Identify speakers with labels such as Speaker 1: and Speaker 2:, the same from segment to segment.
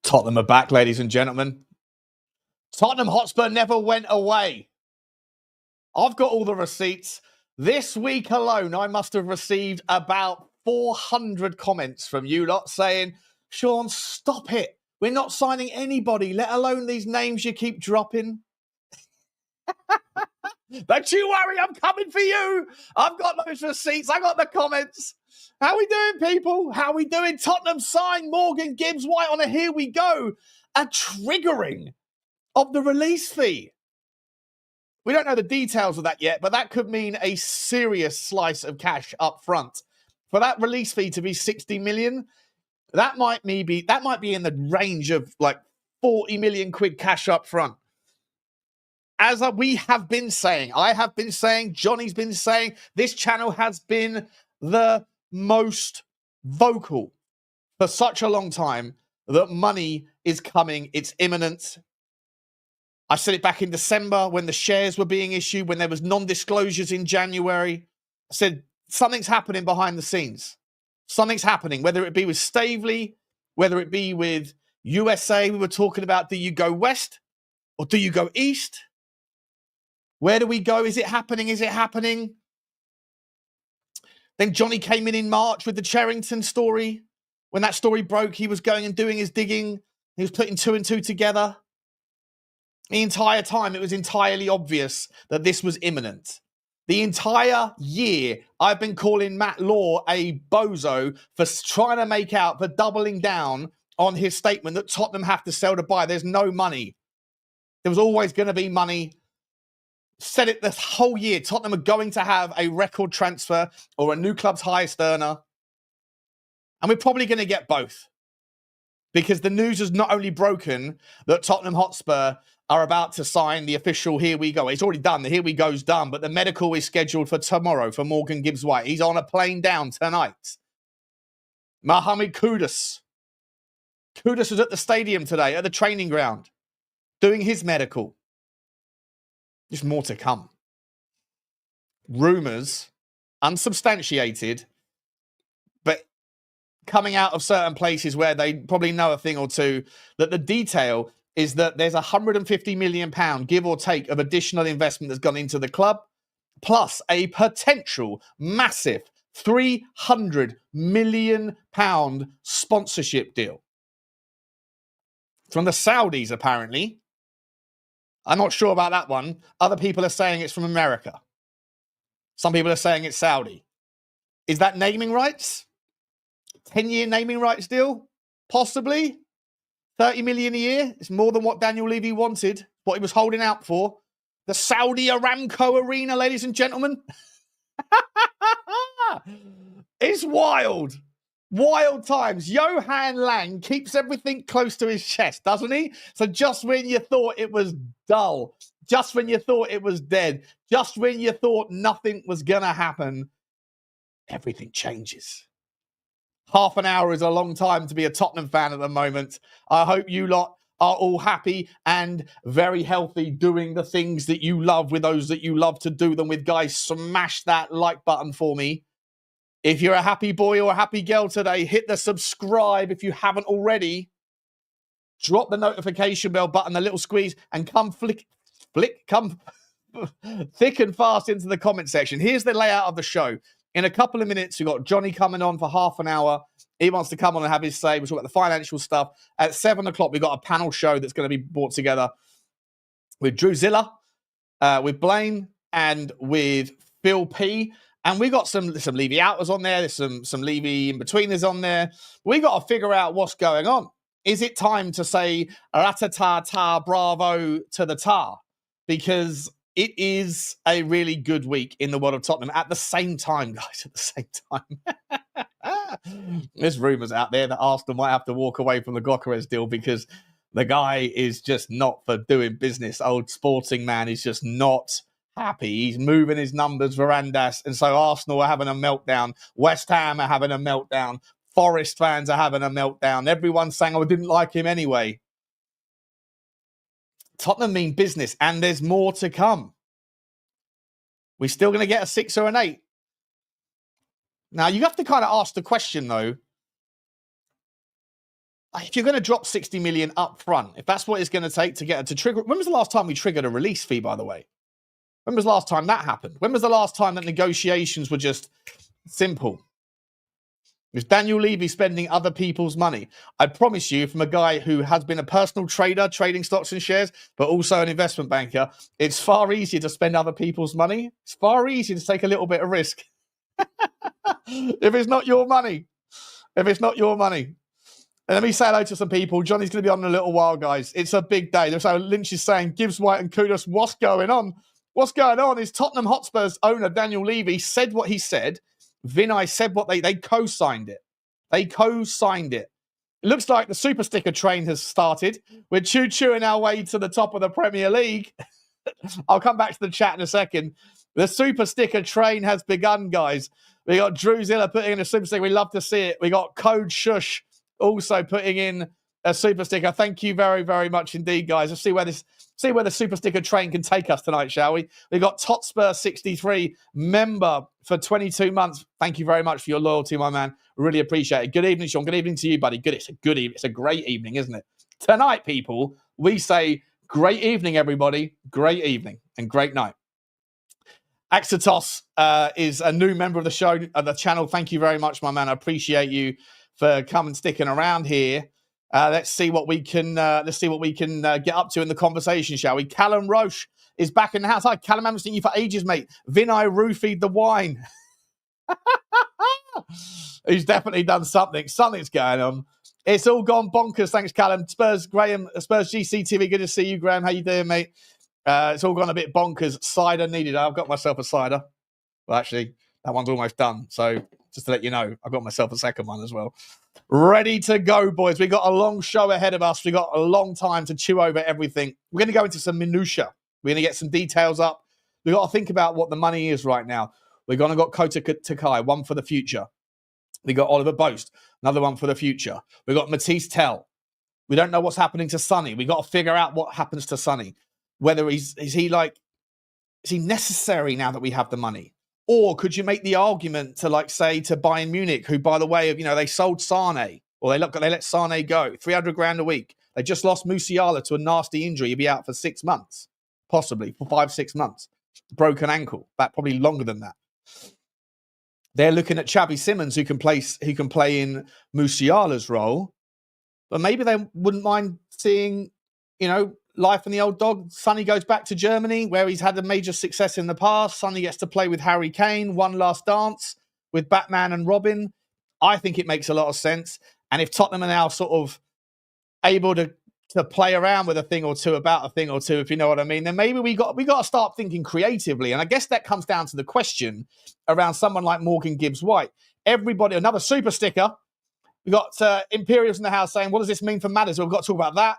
Speaker 1: Tottenham are back, ladies and gentlemen. Tottenham Hotspur never went away. I've got all the receipts. This week alone, I must have received about 400 comments from you lot saying, Sean, stop it. We're not signing anybody, let alone these names you keep dropping. Don't you worry, I'm coming for you. I've got those receipts. I got the comments. How we doing, people? How we doing? Tottenham signed Morgan Gibbs-White on a here we go. A triggering of the release fee. We don't know the details of that yet, but that could mean a serious slice of cash up front. For that release fee to be 60 million, that might be in the range of like 40 million quid cash up front. As we have been saying, I have been saying, Johnny's been saying, this channel has been the most vocal for such a long time that money is coming. It's imminent. I said it back in December when the shares were being issued, when there was non-disclosures in January. I said, something's happening behind the scenes. Something's happening, whether it be with Staveley, whether it be with USA. We were talking about, do you go west or do you go east? Where do we go? Is it happening? Is it happening? Then Johnny came in March with the Cherrington story. When that story broke, he was going and doing his digging. He was putting two and two together. The entire time, it was entirely obvious that this was imminent. The entire year, I've been calling Matt Law a bozo for trying to make out, for doubling down on his statement that Tottenham have to sell to buy. There's no money. There was always going to be money. Said it this whole year. Tottenham are going to have a record transfer or a new club's highest earner. And we're probably going to get both. Because the news has not only broken that Tottenham Hotspur are about to sign the official here we go. It's already done. The here we go's done. But the medical is scheduled for tomorrow for Morgan Gibbs-White. He's on a plane down tonight. Mohamed Kudus. Kudus was at the stadium today, at the training ground, doing his medical. There's more to come. Rumours, unsubstantiated, but coming out of certain places where they probably know a thing or two, that the detail is that there's £150 million, give or take, of additional investment that's gone into the club, plus a potential massive £300 million sponsorship deal. From the Saudis, apparently. I'm not sure about that one. Other people are saying it's from America. Some people are saying it's Saudi. Is that naming rights? 10-year naming rights deal? Possibly. 30 million a year? It's more than what Daniel Levy wanted, what he was holding out for. The Saudi Aramco Arena, ladies and gentlemen. It's wild. Wild times. Johan Lang keeps everything close to his chest, doesn't he? So just when you thought it was dull, just when you thought it was dead, just when you thought nothing was going to happen, everything changes. Half an hour is a long time to be a Tottenham fan at the moment. I hope you lot are all happy and very healthy doing the things that you love with those that you love to do them with. Guys, smash that like button for me. If you're a happy boy or a happy girl today, hit the subscribe if you haven't already. Drop the notification bell button, the little squeeze, and come come thick and fast into the comment section. Here's the layout of the show. In a couple of minutes, we've got Johnny coming on for half an hour. He wants to come on and have his say. We'll talk about the financial stuff. At 7 o'clock, we've got a panel show that's going to be brought together with Drew Zilla, with Blaine, and with Phil P. And we got some Levy outers on there. There's some Levy in-betweeners on there. We got to figure out what's going on. Is it time to say rat-a-ta-ta, bravo to the tar? Because it is a really good week in the world of Tottenham. At the same time, guys, at the same time. There's rumours out there that Arsenal might have to walk away from the Gyökeres deal because the guy is just not for doing business. Old sporting man is just not happy. He's moving his numbers, Varandas, and so Arsenal are having a meltdown. West Ham are having a meltdown. Forest fans are having a meltdown. Everyone's saying, I didn't like him anyway. Tottenham mean business, and there's more to come. We're still going to get a 6 or an 8. Now, you have to kind of ask the question, though. if you're going to drop 60 million up front, if that's what it's going to take to get it to trigger. When was the last time we triggered a release fee, by the way? When was the last time that happened? When was the last time that negotiations were just simple? Is Daniel Levy spending other people's money? I promise you, from a guy who has been a personal trader, trading stocks and shares, but also an investment banker, it's far easier to spend other people's money. It's far easier to take a little bit of risk. If it's not your money. If it's not your money. And let me say hello to some people. Johnny's going to be on in a little while, guys. It's a big day. So Lynch is saying, Gibbs-White and Kudus, what's going on? What's going on is Tottenham Hotspur's owner, Daniel Levy, said what he said. Vinay said what they co-signed it. They co-signed it. It looks like the super sticker train has started. We're choo-chooing our way to the top of the Premier League. I'll come back to the chat in a second. The super sticker train has begun, guys. We got Drew Zilla putting in a super sticker. We love to see it. We got Code Shush also putting in a super sticker. Thank you very, very much indeed, guys. Let's see where the super sticker train can take us tonight, shall we? We got Totspur63 member for 22 months. Thank you very much for your loyalty, my man. Really appreciate it. Good evening, Sean. Good evening to you, buddy. Good. It's a good evening. It's a great evening, isn't it? Tonight, people, we say great evening, everybody. Great evening and great night. Axitos is a new member of the show, the channel. Thank you very much, my man. I appreciate you for coming and sticking around here. Let's see what we can get up to in the conversation, shall we? Callum Roche is back in the house. Hi, Callum. I haven't seen you for ages, mate. Vinay roofied the wine. He's definitely done something. Something's going on. It's all gone bonkers. Thanks, Callum. Spurs GC TV. Good to see you, Graham. How you doing, mate? It's all gone a bit bonkers. Cider needed. I've got myself a cider. Well, actually, that one's almost done. So just to let you know, I've got myself a second one as well. Ready to go, boys. We got a long show ahead of us. We got a long time to chew over everything. We're going to go into some minutia. We're going to get some details up. We've got to think about what the money is right now. We're going to got Kota Takai, one for the future. We got Oliver Boast, another one for the future. We got Mathys Tel. We don't know what's happening to Sonny. We got to figure out what happens to Sonny. Whether is he necessary now that we have the money? Or could you make the argument to, like, say, to Bayern Munich, who, by the way, they sold Sane, or they let Sane go, 300 grand a week. They just lost Musiala to a nasty injury. He'll be out for 6 months, possibly for 5-6 months. Broken ankle, that probably longer than that. They're looking at Xavi Simons, who can play in Musiala's role, but maybe they wouldn't mind seeing, life in the old dog. Sonny goes back to Germany, where he's had a major success in the past. Sonny gets to play with Harry Kane, one last dance with Batman and Robin. I think it makes a lot of sense. And if Tottenham are now sort of able to play around with a thing or two, if you know what I mean, then maybe we got to start thinking creatively. And I guess that comes down to the question around someone like Morgan Gibbs-White. Everybody, another super sticker. We got Imperials in the house saying, what does this mean for Maddison? We've got to talk about that.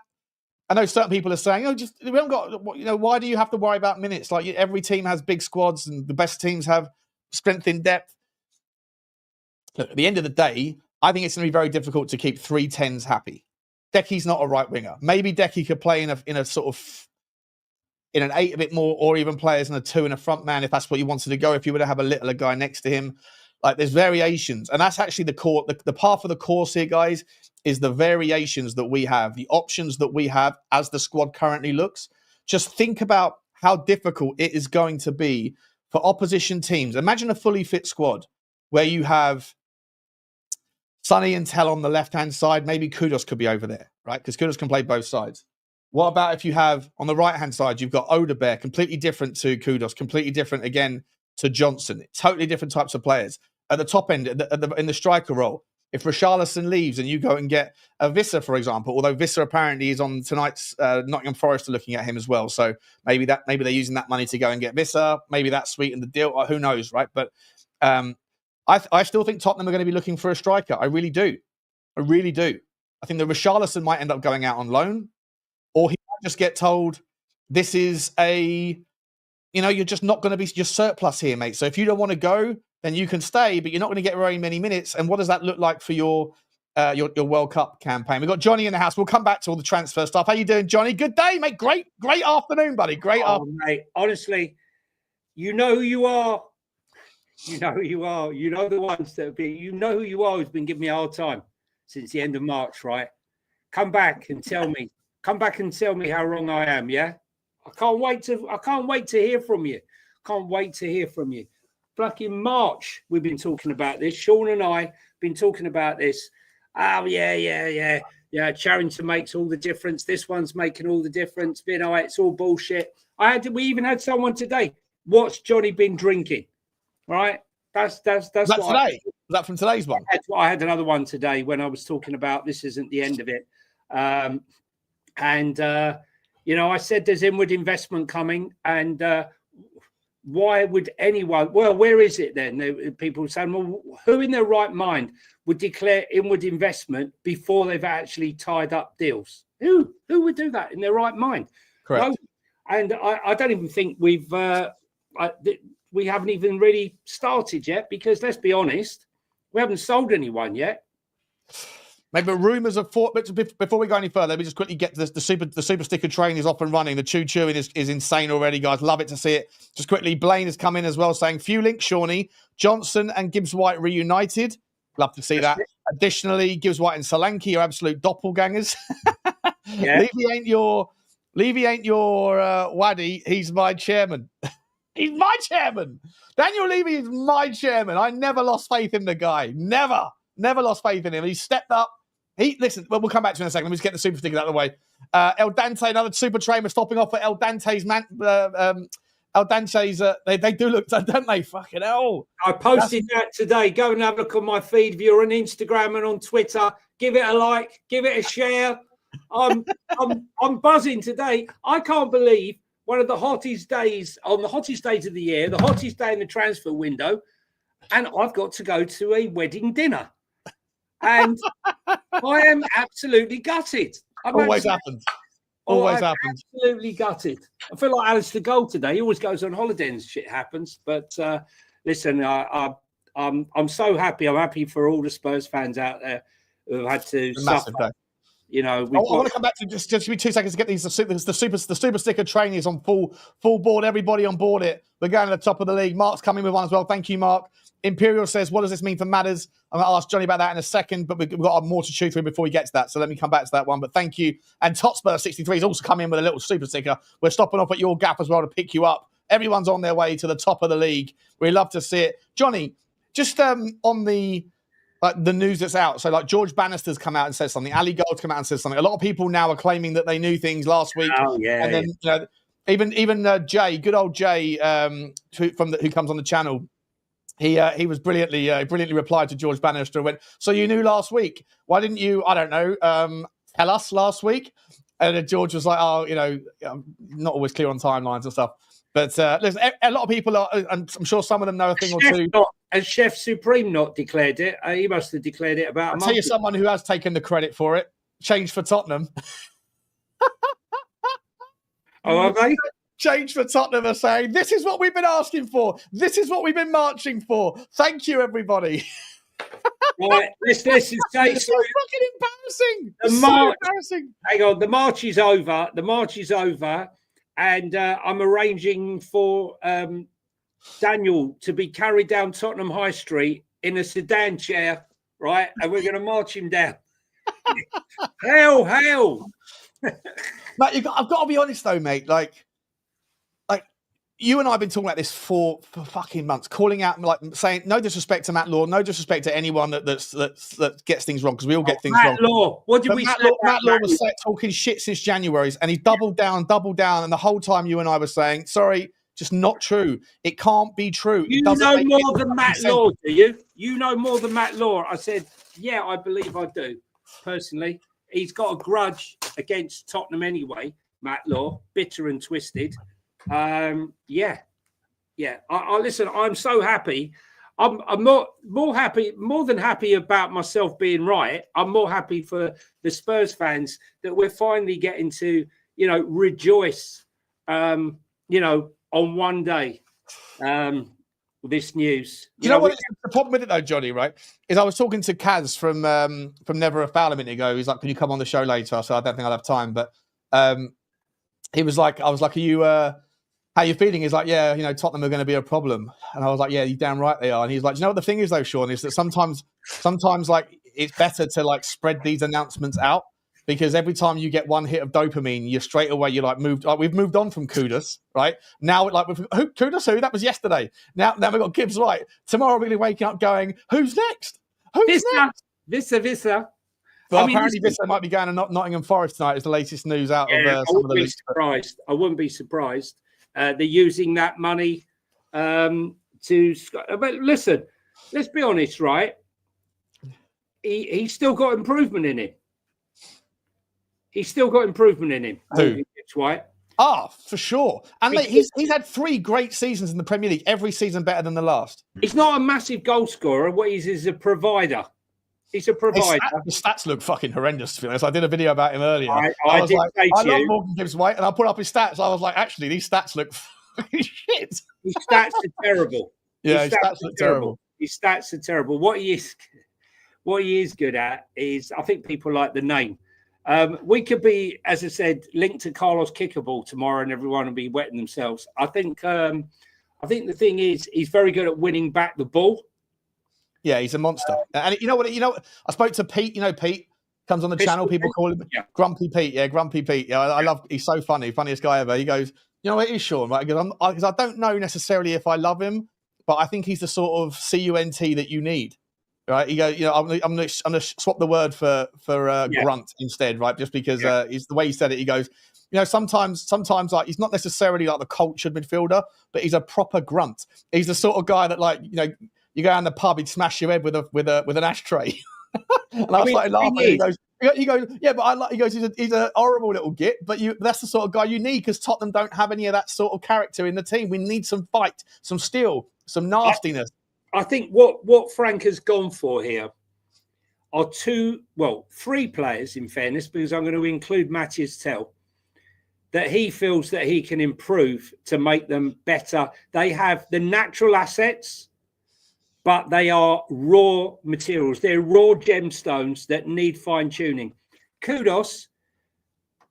Speaker 1: I know certain people are saying, we haven't got, why do you have to worry about minutes? Like, every team has big squads and the best teams have strength in depth. Look, at the end of the day, I think it's going to be very difficult to keep 3 10s happy. Decky's not a right winger. Maybe Decky could play in a sort of, in an 8 a bit more, or even play as in a 2 and a front man if that's what you wanted to go, if you were to have a littler guy next to him. Like, there's variations. And that's actually the core, the path of the course here, guys, is the variations that we have, the options that we have as the squad currently looks. Just think about how difficult it is going to be for opposition teams. Imagine a fully fit squad where you have Sonny and Tel on the left-hand side. Maybe Kudus could be over there, right? Because Kudus can play both sides. What about if you have, on the right-hand side, you've got Odebear, completely different to Kudus, completely different, again, to Johnson. Totally different types of players. At the top end, in the striker role, if Richalison leaves and you go and get a Visser, for example, although Visser apparently is on tonight's Nottingham Forest are looking at him as well. So maybe they're using that money to go and get Visser. Maybe that's sweetened the deal. Who knows, right? But I still think Tottenham are going to be looking for a striker. I really do. I really do. I think the Richarlison might end up going out on loan, or he might just get told, this is you're just not going to be your surplus here, mate. So if you don't want to go, then you can stay, but you're not going to get very many minutes. And what does that look like for your World Cup campaign? We've got Johnny in the house. We'll come back to all the transfer stuff. How you doing, Johnny? Good day, mate. Great afternoon, buddy. Great afternoon.
Speaker 2: Mate, honestly, you know who you are. You know who you are. You know the ones that be. You know who you are who's been giving me a hard time since the end of March, right? come back and tell me. Come back and tell me how wrong I am. Yeah, I can't wait to hear from you. Can't wait to hear from you. Fucking March, we've been talking about this. Sean and I been talking about this. Oh yeah. Charrington makes all the difference. This one's making all the difference. You know, it's all bullshit. We even had someone today. What's Johnny been drinking? Right. That's
Speaker 1: that
Speaker 2: what
Speaker 1: today. Was that from today's one?
Speaker 2: I had another one today when I was talking about this isn't the end of it. You know, I said there's inward investment coming, and why would anyone? Well, where is it then? People saying, well, who in their right mind would declare inward investment before they've actually tied up deals? Who would do that in their right mind?
Speaker 1: Correct.
Speaker 2: No. And I don't even think we haven't even really started yet, because let's be honest, we haven't sold anyone yet.
Speaker 1: Maybe rumours of but before we go any further, let me just quickly get the super sticker train is up and running. The chewing is insane already, guys. Love it to see it. Just quickly, Blaine has come in as well saying, few links, Shawnee, Johnson and Gibbs-White reunited. Love to see that. Additionally, Gibbs-White and Solanke are absolute doppelgangers.
Speaker 2: Yeah.
Speaker 1: Levy ain't your waddy. He's my chairman. He's my chairman. Daniel Levy is my chairman. I never lost faith in the guy. Never lost faith in him. He stepped up. Listen, we'll come back to it in a second. Let me just get the super stickers out of the way. El Dante, another super train. We're stopping off at El Dante's. El Dante's, they do look, don't they? Fucking hell.
Speaker 2: I posted that today. Go and have a look on my feed. If you're on Instagram and on Twitter, give it a like, give it a share. I'm buzzing today. I can't believe one of the hottest days of the year, the hottest day in the transfer window, and I've got to go to a wedding dinner. And I am absolutely gutted.
Speaker 1: Always happens.
Speaker 2: Absolutely gutted. I feel like Alistair Gold today. He always goes on holiday and shit happens. But listen, I'm so happy. I'm happy for all the Spurs fans out there who have had to suffer.
Speaker 1: Day.
Speaker 2: You know,
Speaker 1: I want to come back to just give me 2 seconds to get these. The super sticker train is on full board. Everybody on board it. We're going to the top of the league. Mark's coming with one as well. Thank you, Mark. Imperial says, what does this mean for Madders? I'm going to ask Johnny about that in a second, but we've got more to chew through before we get to that. So let me come back to that one. But thank you. And Totspur63 has also come in with a little super sticker. We're stopping off at your gap as well to pick you up. Everyone's on their way to the top of the league. We love to see it. Johnny, just on the news that's out. So George Bannister's come out and said something. Ali Gold's come out and said something. A lot of people now are claiming that they knew things last week.
Speaker 2: Oh, yeah.
Speaker 1: And then even Jay, good old Jay, who comes on the channel, he was brilliantly replied to George Bannister and went, so you knew last week. Why didn't you, I don't know, tell us last week? And George was like, I'm not always clear on timelines and stuff. But listen, a lot of people are, and I'm sure some of them know a thing or two.
Speaker 2: Has Chef Supreme not declared it? He must have declared it about a month.
Speaker 1: I'll tell you someone who has taken the credit for it. Change for Tottenham.
Speaker 2: Oh, have they?
Speaker 1: Change for Tottenham are saying, this is what we've been asking for. This is what we've been marching for. Thank you, everybody.
Speaker 2: Right, let's
Speaker 1: it's so fucking embarrassing. Embarrassing.
Speaker 2: Hang on, the march is over. And I'm arranging for Daniel to be carried down Tottenham High Street in a sedan chair, right? And we're going to march him down. Hell.
Speaker 1: Mate, I've got to be honest, though, mate. Like you and I have been talking about this for fucking months, calling out, saying no disrespect to Matt Law, no disrespect to anyone that gets things wrong, because we all get things wrong.
Speaker 2: Matt Law, what did we say?
Speaker 1: Matt Law was talking shit since January, and he's doubled down, and the whole time you and I were saying, sorry, just not true. It can't be true.
Speaker 2: You know more than Matt Law, do you? You know more than Matt Law. I said, yeah, I believe I do. Personally, he's got a grudge against Tottenham anyway. Matt Law, bitter and twisted. Yeah. I listen. I'm so happy. I'm more than happy about myself being right. I'm more happy for the Spurs fans that we're finally getting to, rejoice, on one day. This news.
Speaker 1: You know what? The problem with it though, Johnny, right, is I was talking to Kaz from Never a Foul a minute ago. He's like, "Can you come on the show later?" I said, "I don't think I'll have time." But he was like, "I was like, are you? How you feeling?" He's like, "Yeah, Tottenham are going to be a problem." And I was like, "Yeah, you're damn right they are." And he's like, "You know what the thing is though, Sean, is that sometimes like it's better to like spread these announcements out." because every time you get one hit of dopamine, you're like moved. Like we've moved on from Kudus, right? Now, like Kudus, who that was yesterday. Now we've got Gibbs-White. Tomorrow we're going to be waking up going, who's next? Who's next?
Speaker 2: Vissa.
Speaker 1: Well, apparently Vissa might be going to Nottingham Forest tonight. Is the latest news out of some of the leaks.
Speaker 2: I wouldn't be surprised. They're using that money to. But listen, let's be honest, right? He's still got improvement in him.
Speaker 1: Who?
Speaker 2: White.
Speaker 1: For sure. And mate, he's had 3 great seasons in the Premier League. Every season better than the last.
Speaker 2: He's not a massive goal scorer. What he is a provider. He's a provider.
Speaker 1: His stats look fucking horrendous, to be honest. I did a video about him earlier.
Speaker 2: I love
Speaker 1: Morgan Gibbs-White, and I put up his stats. I was like, actually, these stats look fucking shit.
Speaker 2: His stats are terrible.
Speaker 1: Yeah, his stats look terrible.
Speaker 2: His stats are terrible. What he is good at is, I think people like the name. We could be, as I said, linked to Carlos Kickerball tomorrow, and everyone will be wetting themselves. I think the thing is, he's very good at winning back the ball.
Speaker 1: Yeah, he's a monster. And you know what? I spoke to Pete. You know, Pete comes on the channel. People call him Grumpy Pete. Yeah, Grumpy Pete. Yeah, I love. He's so funny, funniest guy ever. He goes, you know what it is, Sean? Right? Because I don't know necessarily if I love him, but I think he's the sort of CUNT that you need. Right? He goes, I'm going to swap the word for grunt instead, right? Just because it's the way he said it. He goes, sometimes like he's not necessarily like the cultured midfielder, but he's a proper grunt. He's the sort of guy that you go down the pub, he'd smash your head with an ashtray. And I was like laughing. He goes, yeah, but he's a horrible little git, but that's the sort of guy you need, because Tottenham don't have any of that sort of character in the team. We need some fight, some steel, some nastiness.
Speaker 2: I think what Frank has gone for here are 3 players, in fairness, because I'm going to include Mathys Tel, that he feels that he can improve to make them better. They have the natural assets, but they are raw materials. They're raw gemstones that need fine-tuning. Kudos,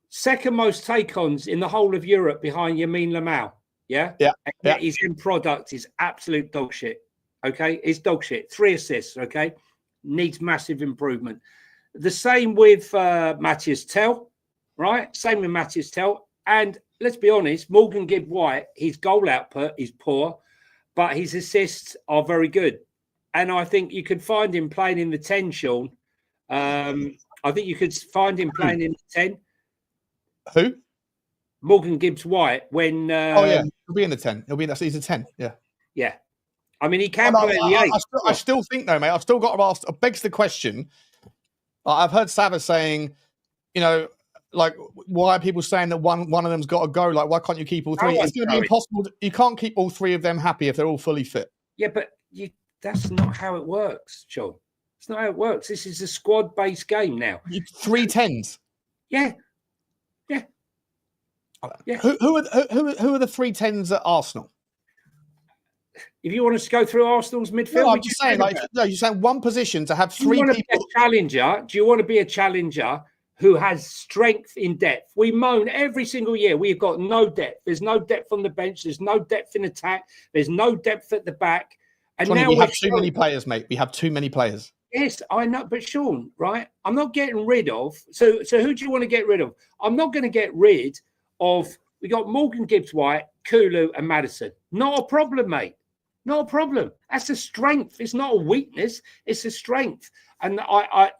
Speaker 2: second most take-ons in the whole of Europe behind Yamin Lamau. Yeah?
Speaker 1: Yeah.
Speaker 2: His end product is absolute dog shit. Okay? It's dog shit. 3 assists, okay? Needs massive improvement. The same with Mathys Tel, right? Same with Mathys Tel. And let's be honest, Morgan Gibbs-White, his goal output is poor, but his assists are very good. And I think you could find him playing in the 10, Sean. I think you could find him playing in the 10.
Speaker 1: Who?
Speaker 2: Morgan Gibbs-White. When
Speaker 1: he'll be in the 10. He's a 10. Yeah.
Speaker 2: Yeah. I mean, he can play in the 8.
Speaker 1: I still think, though, mate, I've still got to ask. It begs the question. I've heard Sava saying, like, why are people saying that one of them's got to go? Like, why can't you keep all 3? It's going to be impossible. You can't keep all 3 of them happy if they're all fully fit.
Speaker 2: Yeah, but that's not how it works, Sean. It's not how it works. This is a squad-based game now.
Speaker 1: 3 10s.
Speaker 2: Yeah.
Speaker 1: Who are the 3 10s at Arsenal?
Speaker 2: If you want us to go through Arsenal's midfield,
Speaker 1: no, I'm just saying, you're saying one position to have 3 people.
Speaker 2: Do you want to be a challenger who has strength in depth? We moan every single year. We've got no depth. There's no depth on the bench. There's no depth in attack. There's no depth at the back. And now
Speaker 1: we have too many players, mate. We have too many players.
Speaker 2: Yes, I know. But Sean, right? I'm not getting rid of. So who do you want to get rid of? I'm not going to get rid of. We got Morgan Gibbs-White, Kulu, and Maddison. Not a problem, mate. Not a problem. That's a strength. It's not a weakness. It's a strength. And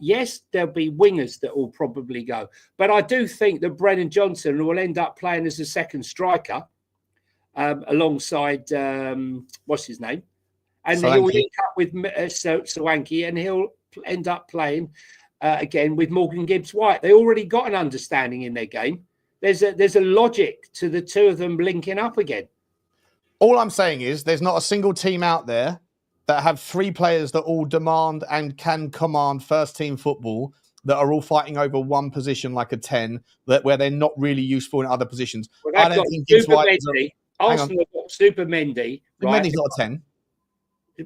Speaker 2: yes, there'll be wingers that will probably go. But I do think that Brennan Johnson will end up playing as a second striker alongside, what's his name? And he'll link up with Solanke, and he'll end up playing again with Morgan Gibbs-White. They already got an understanding in their game. There's a logic to the 2 of them linking up again.
Speaker 1: All I'm saying is there's not a single team out there that have 3 players that all demand and can command first-team football that are all fighting over one position like a 10, where they're not really useful in other positions.
Speaker 2: Well, I don't think Gibbs-White... Arsenal have got Super Mendy. Right?
Speaker 1: Mendy's not a 10.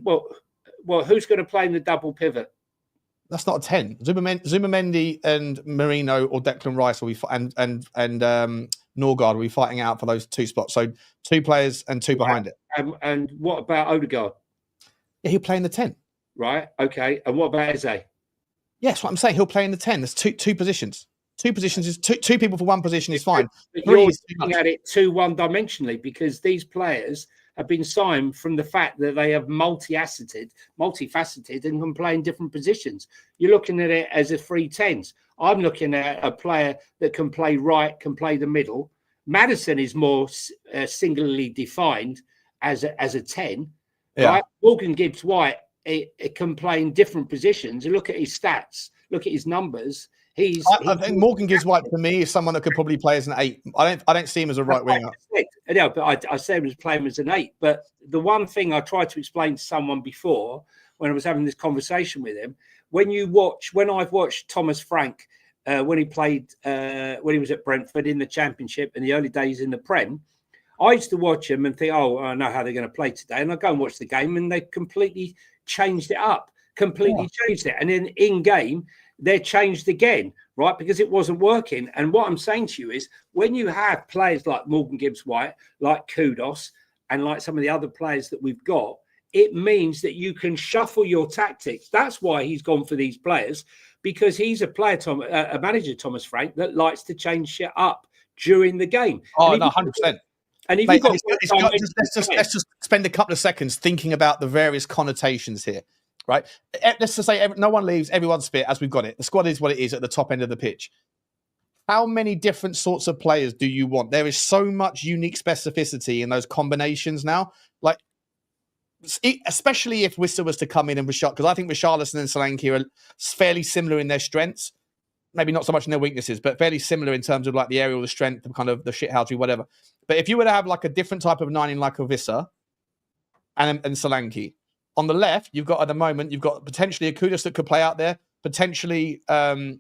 Speaker 2: Well, who's going to play in the double pivot?
Speaker 1: That's not a 10. Zubimendi and Marino or Declan Rice will be and Norgard will be fighting out for those 2 spots. So 2 players and 2 behind it.
Speaker 2: And what about Odegaard?
Speaker 1: Yeah, he'll play in the 10.
Speaker 2: Right. Okay. And what about Eze?
Speaker 1: Yes, what I'm saying. He'll play in the 10. There's two positions. two positions is two people for one position is fine.
Speaker 2: But
Speaker 1: Three
Speaker 2: you're
Speaker 1: is too
Speaker 2: looking
Speaker 1: much.
Speaker 2: at it too one-dimensionally because these players have been signed from the fact that they have multifaceted, and can play in different positions. You're looking at it as a 3-10s. I'm looking at a player that can play right, can play the middle. Maddison is more singularly defined as a 10.
Speaker 1: Yeah.
Speaker 2: Right? Morgan Gibbs-White it can play in different positions. You look at his stats, look at his numbers.
Speaker 1: I think Morgan Gibbs-White for me is someone that could probably play as an 8. I don't see him as a right winger.
Speaker 2: Yeah, but I said he was playing as an 8. But the one thing I tried to explain to someone before when I was having this conversation with him, when I've watched Thomas Frank when he played when he was at Brentford in the Championship in the early days in the Prem, I used to watch him and think, oh, I know how they're going to play today, and I go and watch the game, and they completely changed it up, changed it, and then in game they're changed again, right? Because it wasn't working. And what I'm saying to you is when you have players like Morgan Gibbs-White, like Kudos, and like some of the other players that we've got, it means that you can shuffle your tactics. That's why he's gone for these players, because he's a manager, Thomas Frank, that likes to change shit up during the game.
Speaker 1: Oh, no, 100%.
Speaker 2: And if
Speaker 1: Mate, let's just spend a couple of seconds thinking about the various connotations here, right? Let's just say no one leaves, everyone's fit as we've got it. The squad is what it is at the top end of the pitch. How many different sorts of players do you want? There is so much unique specificity in those combinations now. Like, especially if Wissa was to come in and because I think Richalison and Solanke are fairly similar in their strengths. Maybe not so much in their weaknesses, but fairly similar in terms of like the aerial, the strength, the kind of the shithousery, whatever. But if you were to have like a different type of 9 in like a Wissa and Solanke, on the left, you've got potentially a Kudus that could play out there, potentially a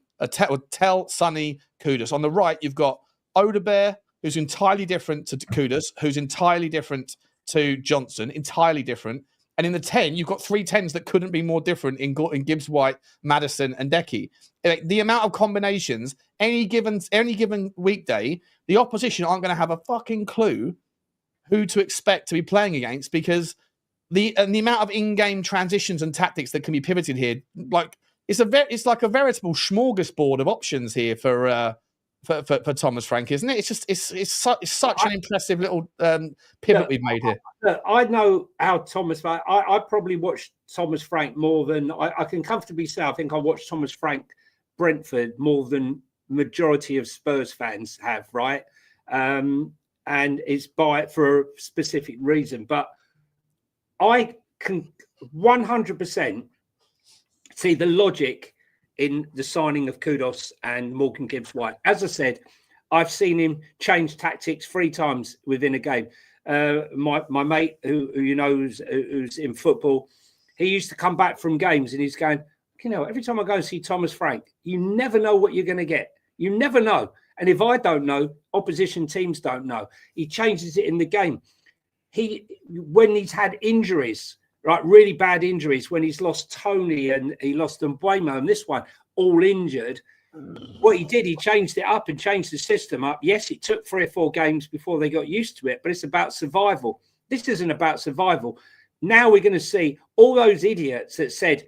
Speaker 1: Tel, Sonny, Kudus. On the right, you've got Odebear, who's entirely different to Kudus, who's entirely different to Johnson, entirely different. And in the 10, you've got 3 10s that couldn't be more different in Gibbs-White, Maddison, and Decky. The amount of combinations, any given weekday, the opposition aren't going to have a fucking clue who to expect to be playing against, because the amount of in-game transitions and tactics that can be pivoted here, like it's like a veritable smorgasbord of options here for Thomas Frank, isn't it? It's such an impressive little pivot we've made here.
Speaker 2: I know how Thomas Frank. I probably watched Thomas Frank more than I can comfortably say. I think I watched Thomas Frank Brentford more than majority of Spurs fans have, right? And it's for a specific reason. But I can 100% see the logic in the signing of Kudos and Morgan Gibbs-White. As I said, I've seen him change tactics 3 times within a game. My mate, who you know who's in football, he used to come back from games and he's going, every time I go and see Thomas Frank, you never know what you're going to get. You never know. And if I don't know, opposition teams don't know. He changes it in the game. When he's had injuries, right, really bad injuries, when he's lost Tony and he lost Mbuemo and this one, all injured, what he did, he changed it up and changed the system up. Yes, it took 3 or 4 games before they got used to it, but it's about survival. This isn't about survival. Now we're going to see all those idiots that said,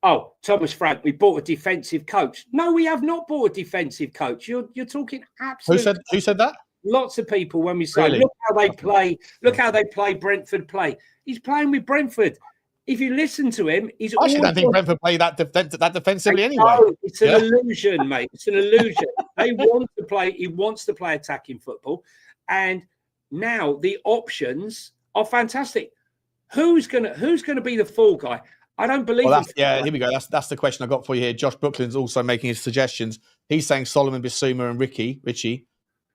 Speaker 2: oh, Thomas Frank, we bought a defensive coach. No, we have not bought a defensive coach. You're talking absolutely.
Speaker 1: Who said that?
Speaker 2: Lots of people when we say,
Speaker 1: really?
Speaker 2: Look how they play Brentford play. He's playing with Brentford. If you listen to him, he's
Speaker 1: I don't think Brentford play that defensively anyway.
Speaker 2: No, it's an illusion, mate. It's an illusion. He wants to play attacking football. And now the options are fantastic. Who's gonna be the fall guy? I don't believe
Speaker 1: here we go. That's the question I got for you here. Josh Brooklyn's also making his suggestions. He's saying Solomon, Bissouma, and Richie,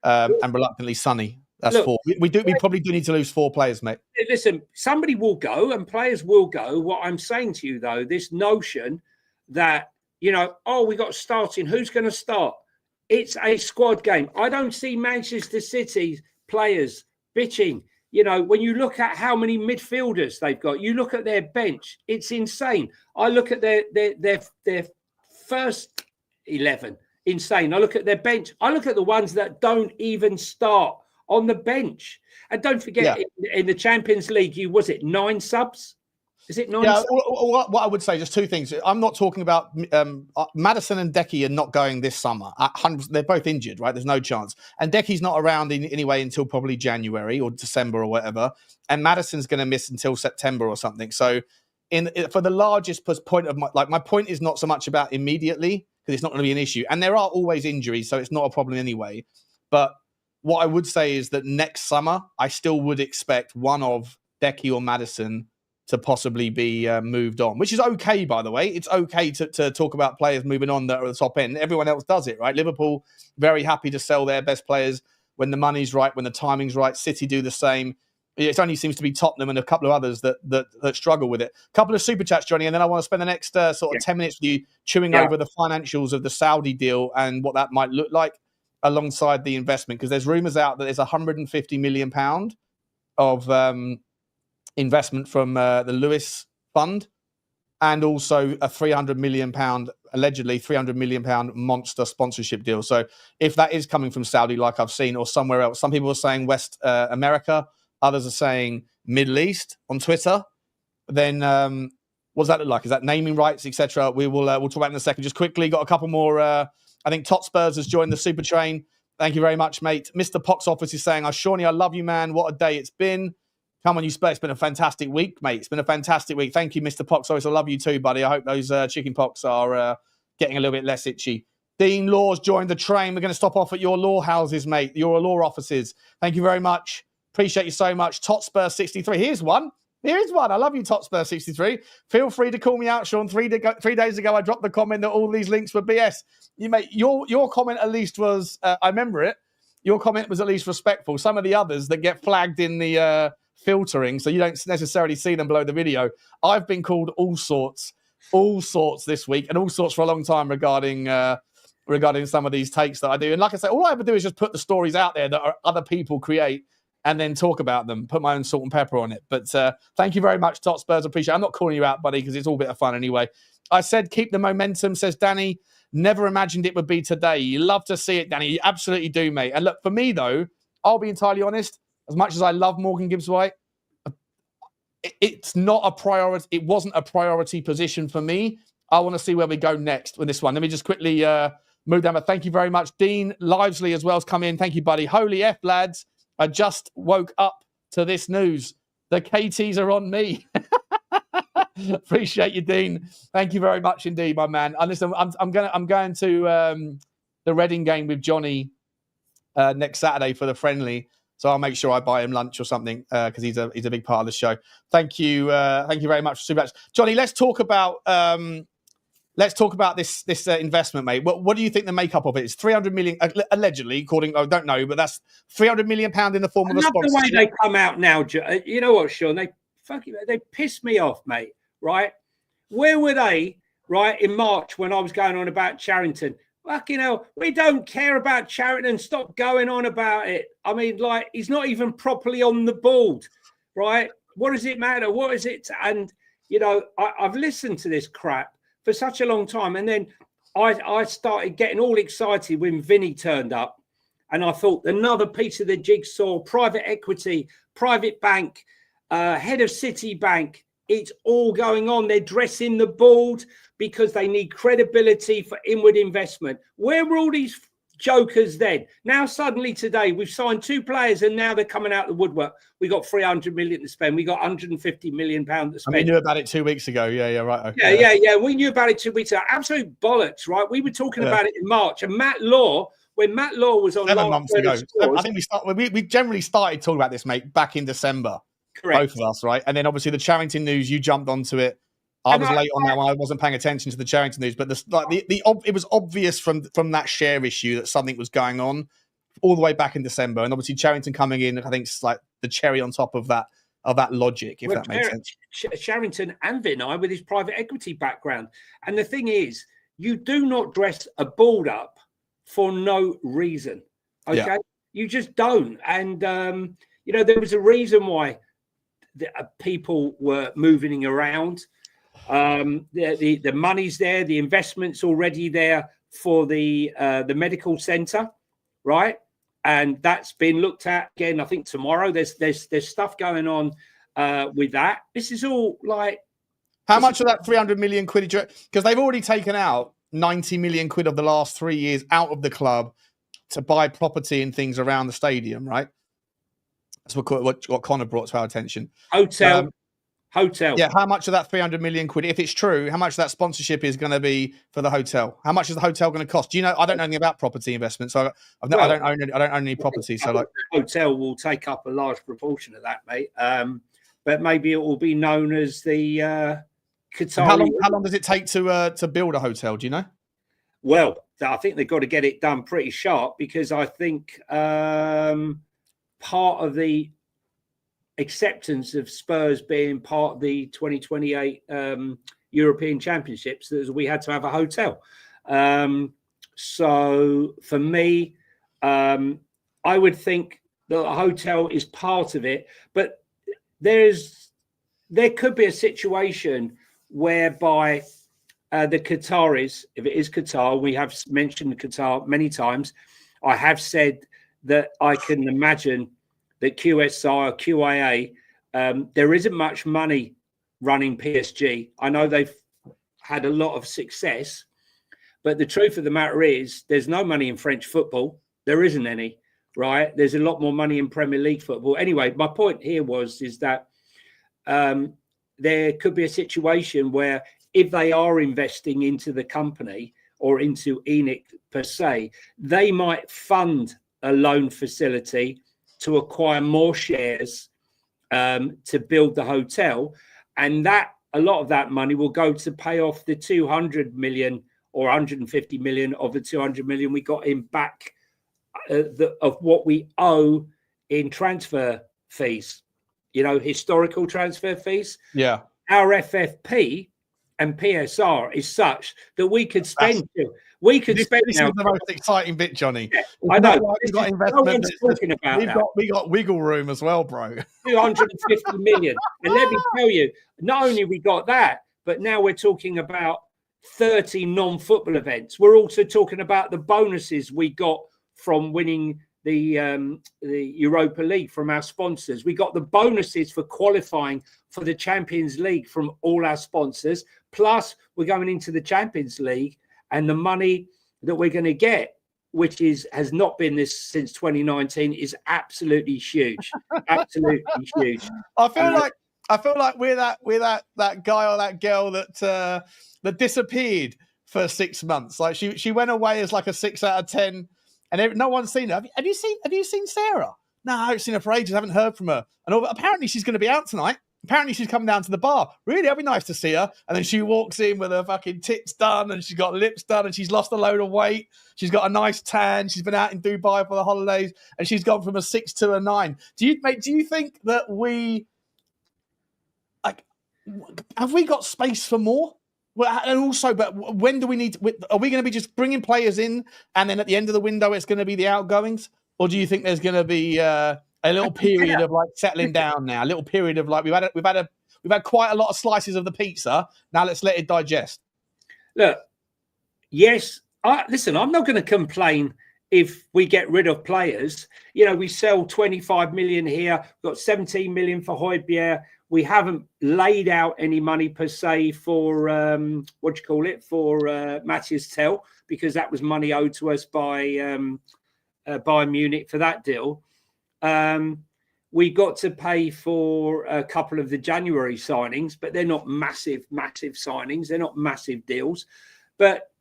Speaker 1: and reluctantly Sonny. That's 4. We probably do need to lose 4 players, mate.
Speaker 2: Listen, somebody will go and players will go. What I'm saying to you, though, this notion that, we got starting. Who's going to start? It's a squad game. I don't see Manchester City players bitching. When you look at how many midfielders they've got, you look at their bench, it's insane. I look at their first 11, insane. I look at their bench. I look at the ones that don't even start on the bench. And don't forget, in the Champions League, 9 subs? Is it 9?
Speaker 1: Yeah, what I would say, just two things. I'm not talking about Maddison and Decky are not going this summer. They're both injured, right? There's no chance. And Decky's not around anyway until probably January or December or whatever. And Maddison's going to miss until September or something. So for the largest point of my point is not so much about immediately, because it's not going to be an issue. And there are always injuries, so it's not a problem anyway. But what I would say is that next summer, I still would expect one of Decky or Maddison to possibly be moved on, which is okay, by the way. It's okay to talk about players moving on that are at the top end. Everyone else does it, right? Liverpool, very happy to sell their best players when the money's right, when the timing's right. City do the same. It only seems to be Tottenham and a couple of others that struggle with it. A couple of super chats, Johnny, and then I want to spend the next 10 minutes with you chewing over the financials of the Saudi deal and what that might look like alongside the investment, because there's rumours out that there's £150 million of investment from the Lewis Fund, and also a £300 million, allegedly £300 million monster sponsorship deal. So if that is coming from Saudi, like I've seen, or somewhere else, some people are saying West America, others are saying Middle East on Twitter, then what does that look like? Is that naming rights, etc.? We'll talk about it in a second. Just quickly, got a couple more. I think Tot Spurs has joined the super train. Thank you very much, mate. Mr. Pox Office is saying, Shawnee, I love you, man. What a day it's been. Come on, you Spurs. It's been a fantastic week, mate. It's been a fantastic week. Thank you, Mr. Pox. I love you too, buddy. I hope those chicken pox are getting a little bit less itchy. Dean Laws joined the train. We're going to stop off at your law houses, mate, your law offices. Thank you very much. Appreciate you so much. Totspur 63. Here's one. I love you, Totspur 63. Feel free to call me out, Sean. 3 days ago, I dropped the comment that all these links were BS. You mate, your comment at least was, I remember it. Your comment was at least respectful. Some of the others that get flagged in the filtering, so you don't necessarily see them below the video. I've been called all sorts this week, and all sorts for a long time regarding some of these takes that I do. And like I say, all I ever do is just put the stories out there that other people create and then talk about them, put my own salt and pepper on it. But thank you very much, Tot Spurs. Appreciate it. I'm not calling you out, buddy, because it's all a bit of fun anyway. I said keep the momentum, says Danny. Never imagined it would be today. You love to see it, Danny. You absolutely do, mate. And look, for me, though, I'll be entirely honest, as much as I love Morgan Gibbs-White, it's not a priority. It wasn't a priority position for me. I want to see where we go next with this one. Let me just quickly move down. But thank you very much. Dean Livesley as well has come in. Thank you, buddy. Holy F, lads. I just woke up to this news. The KTs are on me. Appreciate you, Dean. Thank you very much indeed, my man. And listen, I'm going to the Reading game with Johnny next Saturday for the friendly. So I'll make sure I buy him lunch or something because he's a big part of the show. Thank you very much for super much, Johnny. Let's talk about this investment, mate. What do you think the makeup of it is? 300 million allegedly, according I don't know, but that's 300 million pound in the form of a sponsorship.
Speaker 2: The way they come out now, you know what, Sean? They piss me off, mate. Right? Where were they? Right in March when I was going on about Charrington. Fucking hell, we don't care about Charrington. Stop going on about it. I mean, like, he's not even properly on the board, right? What does it matter? What is it? And, you know, I've listened to this crap for such a long time. And then I started getting all excited when Vinny turned up. And I thought, another piece of the jigsaw, private equity, private bank, head of Citibank. It's all going on. They're dressing the board because they need credibility for inward investment. Where were all these jokers then? Now, suddenly today, we've signed 2 players and now they're coming out the woodwork. We got 300 million to spend. We got 150 million pounds to spend.
Speaker 1: I mean, we knew about it 2 weeks ago. Yeah, right.
Speaker 2: Okay. Yeah. We knew about it 2 weeks ago. Absolute bollocks, right? We were talking about it in March. And Matt Law, when Matt Law was on
Speaker 1: 7 months ago, I think we generally started talking about this, mate, back in December. Correct. Both of us, right? And then obviously the Charrington news, you jumped onto it. I was late on that one. I wasn't paying attention to the Charrington news, but it was obvious from that share issue that something was going on all the way back in December. And obviously Charrington coming in, I think it's like the cherry on top of that logic, if that makes sense.
Speaker 2: Charrington and Vinay with his private equity background. And the thing is, you do not dress a board up for no reason. Okay? Yeah. You just don't. And, you know, there was a reason why people were moving around. The money's there, the investment's already there for the medical centre, right? And that's been looked at again. I think tomorrow there's stuff going on with that. This is all like
Speaker 1: How much of that 300 million quid? Because they've already taken out 90 million quid of the last 3 years out of the club to buy property and things around the stadium, right? That's what Connor brought to our attention.
Speaker 2: Hotel.
Speaker 1: Yeah, how much of that 300 million quid, if it's true, how much of that sponsorship is going to be for the hotel? How much is the hotel going to cost? Do you know? I don't know anything about property investment, so I don't own any property. So, like,
Speaker 2: the hotel will take up a large proportion of that, mate. But maybe it will be known as the Qatar.
Speaker 1: How long does it take to build a hotel? Do you know?
Speaker 2: Well, I think they've got to get it done pretty sharp, because I think part of the acceptance of Spurs being part of the 2028 European Championships is we had to have a hotel. So for me, I would think that a hotel is part of it, but there could be a situation whereby the Qataris, if it is Qatar, we have mentioned Qatar many times. I have said that I can imagine that QSI or QIA, there isn't much money running PSG. I know they've had a lot of success, but the truth of the matter is there's no money in French football. There isn't any, right? There's a lot more money in Premier League football. Anyway, my point here is that there could be a situation where if they are investing into the company or into ENIC per se, they might fund a loan facility to acquire more shares to build the hotel, and that a lot of that money will go to pay off the 200 million or 150 million of the 200 million we got in back of what we owe in transfer fees, historical transfer fees.
Speaker 1: Yeah,
Speaker 2: our FFP and PSR is such that we could spend. This
Speaker 1: is the most exciting bit, Johnny.
Speaker 2: Yeah, I know.
Speaker 1: We've got investment.
Speaker 2: Talking about
Speaker 1: we got wiggle room as well, bro.
Speaker 2: 250 million. And let me tell you, not only we got that, but now we're talking about 30 non-football events. We're also talking about the bonuses we got from winning the Europa League from our sponsors. We got the bonuses for qualifying for the Champions League from all our sponsors. Plus, we're going into the Champions League, and the money that we're going to get, which has not been this since 2019, is absolutely huge. Absolutely huge.
Speaker 1: I feel like we're that guy or that girl that disappeared for 6 months. Like she went away as like a 6 out of 10, and no one's seen her. Have you seen Sarah? No, I haven't seen her for ages. I haven't heard from her. And apparently she's going to be out tonight. Apparently she's coming down to the bar. Really, that'd be nice to see her. And then she walks in with her fucking tits done, and she's got lips done, and she's lost a load of weight. She's got a nice tan. She's been out in Dubai for the holidays, and she's gone from a 6 to a 9. Do you think that have we got space for more? Well, and also, but when do we need? Are we going to be just bringing players in, and then at the end of the window, it's going to be the outgoings, or do you think there's going to be a little period of like settling down now? A little period of like we've had quite a lot of slices of the pizza. Now let's let it digest.
Speaker 2: Look, yes, listen. I'm not going to complain if we get rid of players. We sell 25 million here. We've got 17 million for Højbjerg. We haven't laid out any money per se for for Mathys Tel, because that was money owed to us by Bayern Munich for that deal. We got to pay for a couple of the January signings, but they're not massive signings. They're not massive deals. But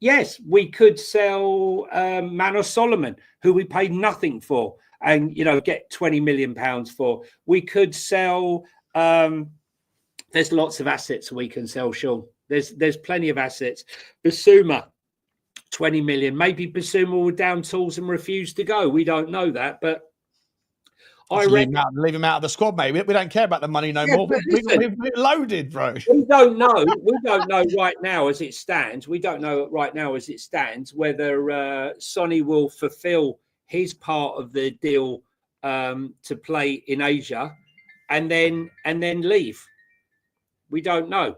Speaker 2: yes, we could sell Manos Solomon, who we paid nothing for, and get £20 million for. We could sell. There's lots of assets we can sell, Sean. There's plenty of assets. Bissouma, 20 million. Maybe Bissouma will down tools and refuse to go. We don't know that, but
Speaker 1: leave him out of the squad, mate. We don't care about the money no more. We're loaded, bro.
Speaker 2: We don't know. We don't know right now as it stands. We don't know right now as it stands whether Sonny will fulfill his part of the deal to play in Asia and then leave. We don't know.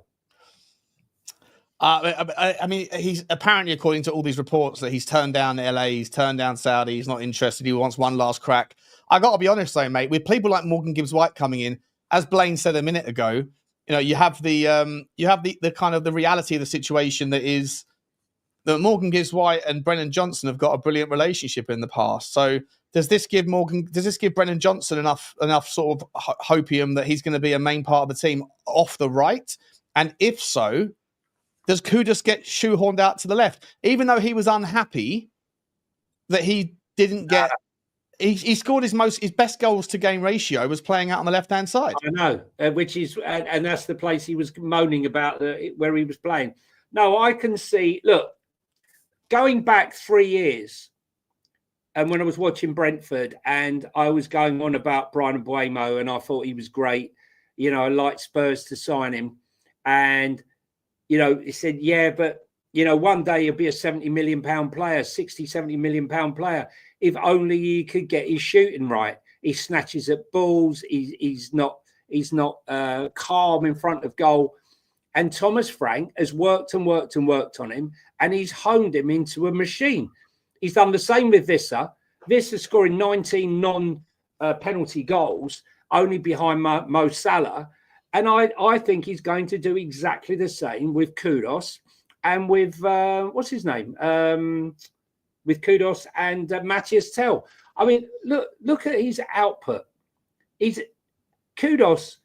Speaker 1: I mean, he's apparently, according to all these reports, that he's turned down LA, he's turned down Saudi, he's not interested, he wants one last crack. I got to be honest though, mate, with people like Morgan Gibbs-White coming in, as Blaine said a minute ago, you have the kind of the reality of the situation that is that Morgan Gibbs-White and Brennan Johnson have got a brilliant relationship in the past. So does this give Brennan Johnson enough sort of hopium that he's going to be a main part of the team off the right? And if so, does Kudus get shoehorned out to the left? Even though he was unhappy that he didn't get, he scored his best goals to game ratio was playing out on the left-hand side.
Speaker 2: I know, which is, and that's the place he was moaning about where he was playing. No, I can see, look, going back 3 years, and when I was watching Brentford, and I was going on about Brian Mbeumo, and I thought he was great. I liked Spurs to sign him. And, he said, yeah, but, one day he'll be a £70 million player, 60, £70 million player. If only he could get his shooting right. He snatches at balls. He's not calm in front of goal. And Thomas Frank has worked and worked and worked on him, and he's honed him into a machine. He's done the same with Visser. Visser scoring 19 non-penalty goals, only behind Mo Salah. And I think he's going to do exactly the same with Kudus and with, what's his name? With Kudus and Mathys Tel. I mean, look at his output. Kudus,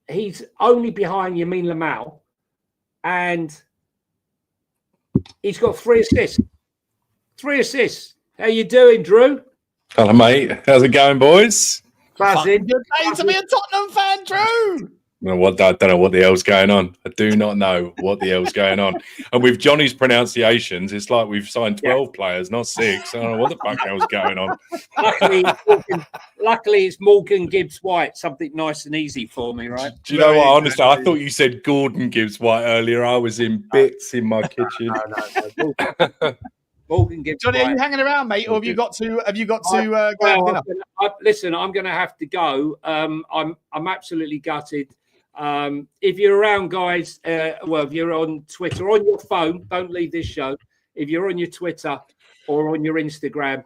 Speaker 2: he's only behind Yamin Lamau, and he's got 3 assists. 3 assists. How you doing, Drew?
Speaker 3: Hello, mate. How's it going, boys?
Speaker 1: Good day to be a Tottenham fan, Drew.
Speaker 3: I don't know what the hell's going on. I do not know what the hell's going on. And with Johnny's pronunciations, it's like we've signed 12 players, not 6. I don't know what the fuck hell's going on.
Speaker 2: Luckily, it's Morgan Gibbs-White, something nice and easy for me, right?
Speaker 3: Do you know what? Honestly, I thought you said Gordon Gibbs-White earlier. I was in bits in my kitchen.
Speaker 2: No. Morgan Gibbs-White.
Speaker 1: Johnny, are you hanging around, mate, or have you got to go have dinner?
Speaker 2: Listen, I'm going to have to go. I'm absolutely gutted. If you're around, guys, if you're on Twitter, on your phone, don't leave this show. If you're on your Twitter or on your Instagram,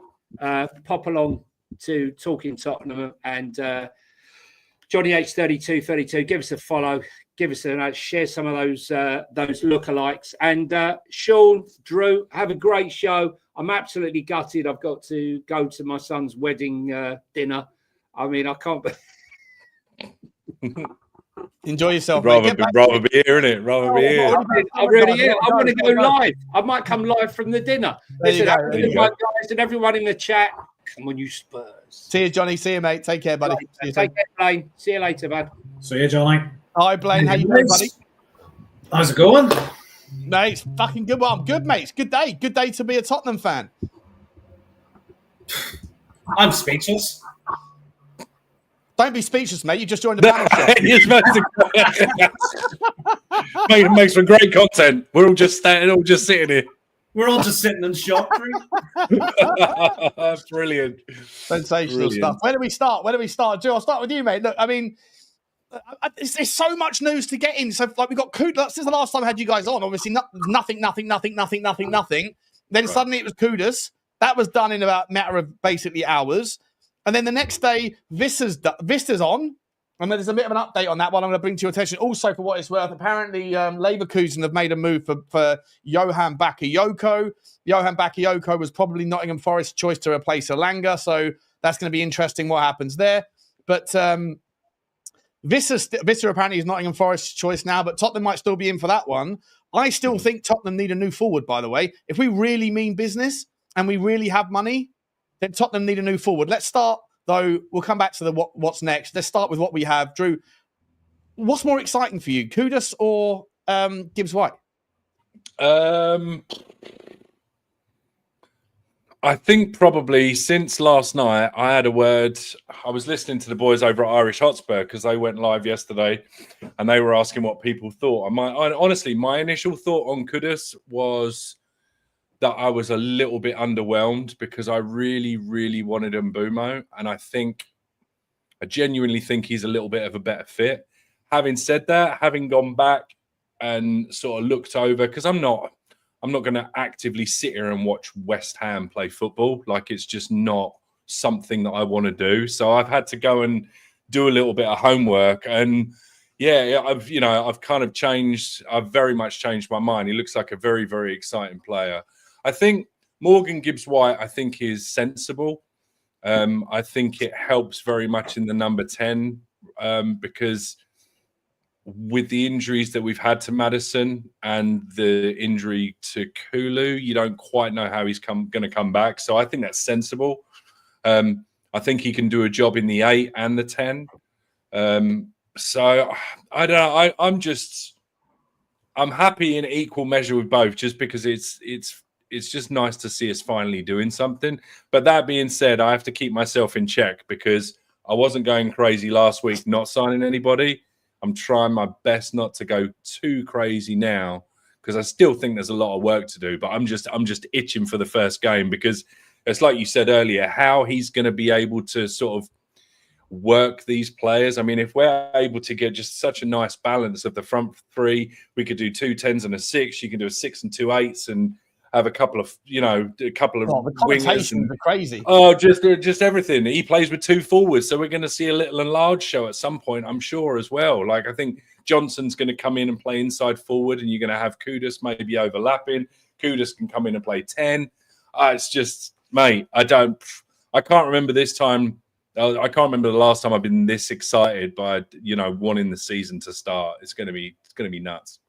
Speaker 2: pop along to Talking Tottenham and Johnny H3232. Give us a follow. Give us a share some of those lookalikes. And Sean, Drew, have a great show. I'm absolutely gutted. I've got to go to my son's wedding dinner. I mean, I can't.
Speaker 1: Enjoy yourself.
Speaker 3: Rather be here, innit? Rather be here.
Speaker 2: I really am. I want to go live. I might come live from the dinner. Listen, guys, and everyone in the chat. Come on, you Spurs.
Speaker 1: See you, Johnny. See you, mate. Take care, buddy.
Speaker 2: Take care, Blaine. See you later, bud.
Speaker 4: See you, Johnny.
Speaker 1: Hi, Blaine. How you doing, buddy?
Speaker 4: How's it going?
Speaker 1: Mate, it's fucking good. Well, I'm good, mate. It's good day. Good day to be a Tottenham fan.
Speaker 4: I'm speechless.
Speaker 1: Don't be speechless, mate. You just joined the panel show.
Speaker 3: Mate, it makes for great content. We're all just sitting here.
Speaker 4: We're all just sitting in shock.
Speaker 3: Brilliant.
Speaker 1: Sensational stuff. Where do we start? Joe, I'll start with you, mate. Look, I mean, there's so much news to get in. So, like, we've got Kudus. Since the last time I had you guys on, obviously, nothing. Then suddenly it was Kudus. That was done in about a matter of basically hours. And then the next day, Vista's on. And then there's a bit of an update on that one I'm going to bring to your attention. Also, for what it's worth, apparently Leverkusen have made a move for Johan Bakayoko. Johan Bakayoko was probably Nottingham Forest's choice to replace Elanga. So that's going to be interesting what happens there. But Vista apparently is Nottingham Forest's choice now, but Tottenham might still be in for that one. I still think Tottenham need a new forward, by the way. If we really mean business and we really have money, then Tottenham need a new forward. Let's start, though. We'll come back to what's next. Let's start with what we have. Drew, what's more exciting for you, Kudus or Gibbs-White?
Speaker 3: I think probably since last night, I had a word. I was listening to the boys over at Irish Hotspur because they went live yesterday and they were asking what people thought. Honestly, my initial thought on Kudus was that I was a little bit underwhelmed because I really, really wanted Mbeumo. And I genuinely think he's a little bit of a better fit. Having said that, having gone back and sort of looked over, because I'm not going to actively sit here and watch West Ham play football. Like, it's just not something that I want to do. So I've had to go and do a little bit of homework. And yeah, I've kind of changed. I've very much changed my mind. He looks like a very, very exciting player. I think Morgan Gibbs-White, I think, is sensible. I think it helps very much in the number 10 because with the injuries that we've had to Maddison and the injury to Kulu, you don't quite know how he's going to come back. So I think that's sensible. I think he can do a job in the 8 and the 10. So I don't know. I'm happy in equal measure with both, just because it's just nice to see us finally doing something. But that being said, I have to keep myself in check because I wasn't going crazy last week not signing anybody. I'm trying my best not to go too crazy now because I still think there's a lot of work to do. But I'm just itching for the first game because it's like you said earlier, how he's going to be able to sort of work these players. I mean, if we're able to get just such a nice balance of the front three, we could do 2 10s and a 6. You can do a 6 and 2 8s and have a couple of wingers and
Speaker 1: crazy.
Speaker 3: Oh, just everything. He plays with 2 forwards, so we're going to see a little enlarged show at some point, I'm sure, as well. Like, I think Johnson's going to come in and play inside forward, and you're going to have Kudus maybe overlapping. Kudus can come in and play 10. It's just, mate, I can't remember this time. I can't remember the last time I've been this excited by wanting the season to start. It's going to be nuts.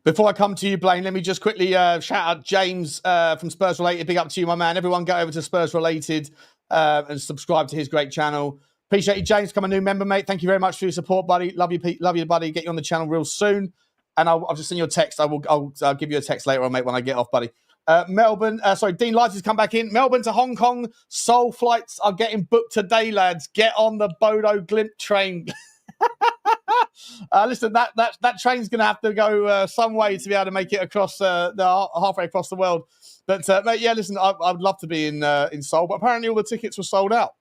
Speaker 1: Before I come to you, Blaine, let me just quickly shout out James from Spurs Related. Big up to you, my man. Everyone go over to Spurs Related and subscribe to his great channel. Appreciate you, James. Become a new member, mate. Thank you very much for your support, buddy. Love you, Pete. Love you, buddy. Get you on the channel real soon. And I'll just send you a text. I'll give you a text later on, mate, when I get off, buddy. Dean Lights has come back in. Melbourne to Hong Kong. Seoul flights are getting booked today, lads. Get on the Bodo Glimp train. Listen, that train's going to have to go some way to be able to make it across halfway across the world. But mate, yeah, listen, I'd love to be in Seoul, but apparently all the tickets were sold out.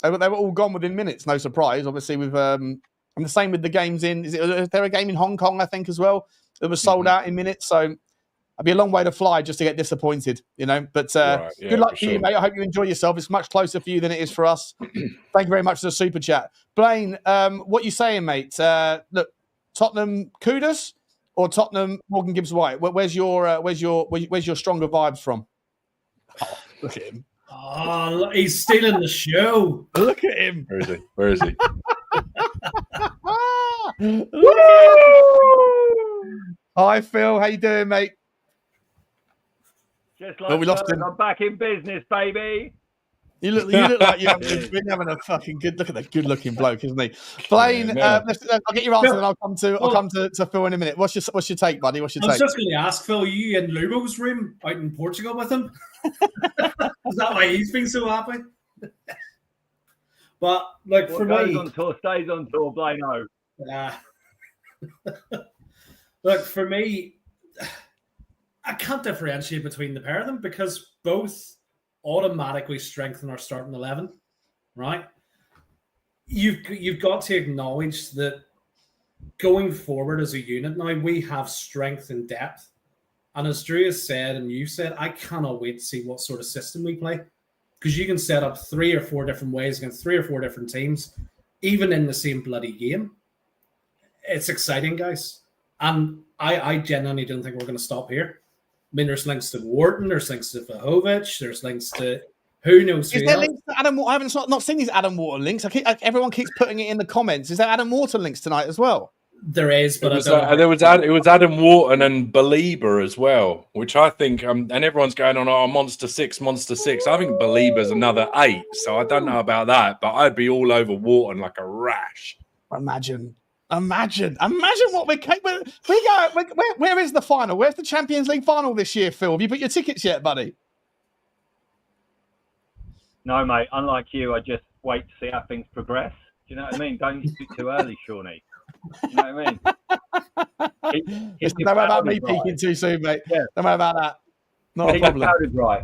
Speaker 1: They were all gone within minutes. No surprise, obviously. With and the same with the games in. Is there a game in Hong Kong? I think as well. It was sold out in minutes. So it'd be a long way to fly just to get disappointed, But right, yeah, good luck to you, mate. I hope you enjoy yourself. It's much closer for you than it is for us. Thank you very much for the super chat, Blaine. What you saying, mate? Look, Tottenham Kudus or Tottenham Morgan Gibbs-White? Where's your stronger vibes from? Oh, look at him.
Speaker 4: Oh, he's stealing the show.
Speaker 1: Look at him.
Speaker 3: Where is he?
Speaker 1: Hi, Phil. How you doing, mate?
Speaker 5: Just like
Speaker 1: we lost him.
Speaker 5: I'm back in business, baby.
Speaker 1: You look like you've been having a fucking good look at that good-looking bloke, isn't he? Blaine, I'll get your answer, and I'll come to Phil in a minute. What's your take, buddy? What's your take?
Speaker 4: I was just going to ask Phil, are you in Lubo's room out in Portugal with him? Is that why he's been so happy? But like for me,
Speaker 5: on tour stays on tour. Blaine,
Speaker 4: look, for me, I can't differentiate between the pair of them because both automatically strengthen our starting 11, right? You've got to acknowledge that going forward as a unit now, we have strength and depth. And as Drew has said and you said, I cannot wait to see what sort of system we play because you can set up 3 or 4 different ways against 3 or 4 different teams, even in the same bloody game. It's exciting, guys. And I genuinely don't think we're going to stop here. I mean, there's links to Wharton, there's links to Vlahovic, there's links to who knows.
Speaker 1: Is there links to Adam? I haven't not seen these Adam Wharton links. Everyone keeps putting it in the comments. Is there Adam Wharton links tonight as well?
Speaker 4: There is, but
Speaker 3: it was Adam Wharton and Belieber as well, which I think, and everyone's going on, Monster 6. I think Belieber's another 8, so I don't know about that, but I'd be all over Wharton like a rash.
Speaker 1: Imagine what we go. Where is the final? Where's the Champions League final this year, Phil? Have you put your tickets yet, buddy?
Speaker 5: No, mate. Unlike you, I just wait to see how things progress. Do you know what I mean? Don't speak too early, Shawnee. You know what I mean?
Speaker 1: Don't worry about me peeking too soon, mate. Yeah. Don't worry about that. Not a problem.
Speaker 5: Right.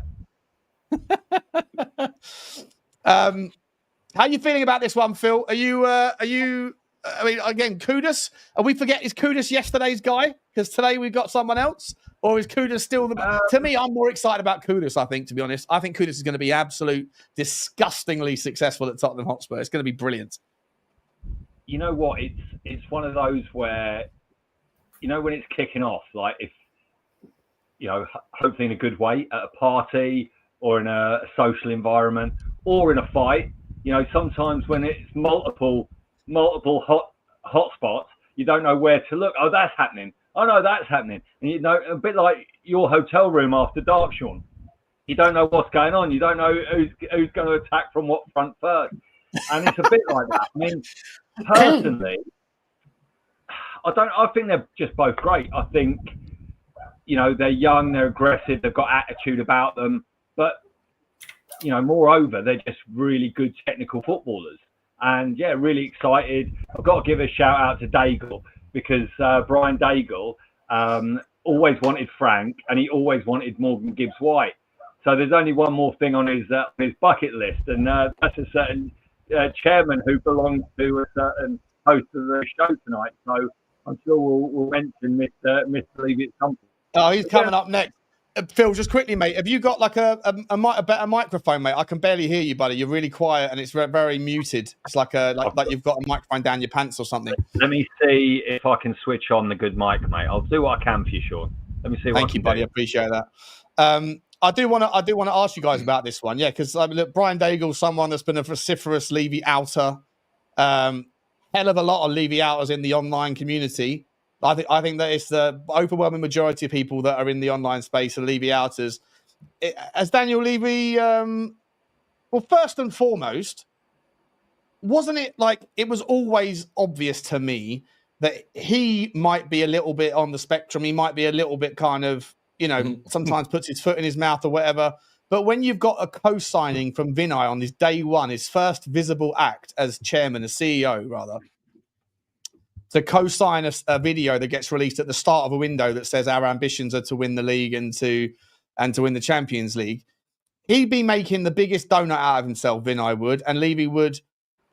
Speaker 1: How are you feeling about this one, Phil? Are you I mean, again, Kudus. Are we forget is Kudus yesterday's guy? Because today we've got someone else, or is Kudus still the? To me, I'm more excited about Kudus. I think, to be honest, I think Kudus is going to be absolute disgustingly successful at Tottenham Hotspur. It's going to be brilliant.
Speaker 5: You know what? It's one of those where, you know, when it's kicking off, like if, you know, hopefully in a good way at a party or in a social environment or in a fight. You know, sometimes when it's multiple hot spots, you don't know where to look. Oh, that's happening. Oh no, that's happening. And you know, a bit like your hotel room after dark, Sean. You don't know what's going on. You don't know who's going to attack from what front first. And it's a bit like that. I mean, personally, I think they're just both great. I think, you know, they're young, they're aggressive, they've got attitude about them, but, you know, moreover, they're just really good technical footballers. And yeah, really excited. I've got to give a shout out to Daigle, because Brian Daigle always wanted Frank, and he always wanted Morgan Gibbs-White. So there's only one more thing on his bucket list, and that's a certain chairman who belongs to a certain host of the show tonight. So I'm sure we'll mention Mr. Levy at some point.
Speaker 1: Oh, he's coming up next. Phil, just quickly, mate, have you got like a better microphone, mate? I can barely hear you, buddy. You're really quiet and it's very muted. It's like you've got a microphone down your pants or something.
Speaker 5: Let me see if I can switch on the good mic, mate. I'll do what I can for you, Sean. Let me see.
Speaker 1: Thank you, buddy. I appreciate that. I do want to ask you guys about this one, yeah, because look, Brian Daigle's someone that's been a vociferous Levy outer. Hell of a lot of Levy outers in the online community. I think that it's the overwhelming majority of people that are in the online space are Levy outers. As Daniel Levy, well, first and foremost, wasn't it like it was always obvious to me that he might be a little bit on the spectrum? He might be a little bit kind of, you know, sometimes puts his foot in his mouth or whatever. But when you've got a co-signing from Vinay on his day one, his first visible act as chairman, as CEO, rather, to co-sign a video that gets released at the start of a window that says our ambitions are to win the league and to win the Champions League, he'd be making the biggest donut out of himself, Vinay would, and Levy would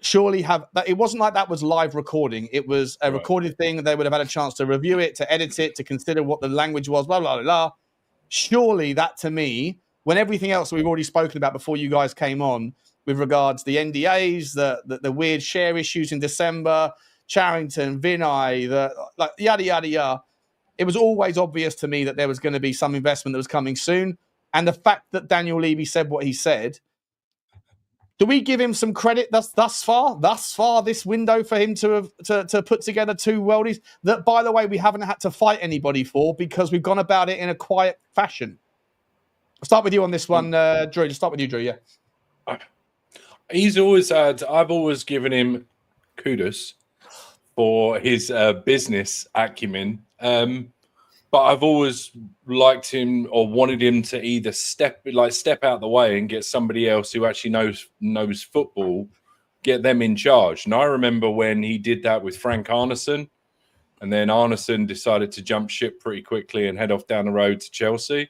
Speaker 1: surely have that. It wasn't like that was live recording. It was a recorded thing. They would have had a chance to review it, to edit it, to consider what the language was, blah, blah, blah, blah. Surely that, to me, when everything else we've already spoken about before you guys came on with regards to the NDAs, the weird share issues in December, Charrington, Vinay, like yada, yada, yada. It was always obvious to me that there was going to be some investment that was coming soon. And the fact that Daniel Levy said what he said, do we give him some credit thus far this window for him to put together two worldies that, by the way, we haven't had to fight anybody for because we've gone about it in a quiet fashion? I'll start with you on this one, Drew. Just start with you, Drew, yeah.
Speaker 3: He's always had, I've always given him kudos for his business acumen. But I've always liked him or wanted him to either step out the way and get somebody else who actually knows football, get them in charge. And I remember when he did that with Frank Arneson, and then Arneson decided to jump ship pretty quickly and head off down the road to Chelsea.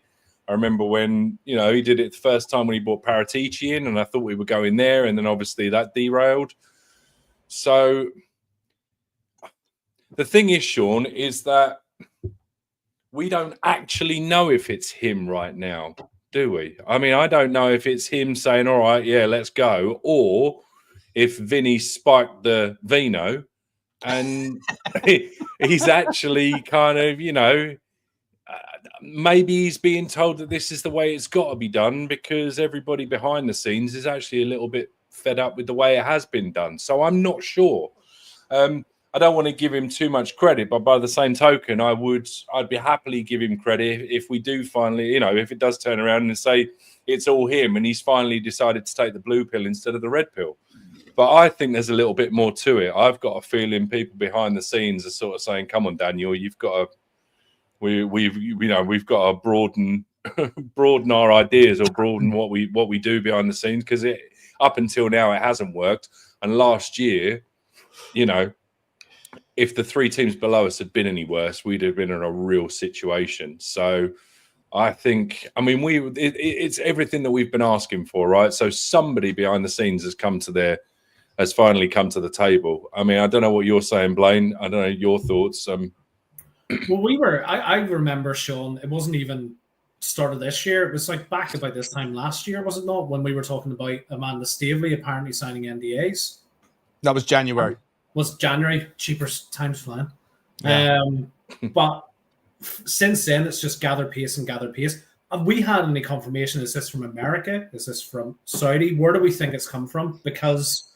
Speaker 3: I remember when, you know, he did it the first time when he brought Paratici in, and I thought we were going there, and then obviously that derailed. So the thing is, Sean, is that we don't actually know if it's him right now, do we? I mean, I don't know if it's him saying, all right, yeah, let's go, or if Vinny spiked the vino and he's actually kind of, you know, maybe he's being told that this is the way it's got to be done because everybody behind the scenes is actually a little bit fed up with the way it has been done. So I'm not sure. I don't want to give him too much credit, but by the same token, I'd be happily give him credit if we do finally, you know, if it does turn around and say it's all him and he's finally decided to take the blue pill instead of the red pill. But I think there's a little bit more to it. I've got a feeling people behind the scenes are sort of saying, "Come on, Daniel, you've got to, we've got to broaden our ideas or broaden what we do behind the scenes because up until now it hasn't worked. And last year, you know, if the three teams below us had been any worse, we'd have been in a real situation. So I think, I mean, it's everything that we've been asking for, right? So somebody behind the scenes has come to has finally come to the table. I mean, I don't know what you're saying, Blaine. I don't know your thoughts.
Speaker 4: Well, I remember, Sean, it wasn't even start of this year. It was like back about this time last year, was it not? When we were talking about Amanda Stavely apparently signing NDAs.
Speaker 1: That was January.
Speaker 4: Was January. Cheaper times flying.
Speaker 1: Yeah.
Speaker 4: But since then, it's just gather pace and gather pace. Have we had any confirmation? Is this from America? Is this from Saudi? Where do we think it's come from? Because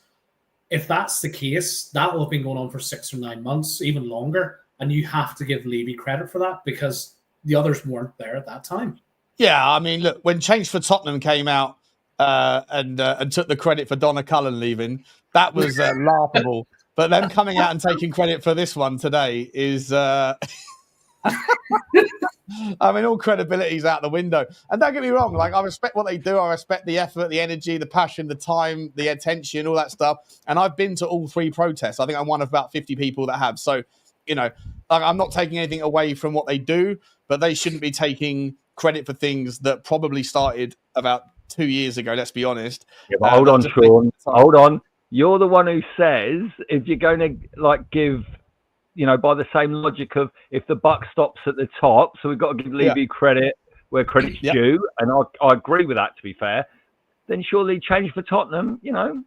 Speaker 4: if that's the case, that will have been going on for 6 or 9 months, even longer. And you have to give Levy credit for that because the others weren't there at that time.
Speaker 1: Yeah, I mean, look, when Change for Tottenham came out and took the credit for Donna Cullen leaving, that was laughable. But them coming out and taking credit for this one today is... I mean, all credibility's out the window. And don't get me wrong, like, I respect what they do. I respect the effort, the energy, the passion, the time, the attention, all that stuff. And I've been to all 3 protests. I think I'm one of about 50 people that have. So, you know, I'm not taking anything away from what they do, but they shouldn't be taking credit for things that probably started about 2 years ago, let's be honest.
Speaker 5: Yeah, but hold on, Sean. Hold on. You're the one who says if you're going to, like, give... You know, by the same logic of if the buck stops at the top, so we've got to give Levy credit where credit's due, and I agree with that, to be fair, then surely Change for Tottenham, you know,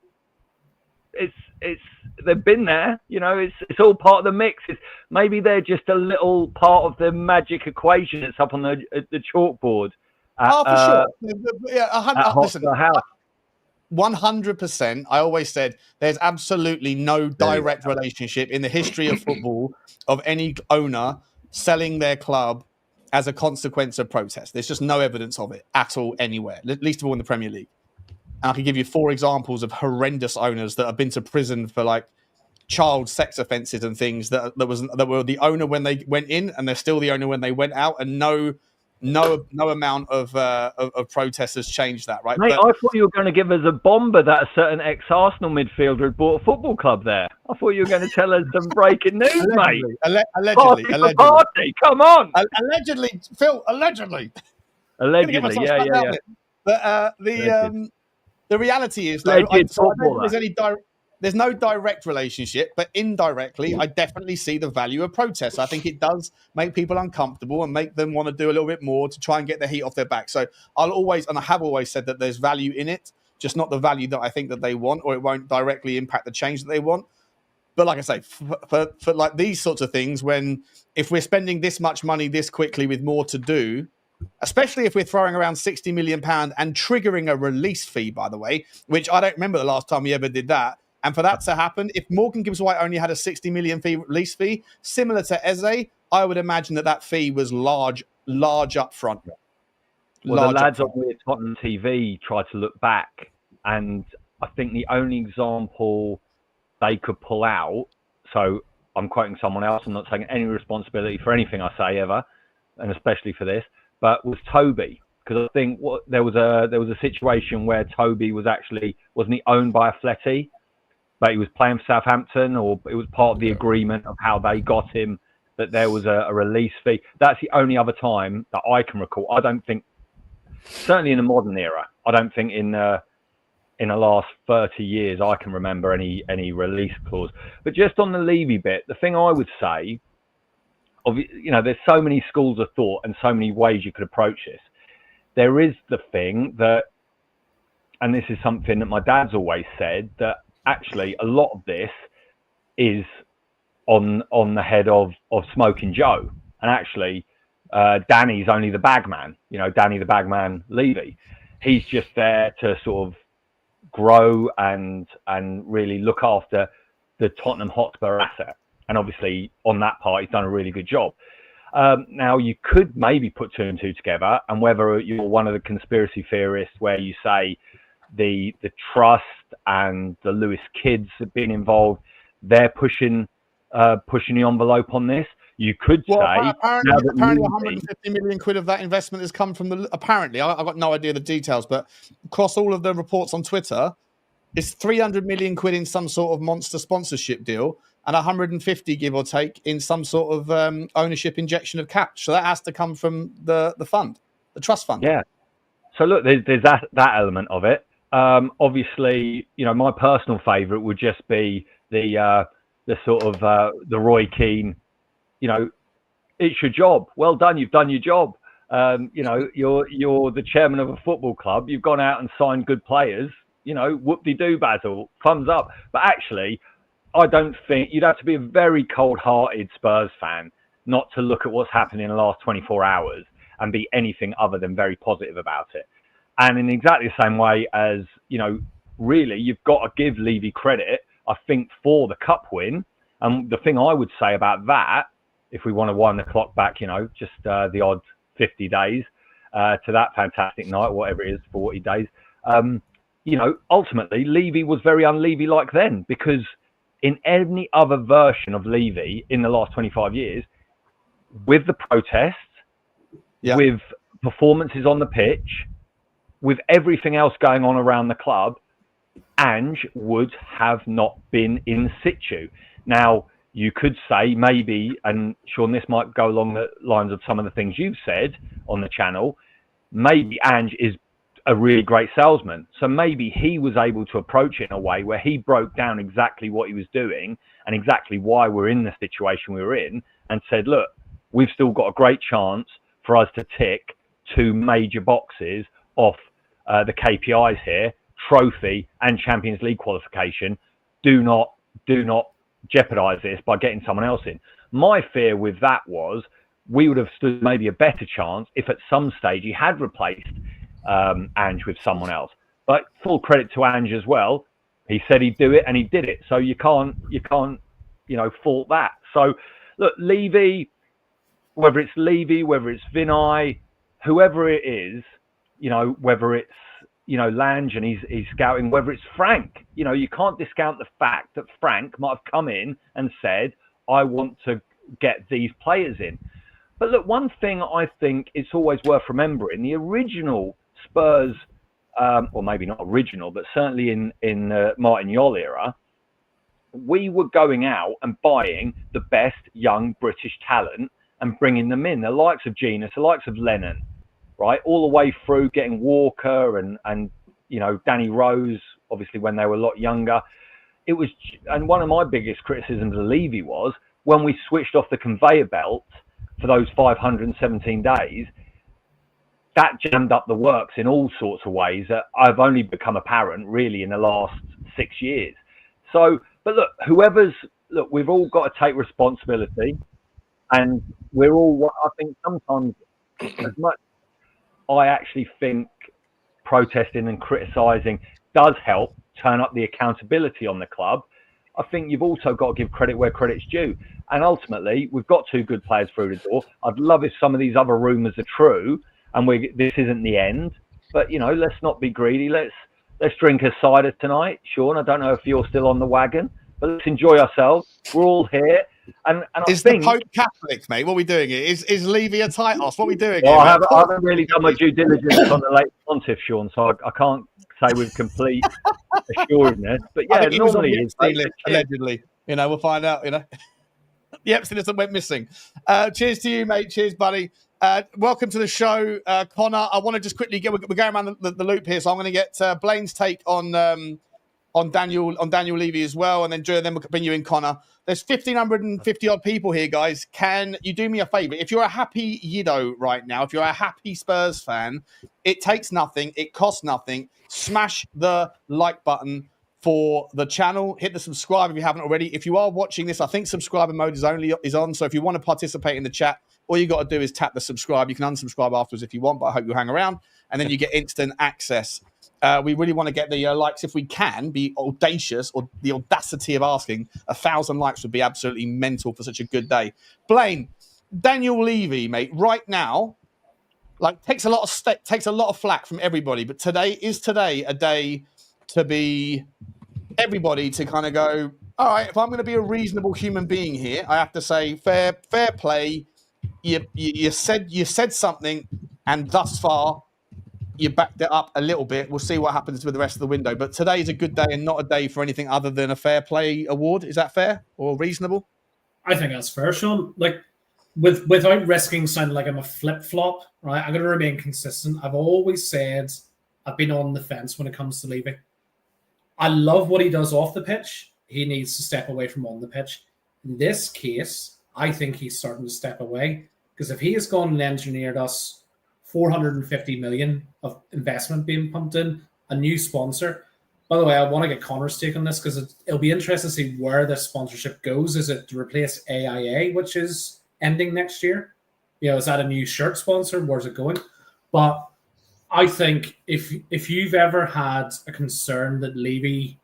Speaker 5: it's they've been there, you know, it's all part of the mix. Maybe they're just a little part of the magic equation that's up on the chalkboard.
Speaker 1: For sure. Yeah, listen,
Speaker 5: house.
Speaker 1: 100%. I always said there's absolutely no direct relationship in the history of football of any owner selling their club as a consequence of protest. There's just no evidence of it at all anywhere, least of all in the Premier League. And I can give you 4 examples of horrendous owners that have been to prison for like child sex offences and things that were the owner when they went in and they're still the owner when they went out, and no amount of protest has changed that, right?
Speaker 5: Mate, I thought you were going to give us a bomber that a certain ex-Arsenal midfielder had bought a football club there. I thought you were going to tell us some breaking news, mate.
Speaker 1: Allegedly.
Speaker 5: Party, come on.
Speaker 1: Allegedly, Phil. Allegedly,
Speaker 5: yeah.
Speaker 1: But the reality is, though, I don't think there's no direct relationship, but indirectly, I definitely see the value of protest. I think it does make people uncomfortable and make them want to do a little bit more to try and get the heat off their back. So I have always said that there's value in it, just not the value that I think that they want, or it won't directly impact the change that they want. But like I say, for like these sorts of things, if we're spending this much money this quickly with more to do, especially if we're throwing around £60 million and triggering a release fee, by the way, which I don't remember the last time we ever did that. And for that to happen, if Morgan Gibbs-White only had a 60 million fee release fee, similar to Eze, I would imagine that fee was large up front.
Speaker 5: Well, the lads on Tottenham TV tried to look back, and I think the only example they could pull out, so I'm quoting someone else, I'm not taking any responsibility for anything I say ever, and especially for this, but was Toby. Because I think there was a situation where Toby wasn't he owned by a Fletty? But he was playing for Southampton, or it was part of the agreement of how they got him, that there was a release fee. That's the only other time that I can recall. I don't think, certainly in the modern era, I don't think in the last 30 years I can remember any release clause. But just on the Levy bit, the thing I would say, you know, there's so many schools of thought and so many ways you could approach this. There is the thing that, and this is something that my dad's always said, that actually a lot of this is on the head of Smoking Joe, and actually Danny's only the bagman, you know, Danny the bagman Levy. He's just there to sort of grow and really look after the Tottenham Hotspur asset, and obviously on that part he's done a really good job. Now you could maybe put 2 and 2 together, and whether you're one of the conspiracy theorists where you say the trust and the Lewis kids have been involved, they're pushing the envelope on this. You could say
Speaker 1: apparently 150 million quid of that investment has come from apparently I've got no idea the details, but across all of the reports on Twitter, it's 300 million quid in some sort of monster sponsorship deal, and 150, give or take, in some sort of ownership injection of cash. So that has to come from the fund, the trust fund.
Speaker 5: Yeah. So look, there's that element of it. Obviously, my personal favourite would just be the sort of the Roy Keane. It's your job. Well done. You've done your job. You're the chairman of a football club. You've gone out and signed good players. Whoop-de-doo, Basil. Thumbs up. But actually, I don't think you'd have to be a very cold-hearted Spurs fan not to look at what's happened in the last 24 hours and be anything other than very positive about it. And in exactly the same way as, really, you've got to give Levy credit, I think, for the cup win. And the thing I would say about that, if we want to wind the clock back, just the odd 50 days to that fantastic night, whatever it is, 40 days, ultimately, Levy was very un-Levy-like then, because in any other version of Levy in the last 25 years, with the protests, with performances on the pitch, with everything else going on around the club, Ange would have not been in situ. Now, you could say maybe, and Sean, this might go along the lines of some of the things you've said on the channel, maybe Ange is a really great salesman. So maybe he was able to approach it in a way where he broke down exactly what he was doing and exactly why we're in the situation we were in, and said, look, we've still got a great chance for us to tick 2 major boxes off the KPIs here, trophy and Champions League qualification. Do not jeopardise this by getting someone else in. My fear with that was we would have stood maybe a better chance if at some stage he had replaced Ange with someone else. But full credit to Ange as well. He said he'd do it and he did it. So you can't fault that. So look, Levy, whether it's Levy, whether it's Vinay, whoever it is, whether it's Lange and he's scouting, whether it's Frank, you can't discount the fact that Frank might have come in and said, I want to get these players in. But look, one thing I think it's always worth remembering, the original Spurs, or maybe not original, but certainly in Martin Jol era, we were going out and buying the best young British talent and bringing them in, the likes of Genius, the likes of Lennon, right, all the way through getting Walker and Danny Rose, obviously when they were a lot younger. It was, and one of my biggest criticisms of Levy was when we switched off the conveyor belt for those 517 days, that jammed up the works in all sorts of ways that I've only become apparent really in the last 6 years. So, but look, we've all got to take responsibility, and we're all, I think sometimes, as much I actually think protesting and criticising does help turn up the accountability on the club, I think you've also got to give credit where credit's due. And ultimately, we've got 2 good players through the door. I'd love if some of these other rumours are true and this isn't the end. But, let's not be greedy. Let's drink a cider tonight. Sean, I don't know if you're still on the wagon, but let's enjoy ourselves. We're all here. And
Speaker 1: is the Pope Catholic, mate? What are we doing? Is Levy a tight ass? What are we doing?
Speaker 5: Well, I haven't really done my due diligence on the late pontiff, Sean, so I can't say with complete assuredness. But yeah, normally it's
Speaker 1: allegedly. We'll find out. The Epstein went missing. Cheers to you, mate. Cheers, buddy. Welcome to the show, Connor. I want to just quickly we're going around the loop here, so I'm going to get Blaine's take on Daniel Levy as well, and then we'll bring you in, Connor. There's 1,550 odd people here, guys. Can you do me a favour? If you're a happy Yido right now, if you're a happy Spurs fan, it takes nothing, it costs nothing. Smash the like button for the channel. Hit the subscribe if you haven't already. If you are watching this, I think subscriber mode is on. So if you want to participate in the chat, all you got to do is tap the subscribe. You can unsubscribe afterwards if you want, but I hope you hang around, and then you get instant access. We really want to get the likes if we can, be audacious, or the audacity of asking 1,000 likes would be absolutely mental for such a good day. Blaine, Daniel Levy, mate, right now, takes a lot of flack from everybody, but today a day to be everybody to kind of go, all right, if I'm going to be a reasonable human being here, I have to say fair play. You said something, and thus far you backed it up a little bit. We'll see what happens with the rest of the window. But today is a good day and not a day for anything other than a fair play award. Is that fair or reasonable?
Speaker 4: I think that's fair, Sean. Without risking sounding like I'm a flip-flop, right? I'm going to remain consistent. I've always said I've been on the fence when it comes to Levy. I love what he does off the pitch. He needs to step away from on the pitch. In this case, I think he's starting to step away, because if he has gone and engineered us 450 million of investment being pumped in, a new sponsor. By the way, I want to get Connor's take on this, because it'll be interesting to see where the sponsorship goes. Is it to replace AIA, which is ending next year? Is that a new shirt sponsor? Where's it going? But I think if you've ever had a concern that Levy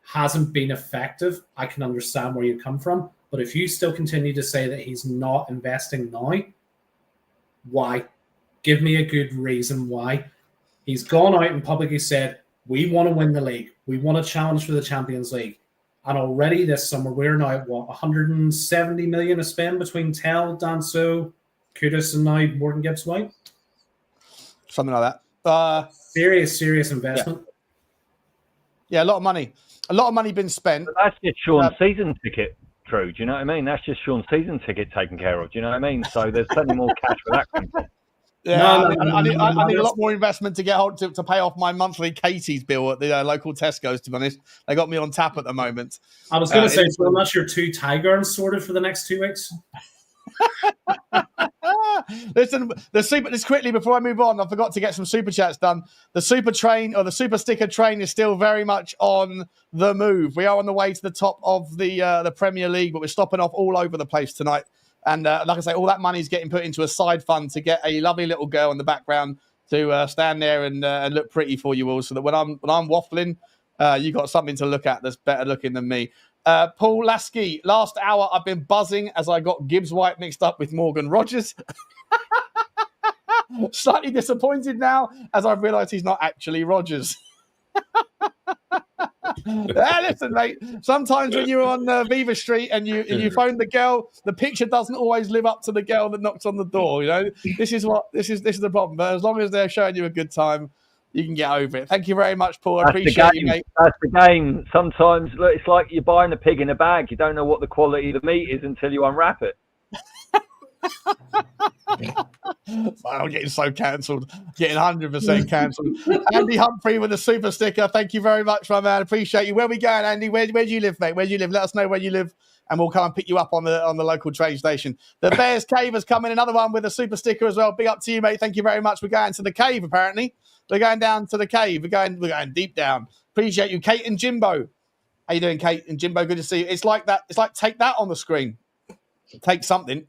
Speaker 4: hasn't been effective, I can understand where you come from. But if you still continue to say that he's not investing now, why? Give me a good reason why. He's gone out and publicly said, we want to win the league. We want to challenge for the Champions League. And already this summer, we're now at 170 million to spend between Tel, Danso, Kudus, and now Morgan Gibbs-White?
Speaker 1: Something like that.
Speaker 4: Serious investment.
Speaker 1: Yeah, a lot of money. A lot of money been spent.
Speaker 5: But that's just Sean's season ticket, Drew. Do you know what I mean? That's just Sean's season ticket taken care of. Do you know what I mean? So there's plenty more cash for that content.
Speaker 1: Yeah, I need a lot more investment to get to pay off my monthly Katie's bill at the local Tesco's, to be honest. They got me on tap at the moment.
Speaker 4: I was going to say, so unless your 2 Tigers sorted for the next 2 weeks.
Speaker 1: Listen, just quickly before I move on, I forgot to get some super chats done. The super train, or the super sticker train, is still very much on the move. We are on the way to the top of the Premier League, but we're stopping off all over the place tonight. And like I say, all that money is getting put into a side fund to get a lovely little girl in the background to stand there and look pretty for you all, so that when I'm waffling, you got something to look at that's better looking than me. Paul Lasky, last hour I've been buzzing as I got Gibbs-White mixed up with Morgan Rogers. Slightly disappointed now as I've realised he's not actually Rogers. Listen, mate. Sometimes when you're on Viva Street and you phone the girl, the picture doesn't always live up to the girl that knocks on the door. This is the problem. But as long as they're showing you a good time, you can get over it. Thank you very much, Paul. I appreciate you, mate.
Speaker 5: That's the game. Sometimes look, it's like you're buying a pig in a bag. You don't know what the quality of the meat is until you unwrap it.
Speaker 1: I'm getting so cancelled. Getting 100% cancelled. Andy Humphrey with a super sticker. Thank you very much, my man. Appreciate you. Where we going, Andy? Where do you live, mate? Where do you live? Let us know where you live, and we'll come and pick you up on the local train station. The Bears Cave has come in, another one with a super sticker as well. Big up to you, mate. Thank you very much. We're going to the cave, apparently. We're going down to the cave. We're going deep down. Appreciate you, Kate and Jimbo. How you doing, Kate and Jimbo? Good to see you. It's like that. It's like take that on the screen. Take something.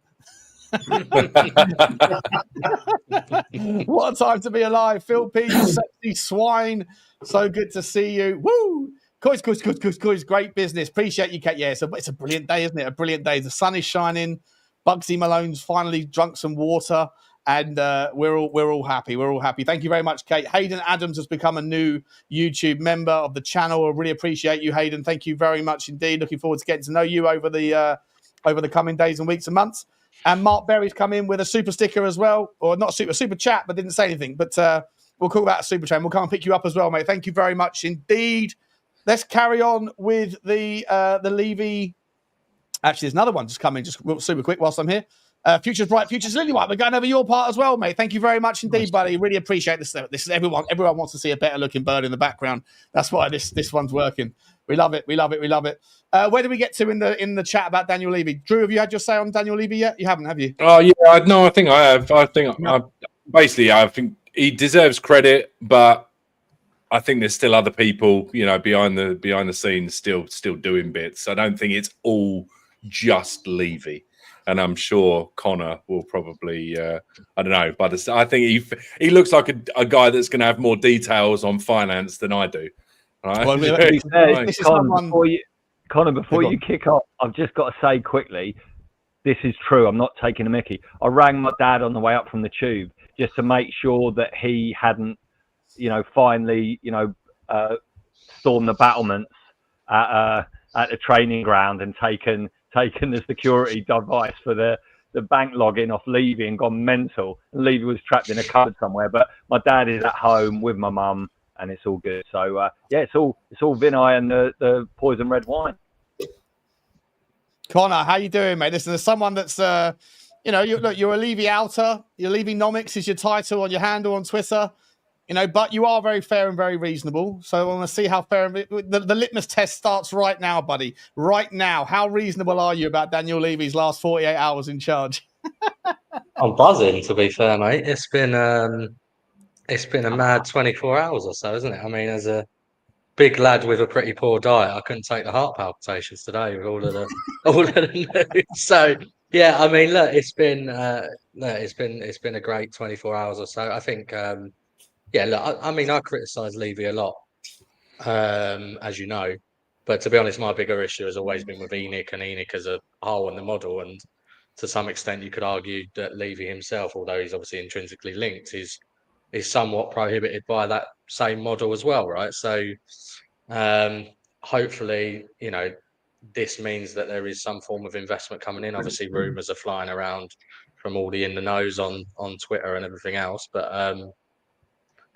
Speaker 1: What a time to be alive. Phil P, sexy swine. So good to see you. Woo! Coys. Great business. Appreciate you, Kate. Yeah, it's a brilliant day, isn't it? A brilliant day. The sun is shining. Bugsy Malone's finally drunk some water. And we're all happy. We're all happy. Thank you very much, Kate. Hayden Adams has become a new YouTube member of the channel. I really appreciate you, Hayden. Thank you very much indeed. Looking forward to getting to know you over the coming days and weeks and months. And Mark Berry's come in with a super sticker as well, or not super chat, but didn't say anything. But we'll call that a super train. We'll come and pick you up as well, mate. Thank you very much indeed. Let's carry on with the Levy. Actually, there's another one just coming, just super quick whilst I'm here. Future's bright, future's lily white. We're going over your part as well, mate. Thank you very much indeed, buddy. Really appreciate this. This is everyone. Everyone wants to see a better looking bird in the background. That's why this one's working. We love it. We love it. We love it. Where do we get to in the chat about Daniel Levy? Drew, have you had your say on Daniel Levy yet? You haven't, have you?
Speaker 3: Oh yeah, no, I think I have. I think he deserves credit, but I think there's still other people, behind the scenes, still doing bits. I don't think it's all just Levy. And I'm sure Connor will probably, I don't know, but I think he looks like a guy that's going to have more details on finance than I do. Right?
Speaker 5: Well, Connor, before you kick off, I've just got to say quickly, this is true. I'm not taking a Mickey. I rang my dad on the way up from the tube just to make sure that he hadn't, finally, stormed the battlements at the training ground and taken the security device for the bank login off Levy and gone mental. And Levy was trapped in a cupboard somewhere, but my dad is at home with my mum and it's all good. So it's all Vinay and the poison red wine.
Speaker 1: Connor, how you doing, mate? Listen, there's someone that's you're a Levy outer. Your Levy Nomics is your title on your handle on Twitter. but you are very fair and very reasonable. So I want to see how fair. The litmus test starts right now, buddy. Right now. How reasonable are you about Daniel Levy's last 48 hours in charge?
Speaker 6: I'm buzzing, to be fair, mate. It's been a mad 24 hours or so, isn't it? I mean, as a big lad with a pretty poor diet, I couldn't take the heart palpitations today with all of the news. So yeah, I mean, look, it's been a great 24 hours or so. I think, look, I mean, I criticise Levy a lot, as you know, but to be honest, my bigger issue has always been with ENIC and ENIC as a whole in the model, and to some extent, you could argue that Levy himself, although he's obviously intrinsically linked, is somewhat prohibited by that same model as well, right? So hopefully, this means that there is some form of investment coming in. Obviously, rumours are flying around from all the in the knows on Twitter and everything else, but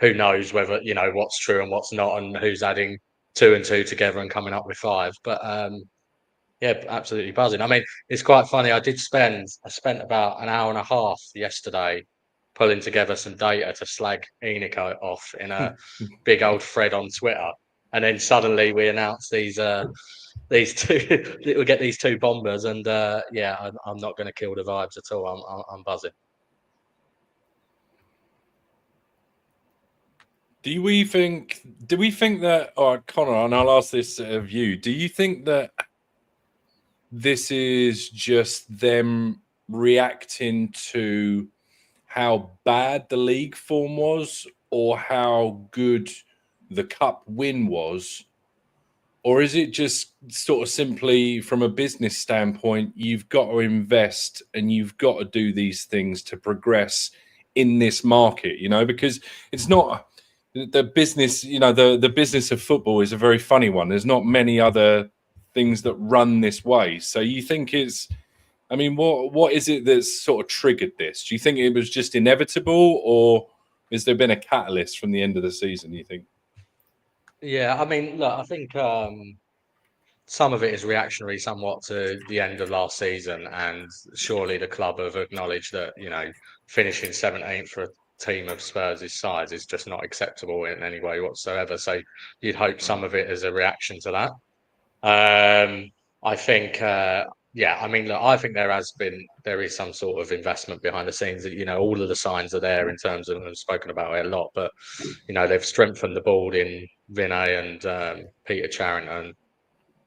Speaker 6: who knows whether what's true and what's not, and who's adding 2 and 2 together and coming up with 5. But yeah, absolutely buzzing. I mean, it's quite funny. I spent about an hour and a half yesterday pulling together some data to slag ENIC off in a big old thread on Twitter, and then suddenly we announced these two. We get these 2 bombers, and I'm not going to kill the vibes at all. I'm buzzing.
Speaker 3: Do we think that? All right, Connor, and I'll ask this of you. Do you think that this is just them reacting to how bad the league form was, or how good the cup win was? Or is it just sort of simply from a business standpoint, you've got to invest and you've got to do these things to progress in this market, because it's not the business, the business of football is a very funny one. There's not many other things that run this way. So you think what is it that's sort of triggered this? Do you think it was just inevitable, or has there been a catalyst from the end of the season, you think?
Speaker 6: Yeah, I mean, look, I think some of it is reactionary somewhat to the end of last season, and surely the club have acknowledged that, finishing 17th for a team of Spurs' size is just not acceptable in any way whatsoever. So you'd hope some of it is a reaction to that. I think, I mean, look, I think there is some sort of investment behind the scenes that, all of the signs are there in terms of, I've spoken about it a lot, but, they've strengthened the board in Vinay and Peter Charrington.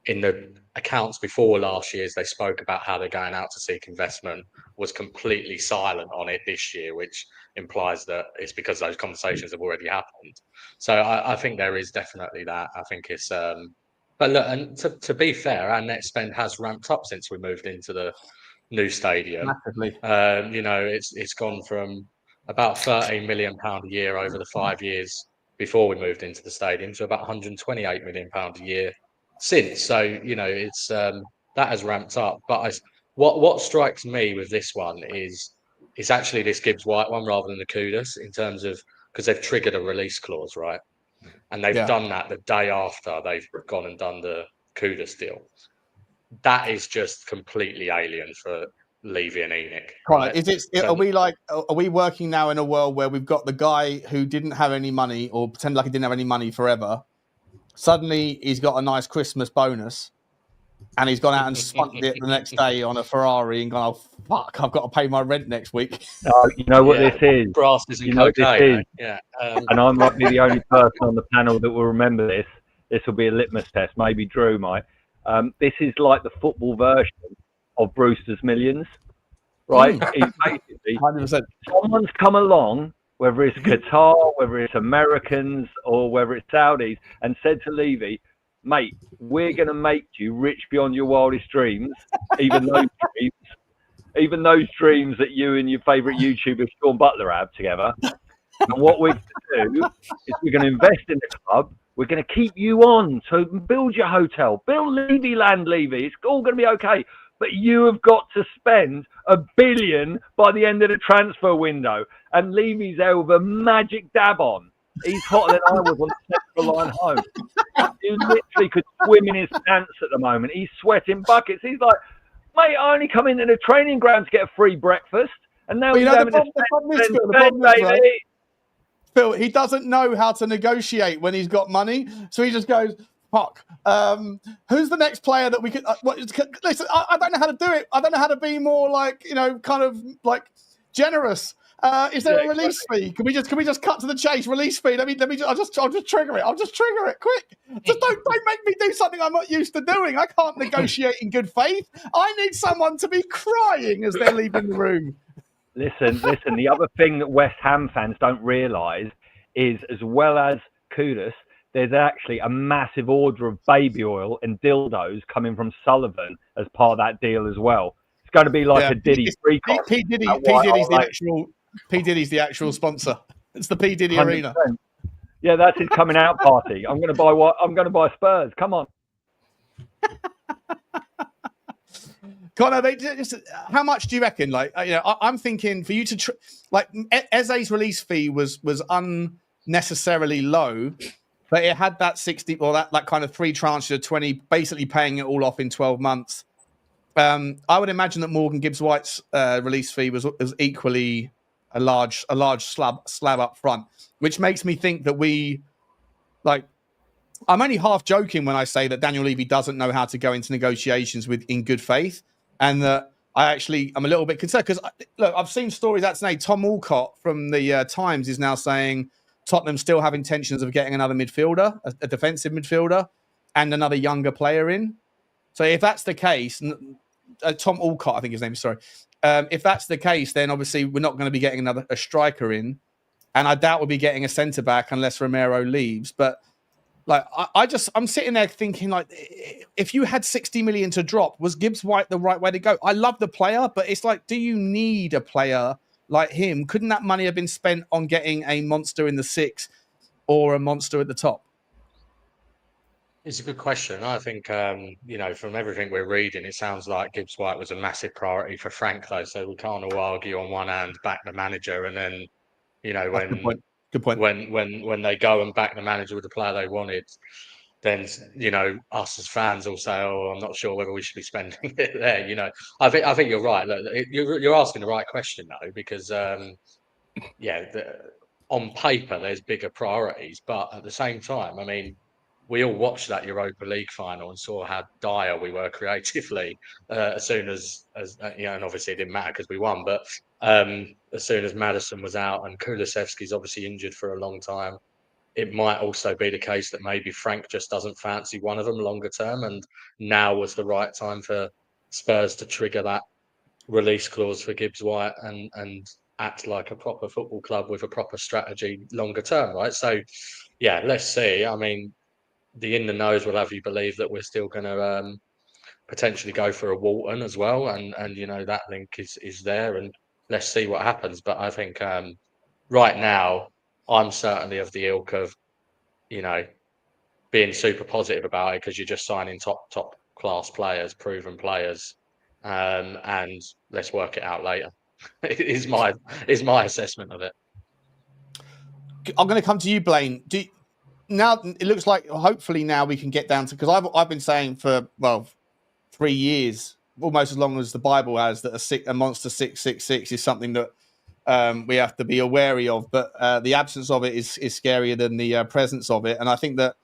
Speaker 6: In the accounts before last year's, they spoke about how they're going out to seek investment, was completely silent on it this year, which implies that it's because those conversations have already happened. So I think there is definitely that. I think it's, but look, and to be fair, our net spend has ramped up since we moved into the new stadium.
Speaker 1: Massively.
Speaker 6: It's gone from about £13 million a year over the 5 years before we moved into the stadium to about £128 million a year since. So it's that has ramped up. But what strikes me with this one is actually this Gibbs-White one rather than the Kudus, in terms of, because they've triggered a release clause, right? And they've done that the day after they've gone and done the Kudus deal. That is just completely alien for Levy and ENIC.
Speaker 1: Right? Are we working now in a world where we've got the guy who didn't have any money, or pretend like he didn't have any money forever? Suddenly he's got a nice Christmas bonus, and he's gone out and spunked it the next day on a Ferrari and gone, oh fuck, I've got to pay my rent next week.
Speaker 5: You know what this is?
Speaker 6: Brasses and
Speaker 5: cocaine.
Speaker 6: Yeah.
Speaker 5: And I might be the only person on the panel that will remember this. This will be a litmus test. Maybe Drew might. This is like the football version of Brewster's Millions, right? Basically,
Speaker 1: 100%.
Speaker 5: Someone's come along, whether it's Qatar, whether it's Americans, or whether it's Saudis, and said to Levy, mate, we're going to make you rich beyond your wildest dreams, even those dreams that you and your favourite YouTuber Sean Butler have together. And what we're going to do is we're going to invest in the club. We're going to keep you on. So build your hotel, build Levy Land, Levy. It's all going to be okay. But you have got to spend $1 billion by the end of the transfer window. And Levy's there with a magic dab on. He's hotter than I was on the central line home. He literally could swim in his pants at the moment. He's sweating buckets. He's like, mate, I only come into the training ground to get a free breakfast. And now he's having a spend, baby.
Speaker 1: Phil, he doesn't know how to negotiate when he's got money. So he just goes, fuck. Who's the next player that we could... listen, I don't know how to do it. I don't know how to be more like, kind of like generous. Is there a release fee? Can we just cut to the chase? Release fee. I'll just trigger it. I'll just trigger it quick. Just don't make me do something I'm not used to doing. I can't negotiate in good faith. I need someone to be crying as they're leaving the room.
Speaker 5: Listen. The other thing that West Ham fans don't realise is, as well as Kudus, there's actually a massive order of baby oil and dildos coming from Sullivan as part of that deal as well. It's going to be like a Diddy free cost.
Speaker 1: P. Diddy's the actual sponsor. It's the P. Diddy
Speaker 5: 100%.
Speaker 1: arena.
Speaker 5: Yeah, that's his coming out party. I'm going to buy Spurs. Come on.
Speaker 1: Connor, how much do you reckon? I'm thinking for you to Eze's release fee was unnecessarily low, but it had that 60 or that kind of 3 tranches of 20, basically paying it all off in 12 months. I would imagine that Morgan Gibbs-White's release fee was equally a large slab up front, which makes me think that I'm only half joking when I say that Daniel Levy doesn't know how to go into negotiations in good faith, and that I'm a little bit concerned because look, I've seen stories out today. Tom Walcott from the Times is now saying Tottenham still have intentions of getting another midfielder, a defensive midfielder, and another younger player in. So if that's the case, Tom Walcott, I think his name is, sorry. If that's the case, then obviously we're not going to be getting a striker in, and I doubt we'll be getting a centre back unless Romero leaves. But I'm sitting there thinking, if you had 60 million to drop, was Gibbs-White the right way to go? I love the player, but it's do you need a player like him? Couldn't that money have been spent on getting a monster in the 6 or a monster at the top?
Speaker 6: It's a good question. I think, from everything we're reading, it sounds like Gibbs-White was a massive priority for Frank, though. So we can't all argue on one hand, back the manager, and then,
Speaker 1: Good point.
Speaker 6: When they go and back the manager with the player they wanted, then us as fans will say, "Oh, I'm not sure whether we should be spending it there." I think you're right. Look, you're asking the right question though, because on paper there's bigger priorities, but at the same time, I mean, we all watched that Europa League final and saw how dire we were creatively as soon as and obviously it didn't matter because we won, but as soon as Maddison was out and Kulusevski's obviously injured for a long time, it might also be the case that maybe Frank just doesn't fancy one of them longer term, and now was the right time for Spurs to trigger that release clause for Gibbs-White and act like a proper football club with a proper strategy longer term, right? So, yeah, let's see. I mean, the in the nose will have you believe that we're still going to potentially go for a Walton as well, and that link is there, and let's see what happens. But I think right now I'm certainly of the ilk of being super positive about it because you're just signing top class players, proven players, and let's work it out later. is my assessment of it.
Speaker 1: I'm going to come to you, Blaine. Now it looks like hopefully now we can get down to, because I've been saying for 3 years, almost as long as the Bible has, that a monster 666 is something that we have to be wary of. But the absence of it is scarier than the presence of it. And I think that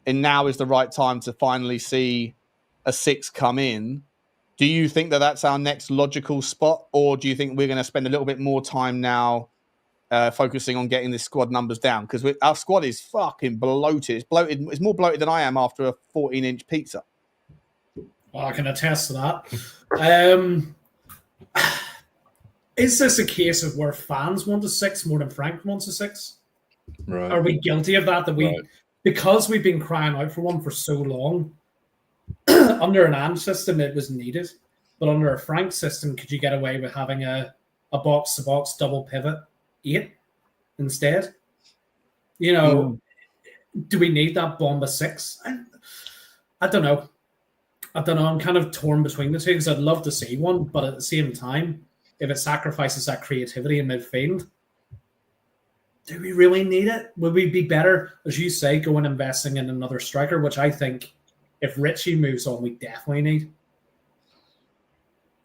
Speaker 1: now is the right time to finally see a 6 come in. Do you think that that's our next logical spot, or do you think we're going to spend a little bit more time now focusing on getting the squad numbers down? Because our squad is fucking bloated. It's bloated. It's more bloated than I am after a 14-inch pizza.
Speaker 4: Well, I can attest to that. Is this a case of where fans want a 6 more than Frank wants a 6?
Speaker 3: Right.
Speaker 4: Are we guilty of that? Because we've been crying out for one for so long. Under an AND system, it was needed, but under a Frank system, could you get away with having a box-to-box double pivot 8 instead? Do we need that bomb of 6? I don't know. I'm kind of torn between the two because I'd love to see one, but at the same time, if it sacrifices that creativity in midfield, do we really need it? Would we be better, as you say, going investing in another striker, which I think if Richie moves on, we definitely need?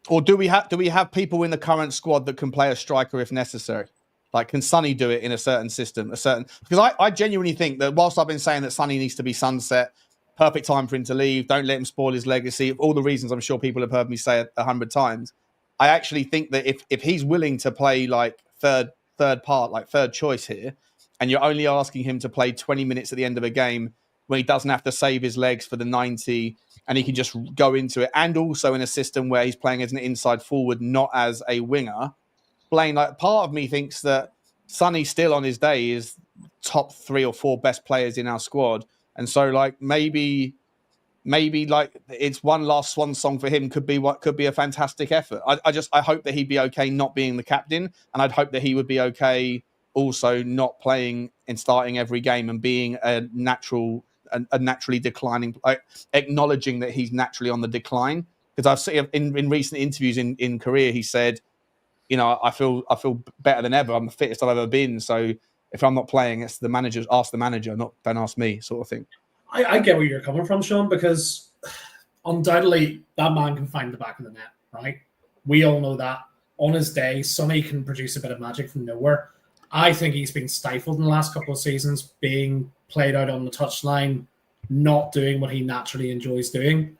Speaker 1: Or do we have people in the current squad that can play a striker if necessary? Like, can Sonny do it in a certain system? Because I genuinely think that whilst I've been saying that Sonny needs to be sunset, perfect time for him to leave, don't let him spoil his legacy, all the reasons I'm sure people have heard me say it 100 times, I actually think that if he's willing to play like third part, like third choice here, and you're only asking him to play 20 minutes at the end of a game when he doesn't have to save his legs for the 90 and he can just go into it, and also in a system where he's playing as an inside forward, not as a winger, Blaine, like, part of me thinks that Sonny still on his day is top 3 or 4 best players in our squad. And so, like, maybe like it's one last swan song for him could be a fantastic effort. I hope that he'd be okay not being the captain, and I'd hope that he would be okay also not playing and starting every game and being a naturally declining, like, acknowledging that he's naturally on the decline. Because I've seen in recent interviews in Korea, he said, you know, I feel better than ever. I'm the fittest I've ever been. So if I'm not playing, it's the manager. Ask the manager, don't ask me, sort of thing.
Speaker 4: I get where you're coming from, Sean, because undoubtedly that man can find the back of the net, right? We all know that. On his day, Sonny can produce a bit of magic from nowhere. I think he's been stifled in the last couple of seasons, being played out on the touchline, not doing what he naturally enjoys doing.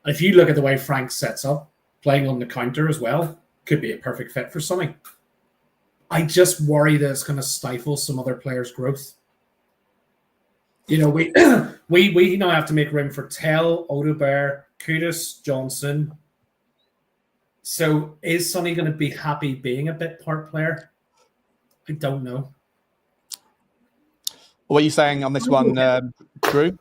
Speaker 4: And if you look at the way Frank sets up, playing on the counter as well, could be a perfect fit for Sonny. I just worry that it's going to stifle some other players' growth. You know, we now have to make room for Tel, Odegaard, Kudus, Johnson. So is Sonny going to be happy being a bit part player? I don't know.
Speaker 1: What are you saying on this one, Drew?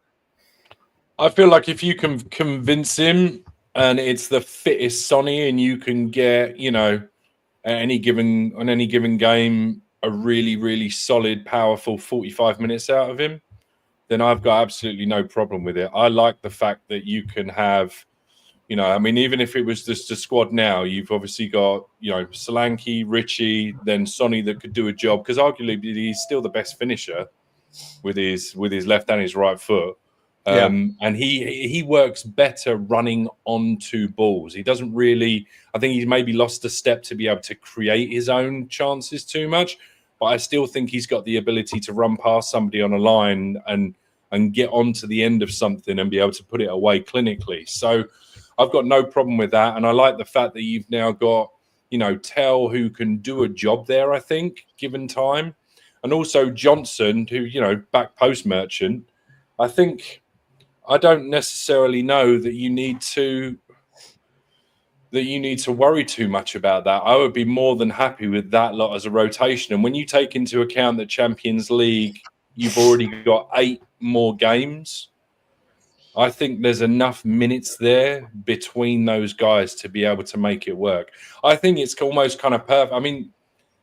Speaker 3: I feel like if you can convince him, and it's the fittest Sonny, and you can get, you know, on any given game, a really, really solid, powerful 45 minutes out of him, then I've got absolutely no problem with it. I like the fact that you can have, you know, I mean, even if it was just the squad now, you've obviously got, you know, Solanke, Richie, then Sonny that could do a job, because arguably he's still the best finisher with his left and his right foot. And he works better running onto balls. He doesn't really, I think he's maybe lost a step to be able to create his own chances too much, but I still think he's got the ability to run past somebody on a line and get onto the end of something and be able to put it away clinically. So I've got no problem with that. And I like the fact that you've now got, you know, Tel, who can do a job there, I think, given time. And also Johnson, who, you know, back post merchant. I don't necessarily know that you need to worry too much about that. I would be more than happy with that lot as a rotation. And when you take into account that Champions League, you've already got 8 more games, I think there's enough minutes there between those guys to be able to make it work. I think it's almost kind of perfect. I mean,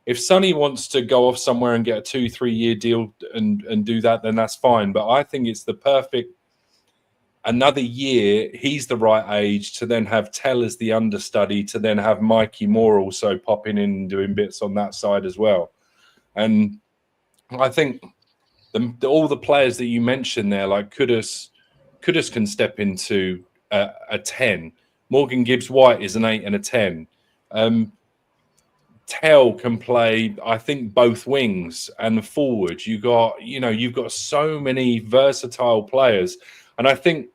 Speaker 3: if Sonny wants to go off somewhere and get a 2-3 year deal and do that, then that's fine. But I think it's the perfect another year. He's the right age to then have Tel as the understudy, to then have Micky Moore also popping in and doing bits on that side as well. And I think all the players that you mentioned there, like Kudus can step into a 10. Morgan Gibbs-White is an 8 and a 10. Tel can play, I think, both wings and forward. You've got so many versatile players. And I think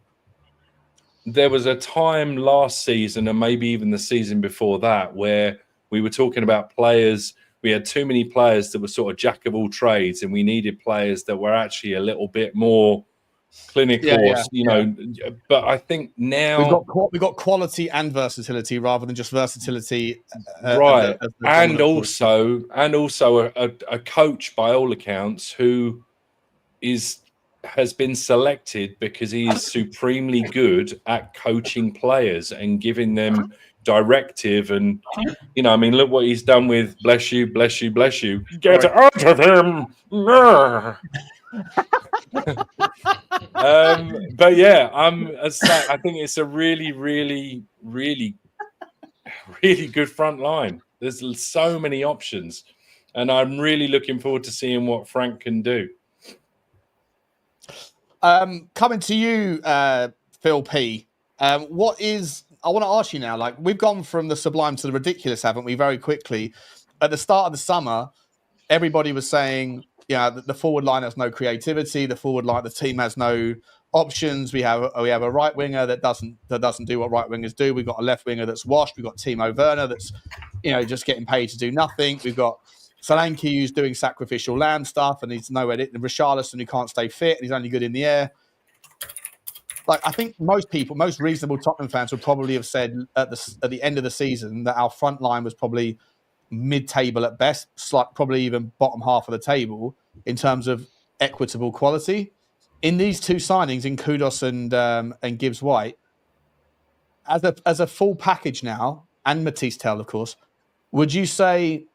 Speaker 3: there was a time last season, and maybe even the season before that, where we were talking about players. We had too many players that were sort of jack of all trades, and we needed players that were actually a little bit more clinical, But I think now
Speaker 1: we've got quality and versatility rather than just versatility,
Speaker 3: right? And also a coach, by all accounts, who has been selected because he is supremely good at coaching players and giving them directive. And I mean, look what he's done with bless you, get out of him. But yeah, I think it's a really, really, really, really good front line. There's so many options, and I'm really looking forward to seeing what Frank can do.
Speaker 1: Coming to you, Phil P. I want to ask you now, like, we've gone from the sublime to the ridiculous, haven't we, very quickly? At the start of the summer, everybody was saying, the forward line has no creativity. The team has no options. We have a right winger that doesn't do what right wingers do. We've got a left winger that's washed. We've got Timo Werner that's just getting paid to do nothing. We've got Solanke who's doing sacrificial lamb stuff and he's nowhere. Richarlison who can't stay fit and he's only good in the air. Like, I think most reasonable Tottenham fans would probably have said at the end of the season that our front line was probably mid-table at best, probably even bottom half of the table in terms of equitable quality. In these two signings, in Kudus and Gibbs-White, as a full package now, and Mathys Tel, of course, where would you say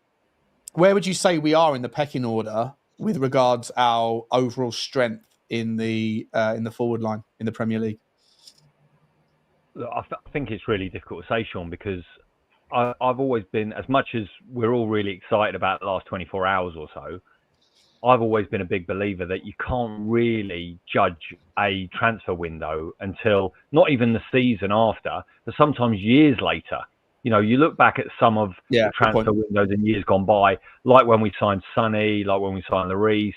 Speaker 1: we are in the pecking order with regards our overall strength in the forward line in the Premier League?
Speaker 5: Look, I think it's really difficult to say, Sean, because I've always been, as much as we're all really excited about the last 24 hours or so, I've always been a big believer that you can't really judge a transfer window until not even the season after, but sometimes years later. You look back at some of the transfer windows in years gone by, like when we signed Sonny, like when we signed Lloris,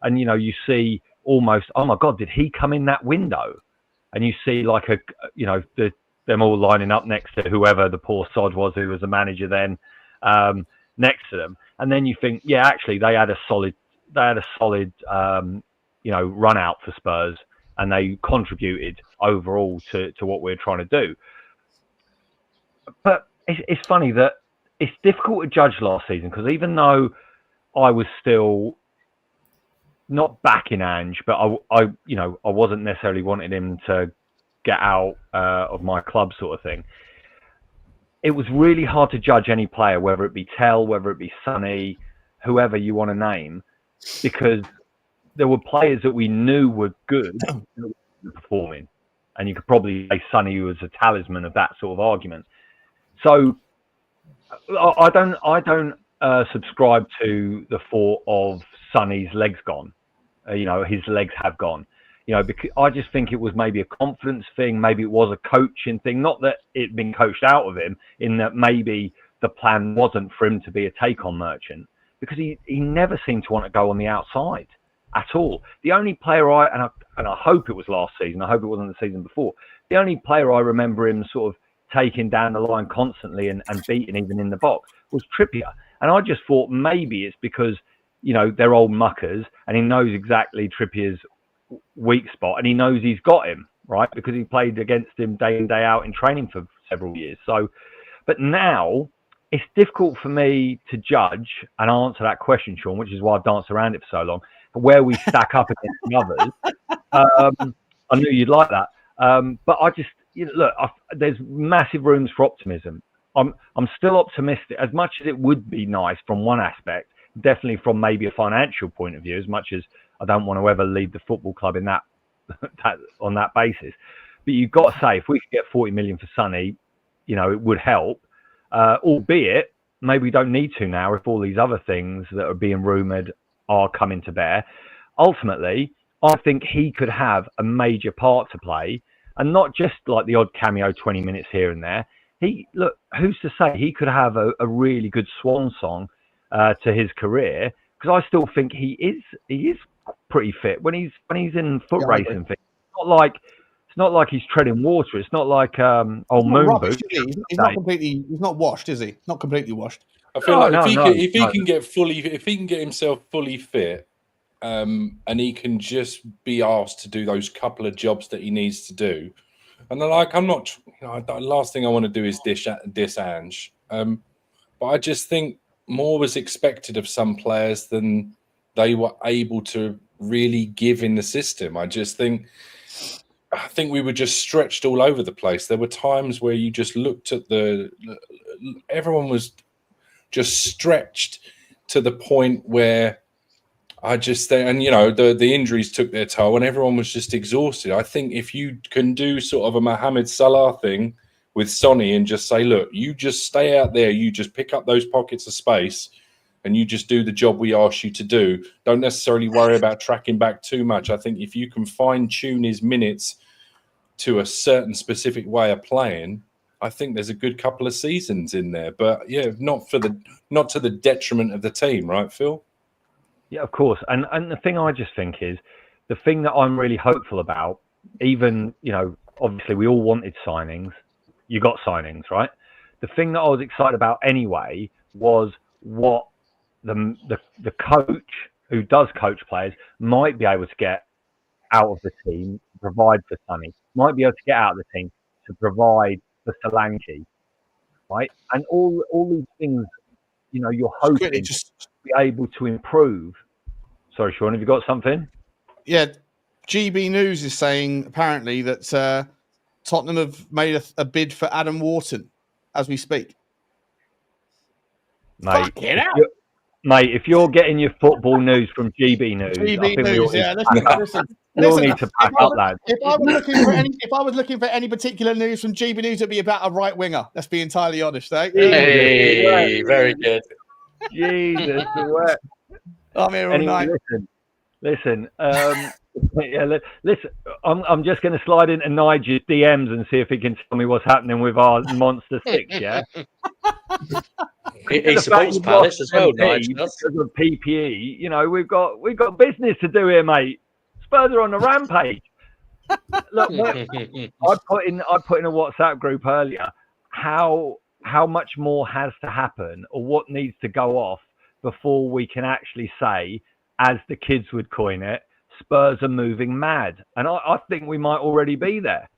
Speaker 5: and you see almost, oh my God, did he come in that window? And you see like them all lining up next to whoever the poor sod was who was the manager then, next to them, and then you think, yeah, actually they had a solid run out for Spurs, and they contributed overall to what we're trying to do. But it's funny that it's difficult to judge last season, because even though I was still not backing Ange, but I wasn't necessarily wanting him to get out of my club, sort of thing. It was really hard to judge any player, whether it be Tel, whether it be Sonny, whoever you want to name, because there were players that we knew were good that were performing, and you could probably say Sonny was a talisman of that sort of argument. So I don't subscribe to the thought of Sonny's legs gone. His legs have gone. Because I just think it was maybe a confidence thing. Maybe it was a coaching thing. Not that it'd been coached out of him, in that maybe the plan wasn't for him to be a take-on merchant, because he never seemed to want to go on the outside at all. The only player and I hope it was last season, I hope it wasn't the season before, the only player I remember him sort of taking down the line constantly and beating even in the box was Trippier. And I just thought maybe it's because, they're old muckers and he knows exactly Trippier's weak spot and he knows he's got him, right? Because he played against him day in, day out in training for several years. So, but now it's difficult for me to judge and answer that question, Sean, which is why I've danced around it for so long, but where we stack up against the others. I knew you'd like that. But I just, look, there's massive rooms for optimism. I'm still optimistic, as much as it would be nice from one aspect, definitely from maybe a financial point of view, as much as I don't want to ever lead the football club in that on that basis. But you've got to say, if we could get 40 million for Sonny, it would help. Albeit, maybe we don't need to now if all these other things that are being rumoured are coming to bear. Ultimately, I think he could have a major part to play, and not just like the odd cameo 20 minutes here and there. Who's to say he could have a really good swan song to his career, because I still think he is pretty fit when he's in foot racing things. It's not like he's treading water. It's not like old moon
Speaker 1: rubbish,
Speaker 5: boots.
Speaker 1: He's not washed, is he? Not completely washed.
Speaker 3: I feel if he can get himself fully fit, and he can just be asked to do those couple of jobs that he needs to do. And I'm not, the last thing I want to do is diss Ange. But I just think more was expected of some players than they were able to really give in the system. I think we were just stretched all over the place. There were times where you just looked at everyone was just stretched to the point where the injuries took their toll and everyone was just exhausted. I think if you can do sort of a Mohamed Salah thing with Sonny and just say, look, you just stay out there, you just pick up those pockets of space and you just do the job we ask you to do. Don't necessarily worry about tracking back too much. I think if you can fine-tune his minutes to a certain specific way of playing, I think there's a good couple of seasons in there. But yeah, not to the detriment of the team, right, Phil?
Speaker 5: Yeah, of course. And the thing I just think is, the thing that I'm really hopeful about, even, obviously we all wanted signings. You got signings, right? The thing that I was excited about anyway was what the coach who does coach players might be able to get out of the team to provide for Sonny, might be able to get out of the team to provide for Solanke, right? And all these things, you're hoping to be able to improve. Sorry, Sean, have you got something?
Speaker 1: Yeah, GB News is saying apparently that Tottenham have made a bid for Adam Wharton as we speak.
Speaker 5: Mate, if you're getting your football news from GB News, I think we all need to back up, lads.
Speaker 1: If I was looking for any particular news from GB News, it'd be about a right winger. Let's be entirely honest, eh?
Speaker 6: Hey, very good.
Speaker 5: Jesus,
Speaker 1: I'm here all night.
Speaker 5: Listen. Listen. I'm just going to slide into Nigel's DMs and see if he can tell me what's happening with our Monster 6. Yeah.
Speaker 6: He supports Palace as well, Nigel.
Speaker 5: Because of PPE, we've got business to do here, mate. Spurs are on the rampage. Look, I put in a WhatsApp group earlier how much more has to happen or what needs to go off before we can actually say, as the kids would coin it, Spurs are moving mad. And I think we might already be there.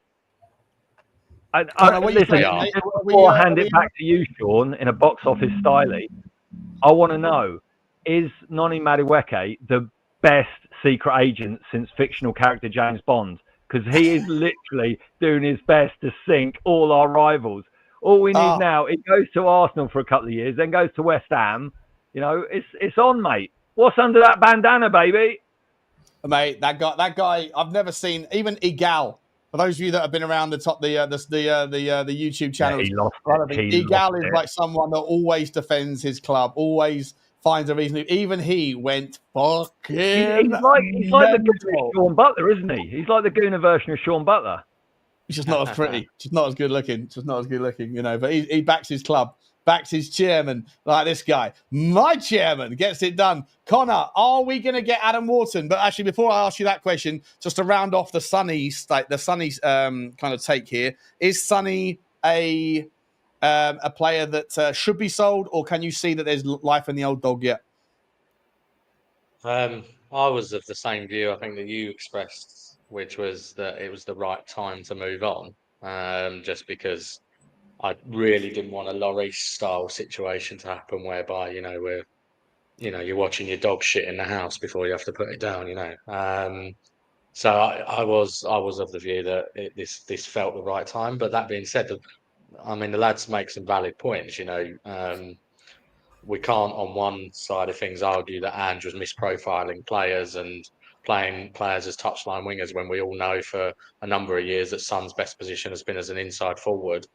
Speaker 5: Listen, before I hand it back to you, Sean, in a box office style, I want to know, is Noni Madueke the best secret agent since fictional character James Bond? Because he is literally doing his best to sink all our rivals. All we need now, it goes to Arsenal for a couple of years, then goes to West Ham. It's on, mate. What's under that bandana, baby?
Speaker 1: Mate, that guy, I've never seen, even Igal. For those of you that have been around the YouTube channels, Igal is like someone that always defends his club, always finds a reason. Even he went fucking.
Speaker 5: He's like the goon of Sean Butler, isn't he? He's like the gooner version of Sean Butler.
Speaker 1: He's just not as pretty, just not as good looking, But he backs his club, backs his chairman, like this guy. My chairman gets it done. Connor, are we going to get Adam Wharton? But actually, before I ask you that question, just to round off the Sonny kind of take here, is Sonny a player that should be sold, or can you see that there's life in the old dog yet?
Speaker 6: I was of the same view, I think, that you expressed, which was that it was the right time to move on, just because I really didn't want a Lloris-style situation to happen whereby, you're watching your dog shit in the house before you have to put it down, So I was of the view that this felt the right time. But that being said, the lads make some valid points, we can't on one side of things argue that Ange was misprofiling players and playing players as touchline wingers when we all know for a number of years that Son's best position has been as an inside forward.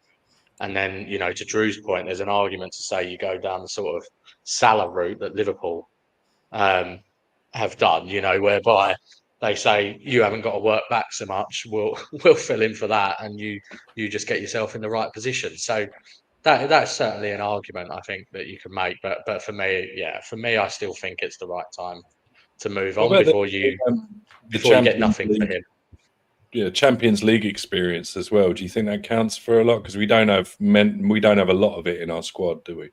Speaker 6: And then, to Drew's point, there's an argument to say you go down the sort of Salah route that Liverpool have done, whereby they say you haven't got to work back so much. We'll fill in for that, and you just get yourself in the right position. So that's certainly an argument I think that you can make. But for me, I still think it's the right time to move on before you get nothing for him.
Speaker 3: Yeah, Champions League experience as well. Do you think that counts for a lot? Because we don't have a lot of it in our squad, do we?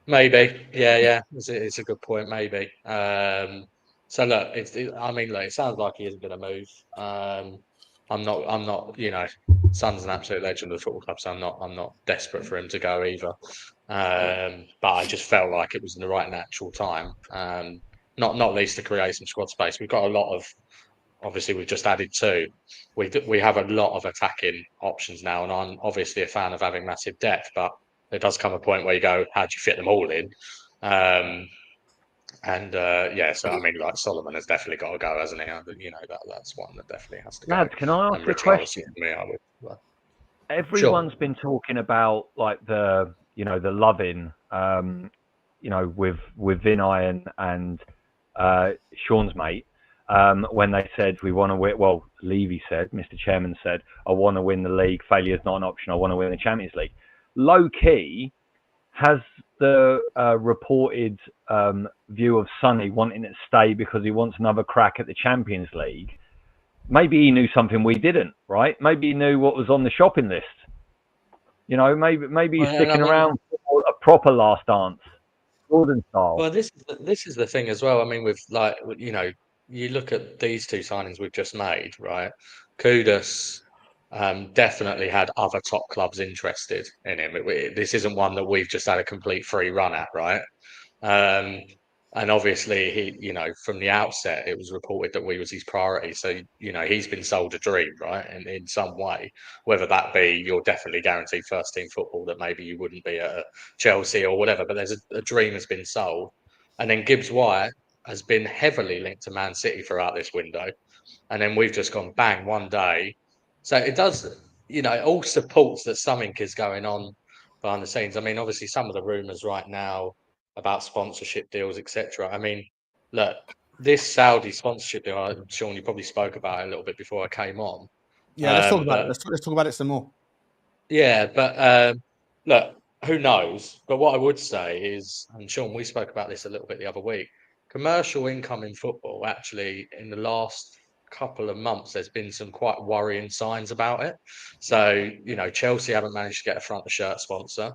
Speaker 6: Maybe, yeah. It's a good point. Maybe. So look, it sounds like he isn't going to move. I'm not. Son's an absolute legend of the football club, so I'm not desperate for him to go either. But I just felt like it was in the right natural time. Not least to create some squad space. We've got a lot of. Obviously, we've just added 2. We have a lot of attacking options now, and I'm obviously a fan of having massive depth. But there does come a point where you go, how do you fit them all in? So Solomon has definitely got to go, hasn't he? That's one that definitely has to go.
Speaker 5: Lads, can I ask a question? Everyone's been talking about like the loving, with Vinay and Sean's mate. When they said we want to win, well, Levy said, Mr. Chairman said, I want to win the league. Failure is not an option. I want to win the Champions League. Low key, has the reported view of Sonny wanting to stay because he wants another crack at the Champions League, maybe he knew something we didn't, right? Maybe he knew what was on the shopping list. You know, maybe he's sticking around for a proper last dance, Gordon style.
Speaker 6: Well, this is the thing as well. I mean, with like, you know, you look at these two signings we've just made, right? Kudus definitely had other top clubs interested in him. This isn't one that we've just had a complete free run at, right? And obviously, he, you know, from the outset, it was reported that we was his priority. So, you know, he's been sold a dream, right? In some way, whether that be you're definitely guaranteed first team football that maybe you wouldn't be at Chelsea or whatever, but there's a dream has been sold. And then Gibbs-White has been heavily linked to Man City throughout this window. And then we've just gone bang one day. So it does, you know, it all supports that something is going on behind the scenes. I mean, obviously, some of the rumours right now about sponsorship deals, etc. I mean, look, this Saudi sponsorship deal, Sean, you probably spoke about it a little bit before I came on.
Speaker 1: Yeah, let's talk about it. Let's talk about it some more.
Speaker 6: Yeah, but look, who knows? But what I would say is, and Sean, we spoke about this a little bit the other week, commercial income in football, actually, in the last couple of months, there's been some quite worrying signs about it. So, you know, Chelsea haven't managed to get a front of shirt sponsor.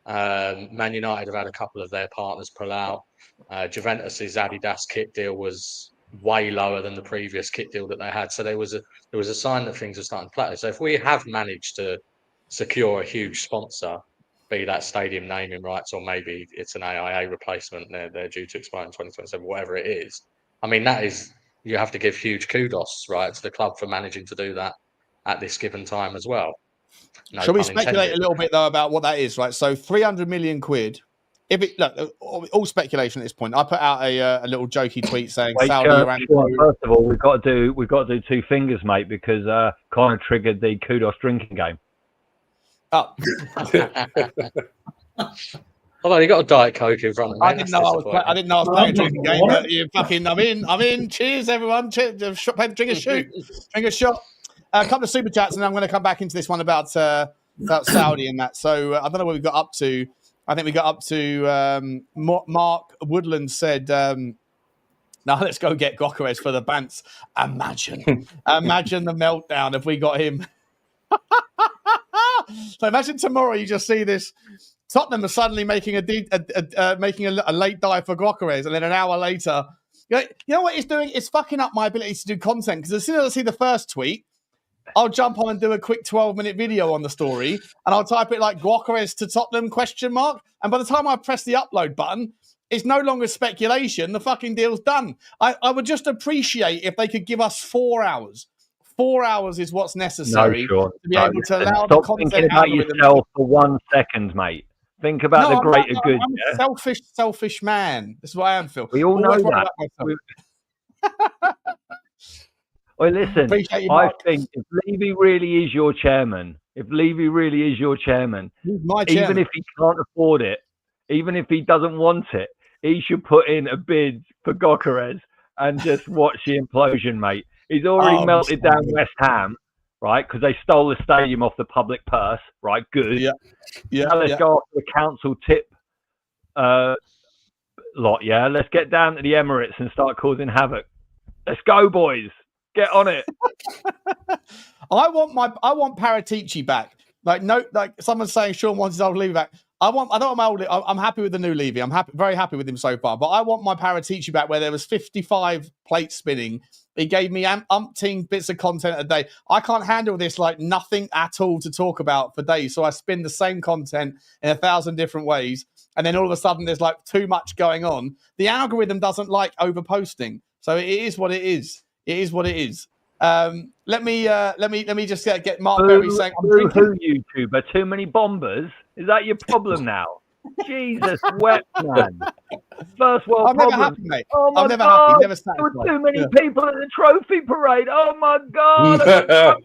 Speaker 6: Man United have had a couple of their partners pull out. Juventus's Adidas kit deal was way lower than the previous kit deal that they had. So there was a sign that things are starting to plateau. So if we have managed to secure a huge sponsor, be that stadium naming rights or maybe it's an AIA replacement, they're due to expire in 2027, whatever it is. I mean, that is, you have to give huge kudos, right, to the club for managing to do that at this given time as well. No
Speaker 1: Shall we
Speaker 6: pun
Speaker 1: speculate
Speaker 6: intended.
Speaker 1: a little bit though about what that is, right? So 300 million quid. If it look, all speculation at this point. I put out a little jokey tweet saying Saudi Aramco.
Speaker 5: First of all, we've got to do two fingers, mate, because Connor triggered the kudos drinking game.
Speaker 1: Oh.
Speaker 6: Although you got a Diet Coke in front of me.
Speaker 1: I didn't know I was playing a drinking game, but you fucking, I'm in. Cheers, everyone. Cheers. Drink a shoot. Drink a shot. A couple of super chats, and I'm going to come back into this one about Saudi and that. So I don't know what we got up to. I think we got up to Mark Woodland said, now let's go get Gyökeres for the Bants. Imagine the meltdown if we got him. So imagine tomorrow you just see this. Tottenham are suddenly making a late dive for Gyökeres, and then an hour later, you know what it's doing? It's fucking up my ability to do content, because as soon as I see the first tweet, I'll jump on and do a quick 12-minute video on the story, and I'll type it like Gyökeres to Tottenham ? And by the time I press the upload button, it's no longer speculation. The fucking deal's done. I would just appreciate if they could give us 4 hours. 4 hours is what's necessary to be able to allow the content.
Speaker 5: Stop thinking about yourself for 1 second, mate. Think about the greater good.
Speaker 1: I'm a selfish man. This is what I am, Phil.
Speaker 5: We all know that. Well, listen, I think if Levy really is your chairman, he's my chairman. Even if he can't afford it, even if he doesn't want it, he should put in a bid for Gyökeres and just watch the implosion, mate. He's already melted down West Ham, right? Because they stole the stadium off the public purse, right? Good. Yeah. Now let's go after the council tip lot, yeah? Let's get down to the Emirates and start causing havoc. Let's go, boys. Get on it.
Speaker 1: I want Paratici back. Like someone's saying Sean wants his old Levy back. I'm happy with the new Levy. I'm very happy with him so far. But I want my Paratici back, where there was 55 plates spinning. He gave me umpteen bits of content a day. I can't handle this like nothing at all to talk about for days. So I spin the same content in 1,000 different ways. And then all of a sudden there's like too much going on. The algorithm doesn't like overposting. So it is what it is. It is what it is. Let me just get Mark Berry saying,
Speaker 5: who YouTuber? Too many bombers? Is that your problem now? Jesus wept, man. First world
Speaker 1: I'm
Speaker 5: problem.
Speaker 1: Never happy, mate.
Speaker 5: Oh my
Speaker 1: I'm never
Speaker 5: God.
Speaker 1: happy. Never
Speaker 5: satisfied. There were too many people at the trophy parade. Oh my God. The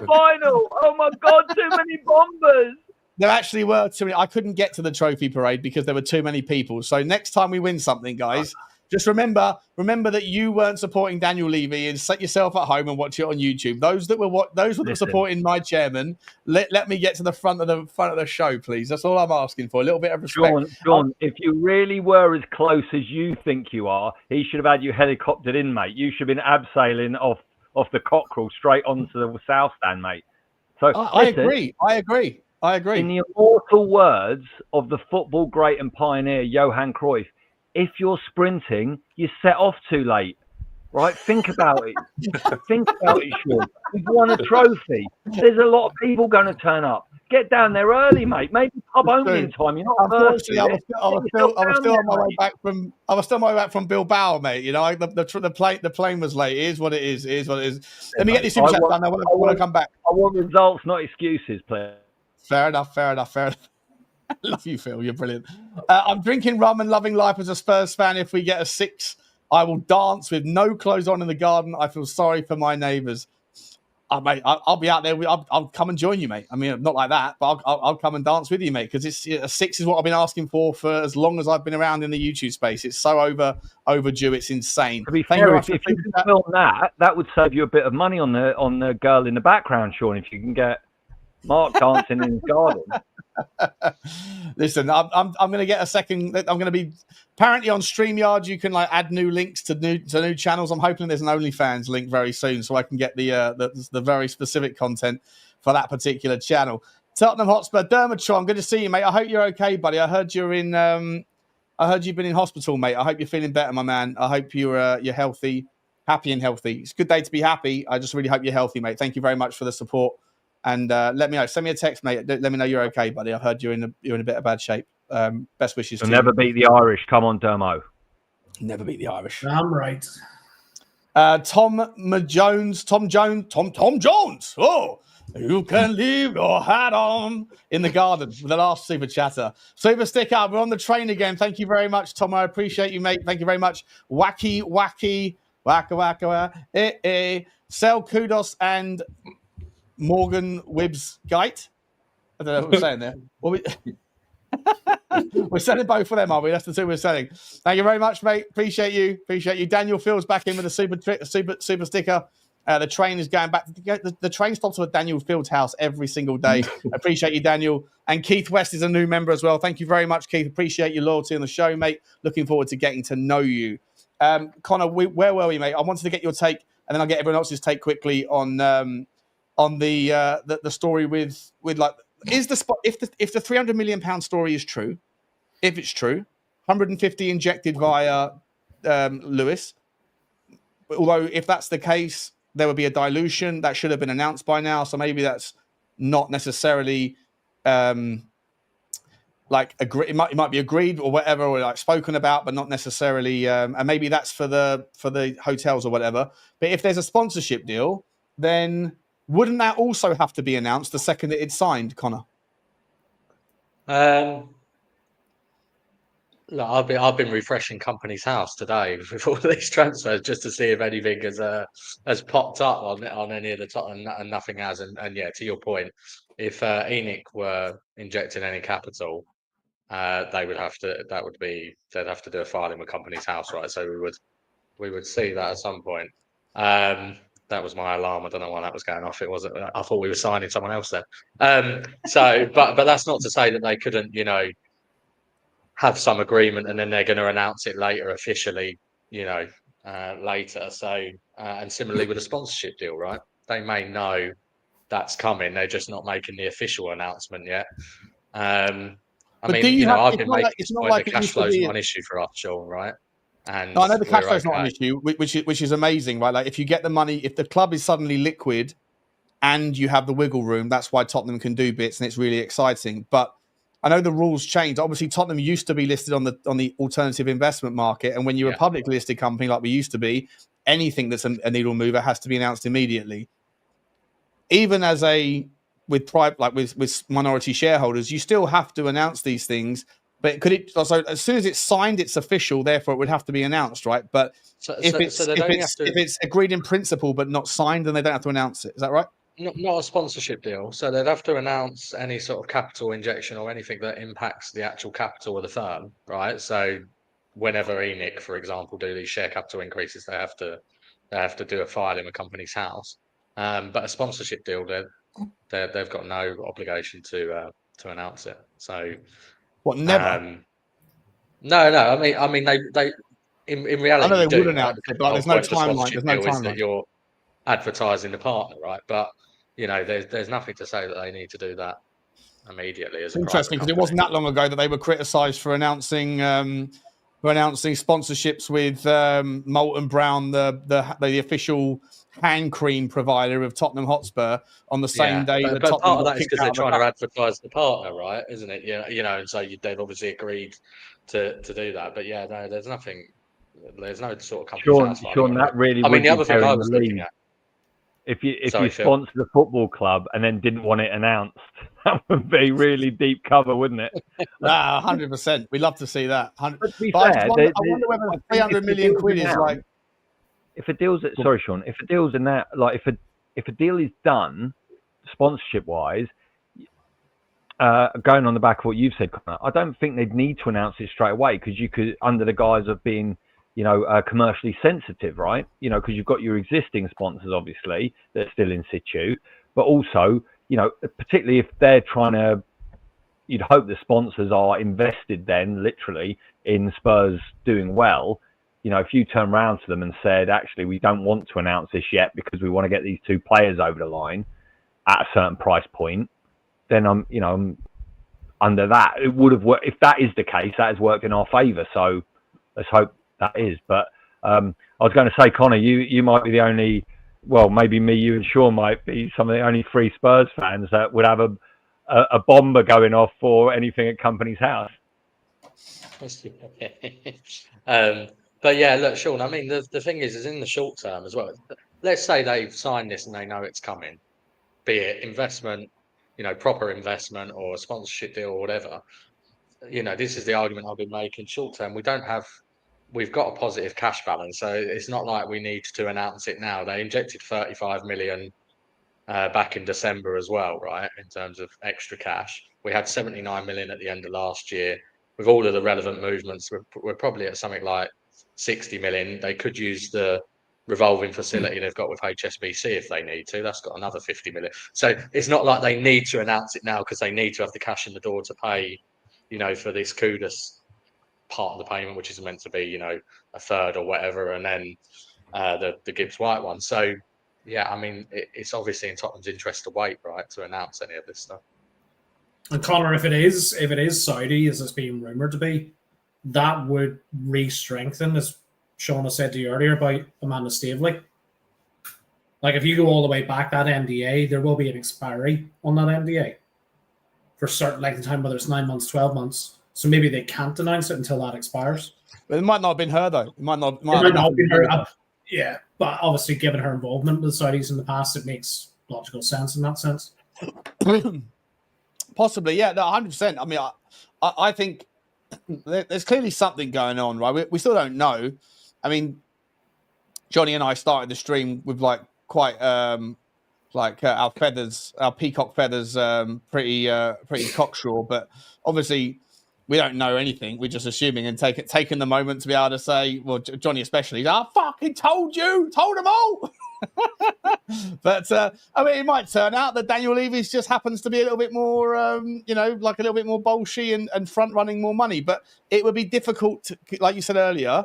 Speaker 5: final. Oh my God. Too many bombers.
Speaker 1: There actually were too many. I couldn't get to the trophy parade because there were too many people. So next time we win something, guys, Just remember that you weren't supporting Daniel Levy, and set yourself at home and watch it on YouTube. Those that were supporting my chairman, let me get to the front of the show, please. That's all I'm asking for. A little bit of respect.
Speaker 5: Sean, if you really were as close as you think you are, he should have had you helicoptered in, mate. You should have been abseiling off the Cockerel straight onto the South Stand, mate. So
Speaker 1: I agree.
Speaker 5: In the immortal words of the football great and pioneer Johan Cruyff, if you're sprinting, you set off too late. Right? Think about it. Think about it, Sean. You've won a trophy. There's a lot of people going to turn up. Get down there early, mate. Maybe pub only in time. You're not.
Speaker 1: Unfortunately, I was still on my way back from. I was still on my way back from Bilbao, mate. You know, the plane was late. It is what it is. It is what it is. Let me get this super chat done. I want to come back.
Speaker 5: I want results, not excuses, please.
Speaker 1: Fair enough. I love you, Phil. You're brilliant. I'm drinking rum and loving life as a Spurs fan. If we get a 6, I will dance with no clothes on in the garden. I feel sorry for my neighbours. Mate, I'll be out there. I'll come and join you, mate. I mean, not like that, but I'll come and dance with you, mate. Because a 6 is what I've been asking for as long as I've been around in the YouTube space. It's so overdue. It's insane.
Speaker 5: To be fair, if you can film that would save you a bit of money on the girl in the background, Sean. If you can get Mark dancing in his garden.
Speaker 1: Listen, I'm going to get a second. I'm going to be apparently on StreamYard. You can add new links to new channels. I'm hoping there's an OnlyFans link very soon, so I can get the very specific content for that particular channel. Tottenham Hotspur, Dermatron, good to see you, mate. I hope you're okay, buddy. I heard you're in. I heard you've been in hospital, mate. I hope you're feeling better, my man. I hope you're healthy, happy and healthy. It's a good day to be happy. I just really hope you're healthy, mate. Thank you very much for the support. And let me know. Send me a text, mate. Let me know you're okay, buddy. I've heard you're in a bit of bad shape. Best wishes.
Speaker 5: You'll never beat the Irish. Come on, Dermo.
Speaker 1: Never beat the Irish.
Speaker 4: I'm right.
Speaker 1: Tom Jones. Oh, you can leave your hat on in the garden with the last super chatter. Super stick up. We're on the train again. Thank you very much, Tom. I appreciate you, mate. Thank you very much. Wacky, waka. Sell kudos and Morgan Wibbs Gate. I don't know what we're saying there. We're selling both of them, are we? That's the two we're selling. Thank you very much, mate. Appreciate you. Daniel Fields back in with a super sticker. The train is going back. The train stops at Daniel Fields' house every single day. Appreciate you, Daniel. And Keith West is a new member as well. Thank you very much, Keith. Appreciate your loyalty on the show, mate. Looking forward to getting to know you. Connor, where were we, mate? I wanted to get your take, and then I'll get everyone else's take quickly on the story with if the £300 million story is true, if it's true, 150 injected via Lewis. Although if that's the case, there would be a dilution that should have been announced by now. So maybe that's not necessarily it might be agreed or whatever, or spoken about, but not necessarily. And maybe that's for the hotels or whatever. But if there's a sponsorship deal, then wouldn't that also have to be announced the second that it's signed, Connor?
Speaker 6: Look, I've been refreshing Company's House today with all these transfers just to see if anything has popped up on any of the Tottenham, and nothing has. And yeah, to your point, if ENIC were injecting any capital, they'd have to do a filing with Company's House, right? So we would see that at some point. That was my alarm. I don't know why that was going off. It wasn't. I thought we were signing someone else then. But that's not to say that they couldn't, have some agreement and then they're going to announce it later officially, later. So, and similarly with a sponsorship deal, right? They may know that's coming. They're just not making the official announcement yet. I've been making this point. The cash flow is not an issue for us, Sean, right? And
Speaker 1: I know the cash flow is not an issue, which is amazing, right? Like if you get the money, if the club is suddenly liquid and you have the wiggle room, that's why Tottenham can do bits, and it's really exciting. But I know the rules changed. Obviously, Tottenham used to be listed on the alternative investment market, and when you're a publicly listed company like we used to be, anything that's a needle mover has to be announced immediately. Even as with minority shareholders, you still have to announce these things. But so as soon as it's signed, it's official. Therefore, it would have to be announced, right? But if it's agreed in principle but not signed, then they don't have to announce it. Is that right?
Speaker 6: Not a sponsorship deal. So they'd have to announce any sort of capital injection or anything that impacts the actual capital of the firm, right? So whenever ENIC, for example, do these share capital increases, they have to do a file in a company's house. But a sponsorship deal, they've got no obligation to announce it. So
Speaker 1: What, never?
Speaker 6: No. I mean, they in reality,
Speaker 1: I know they
Speaker 6: you do,
Speaker 1: would
Speaker 6: right?
Speaker 1: announce
Speaker 6: Because
Speaker 1: it,
Speaker 6: the
Speaker 1: but
Speaker 6: whole
Speaker 1: there's no
Speaker 6: point of the
Speaker 1: timeline.
Speaker 6: sponsorship
Speaker 1: There's no
Speaker 6: deal is that
Speaker 1: timeline.
Speaker 6: you're advertising the partner, right? But there's nothing to say that they need to do that immediately as a private
Speaker 1: Interesting, because it
Speaker 6: company.
Speaker 1: wasn't that long ago that they were criticised for announcing sponsorships with Molten Brown, the official hand cream provider of Tottenham Hotspur, on the same day that
Speaker 6: but
Speaker 1: Tottenham
Speaker 6: part of
Speaker 1: got
Speaker 6: that is
Speaker 1: kicked
Speaker 6: because they're
Speaker 1: out of the
Speaker 6: trying to
Speaker 1: cup.
Speaker 6: advertise the partner, right? Isn't it? And so they've obviously agreed to do that. But yeah, no, there's nothing. There's no sort of company's house.
Speaker 5: Sean, that really
Speaker 6: I mean,
Speaker 5: would
Speaker 6: the
Speaker 5: be
Speaker 6: other thing
Speaker 5: tearing
Speaker 6: I
Speaker 5: the
Speaker 6: was looking
Speaker 5: league.
Speaker 6: at.
Speaker 5: If you
Speaker 6: Sorry, Phil.
Speaker 5: sponsored a football club and then didn't want it announced, that would be really deep cover, wouldn't it?
Speaker 1: 100%. We'd love to see that.
Speaker 5: But to be
Speaker 1: But
Speaker 5: fair,
Speaker 1: I wonder whether 300 million quid is like.
Speaker 5: If a deal's sorry, Sean, if a deal's in that, like if a deal is done sponsorship wise, going on the back of what you've said, Connor, I don't think they'd need to announce it straight away, because you could, under the guise of being, commercially sensitive, right? Because you've got your existing sponsors, obviously, that are still in situ, but also, particularly if they're trying to, you'd hope the sponsors are invested then, literally, in Spurs doing well. If you turn around to them and said, actually, we don't want to announce this yet because we want to get these two players over the line at a certain price point, then I'm under that. It would have worked. If that is the case, that has worked in our favour. So let's hope that is. But I was going to say, Connor, you might be the only, well, maybe me, you and Sean might be some of the only three Spurs fans that would have a bomber going off for anything at company's house.
Speaker 6: But yeah, look, Sean, I mean, the thing is in the short term as well. Let's say they've signed this and they know it's coming, be it investment, proper investment or a sponsorship deal or whatever. This is the argument I've been making. Short term, we've got a positive cash balance, so it's not like we need to announce it now. They injected 35 million back in December as well, right? In terms of extra cash, we had 79 million at the end of last year. With all of the relevant movements, we're probably at something like 60 million. They could use the revolving facility they've got with HSBC if they need to. That's got another 50 million. So it's not like they need to announce it now because they need to have the cash in the door to pay, for this Kudus part of the payment, which is meant to be, a third or whatever, and then the Gibbs-White one. So yeah, I mean, it's obviously in Tottenham's interest to wait, right, to announce any of this stuff.
Speaker 4: And Connor, if it is Saudi, as it's being rumored to be, that would re-strengthen, as Shauna said to you earlier about Amanda Staveley. Like, if you go all the way back, that NDA, there will be an expiry on that NDA for a certain length of time, whether it's 9 months, 12 months. So maybe they can't announce it until that expires.
Speaker 1: But it might not have been her, though. It might not
Speaker 4: have been her. Yeah, but obviously, given her involvement with the Saudis in the past, it makes logical sense in that sense.
Speaker 1: Possibly, yeah, no, 100%. I mean, I think there's clearly something going on, right? We still don't know. I mean, Johnny and I started the stream with quite our feathers, our peacock feathers, pretty cocksure. But obviously, we don't know anything. We're just assuming and taking the moment to be able to say, well, Johnny especially, I fucking told them all. But I mean, it might turn out that Daniel Levy just happens to be a little bit more, a little bit more bolshy and front running more money. But it would be difficult, to, like you said earlier,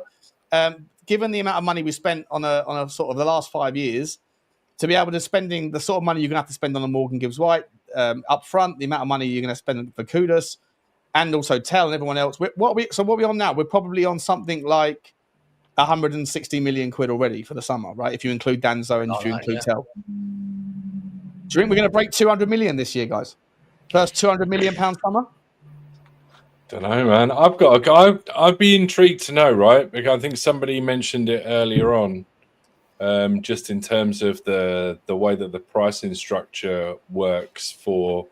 Speaker 1: given the amount of money we spent on a sort of the last 5 years, to be able to spending the sort of money you're going to have to spend on a Morgan Gibbs-White up front, the amount of money you're going to spend for Kudus, and also Tel and everyone else. What are we on now? We're probably on something like 160 million quid already for the summer, right? If you include Danzo and if you include Tel. Do you think we're going to break 200 million this year, guys? First 200 million pound summer?
Speaker 3: Don't know, man. I'd be intrigued to know, right? Because I think somebody mentioned it earlier on, just in terms of the way that the pricing structure works for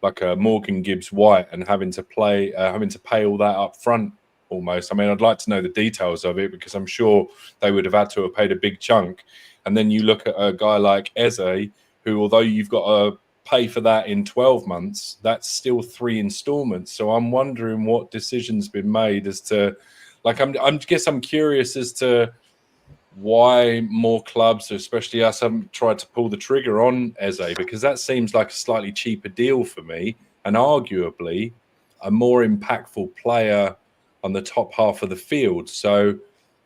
Speaker 3: like a Morgan Gibbs-White and having to pay all that up front almost. I mean, I'd like to know the details of it because I'm sure they would have had to have paid a big chunk. And then you look at a guy like Eze, who, although you've got to pay for that in 12 months, that's still 3 installments. So I'm wondering what decision's been made as to Like I'm curious as to why more clubs, especially us, haven't tried to pull the trigger on Eze, because that seems like a slightly cheaper deal for me, and arguably a more impactful player on the top half of the field. So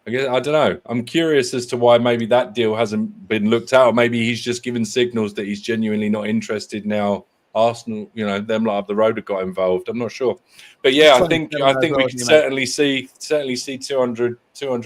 Speaker 3: I don't know. I'm curious as to why maybe that deal hasn't been looked at. Or maybe he's just given signals that he's genuinely not interested now. Arsenal, them like up the road have got involved. I'm not sure, but yeah, I think we can certainly see 200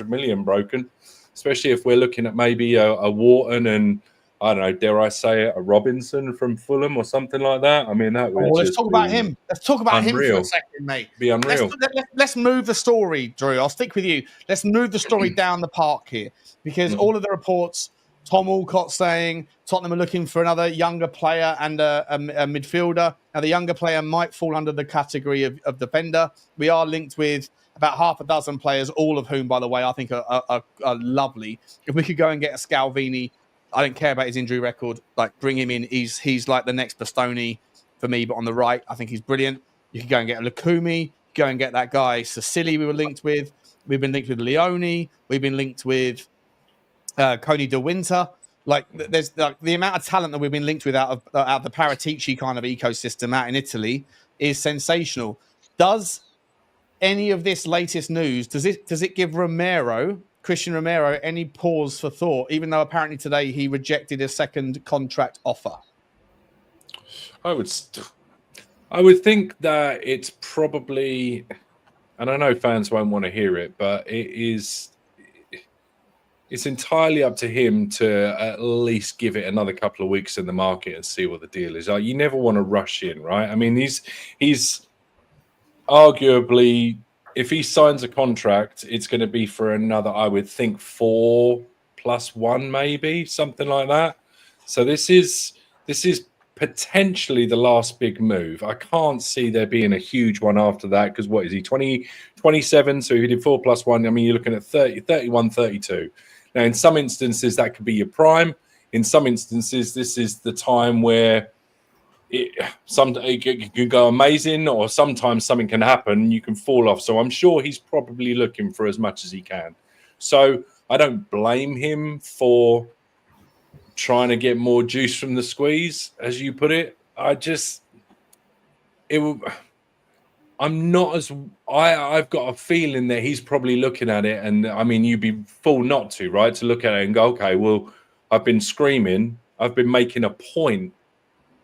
Speaker 3: million broken, especially if we're looking at maybe a Wharton and I don't know, dare I say it, a Robinson from Fulham or something like that. I mean, that would
Speaker 1: let's talk about him. Let's talk about him for a second, mate.
Speaker 3: Be unreal.
Speaker 1: Let's move the story, Drew. I'll stick with you. Let's move the story down the park here, because all of the reports, Tom Alcott saying Tottenham are looking for another younger player and a midfielder. Now, the younger player might fall under the category of defender. We are linked with about half a dozen players, all of whom, by the way, I think are lovely. If we could go and get a Scalvini, I don't care about his injury record. Like, bring him in. He's like the next Bastoni for me, but on the right, I think he's brilliant. You could go and get a Lukumi, go and get that guy Sicily we were linked with. We've been linked with Leone. We've been linked with Coney De Winter. Like, there's like the amount of talent that we've been linked with out of the Paratici kind of ecosystem out in Italy is sensational. Does any of this latest news, does it give Christian Romero, any pause for thought, even though apparently today he rejected a second contract offer?
Speaker 3: I would think that it's probably, and I know fans won't want to hear it, but it's entirely up to him to at least give it another couple of weeks in the market and see what the deal is. Like, you never want to rush in, right? I mean, he's arguably, if he signs a contract, it's going to be for another, I would think, 4+1, maybe something like that. So this is potentially the last big move. I can't see there being a huge one after that, because what is he, 27? So if he did 4+1, I mean, you're looking at 30, 31, 32. Now, in some instances, that could be your prime. In some instances, this is the time where it can go amazing, or sometimes something can happen, you can fall off. So I'm sure he's probably looking for as much as he can. So I don't blame him for trying to get more juice from the squeeze, as you put it. I've got a feeling that he's probably looking at it, and I mean, you'd be fool not to, right? To look at it and go, okay, well, I've been screaming, I've been making a point,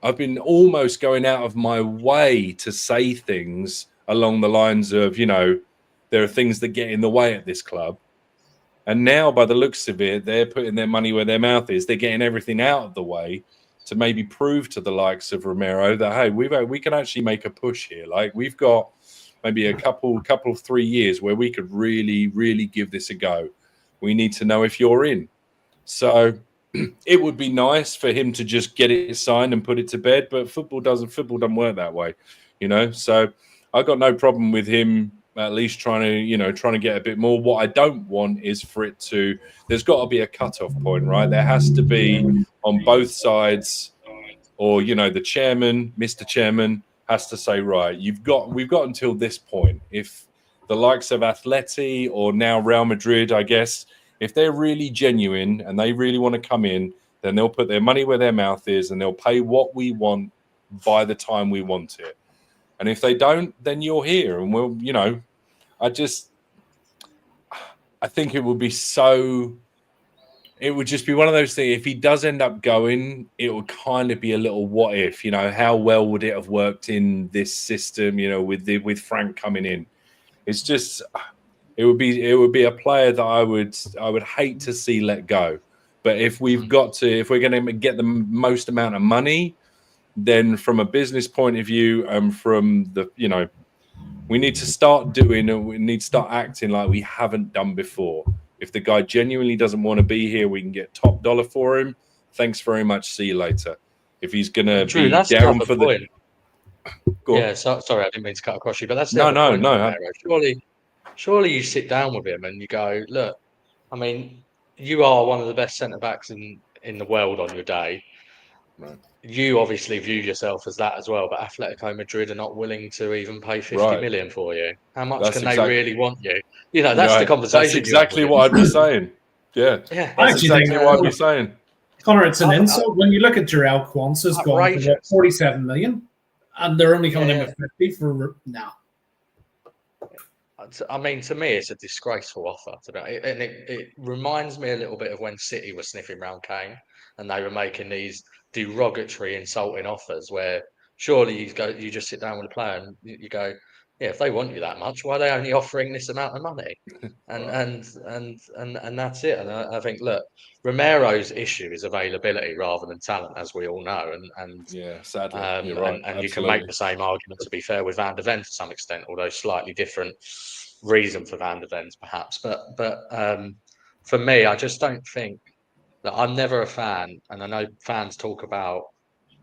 Speaker 3: I've been almost going out of my way to say things along the lines of, there are things that get in the way at this club. And now, by the looks of it, they're putting their money where their mouth is. They're getting everything out of the way to maybe prove to the likes of Romero that, hey, we can actually make a push here. Like, we've got maybe a couple 3 years where we could really, really give this a go. We need to know if you're in. So it would be nice for him to just get it signed and put it to bed, but football doesn't work that way, So I got no problem with him at least trying to get a bit more. What I don't want is for it to. There's got to be a cutoff point, right? There has to be on both sides, or the chairman, Mr. Chairman, has to say, right, we've got until this point. If the likes of Atleti or now Real Madrid, I guess, if they're really genuine and they really want to come in, then they'll put their money where their mouth is and they'll pay what we want by the time we want it. And if they don't, then you're here. And we'll, I think it would be it would just be one of those things. If he does end up going, it would kind of be a little what if, how well would it have worked in this system, with Frank coming in? It's just, it would be a player that I would hate to see let go. But if we're going to get the most amount of money, then from a business point of view, and from the, we need to start acting like we haven't done before. If the guy genuinely doesn't want to be here, we can get top dollar for him. Thanks very much. See you later. If he's going to be down for the...
Speaker 6: Yeah, sorry, I didn't mean to cut across you, but that's
Speaker 3: no.
Speaker 6: Surely you sit down with him and you go, look, I mean, you are one of the best centre-backs in the world on your day. You obviously view yourself as that as well, but Atletico Madrid are not willing to even pay 50 million for you. How much can they really want you? You know, that's the conversation.
Speaker 3: That's exactly what I'd be saying. Yeah, that's exactly what I'd be saying.
Speaker 4: Connor, it's an insult. When you look at Jarell Quanza's gone for 47 million, and they're only coming in with 50 for now.
Speaker 6: I mean, to me, it's a disgraceful offer. And it reminds me a little bit of when City were sniffing round Kane and they were making these derogatory, insulting offers where surely you just sit down with a player and you go, yeah, if they want you that much, why are they only offering this amount of money? And that's it. And I think, look, Romero's issue is availability rather than talent, as we all know. And
Speaker 3: yeah, sadly, you're right.
Speaker 6: And you can make the same argument, to be fair, with Van der Ven to some extent, although slightly different reason for Van der Ven's perhaps. But for me, I just don't think that I'm never a fan. And I know fans talk about,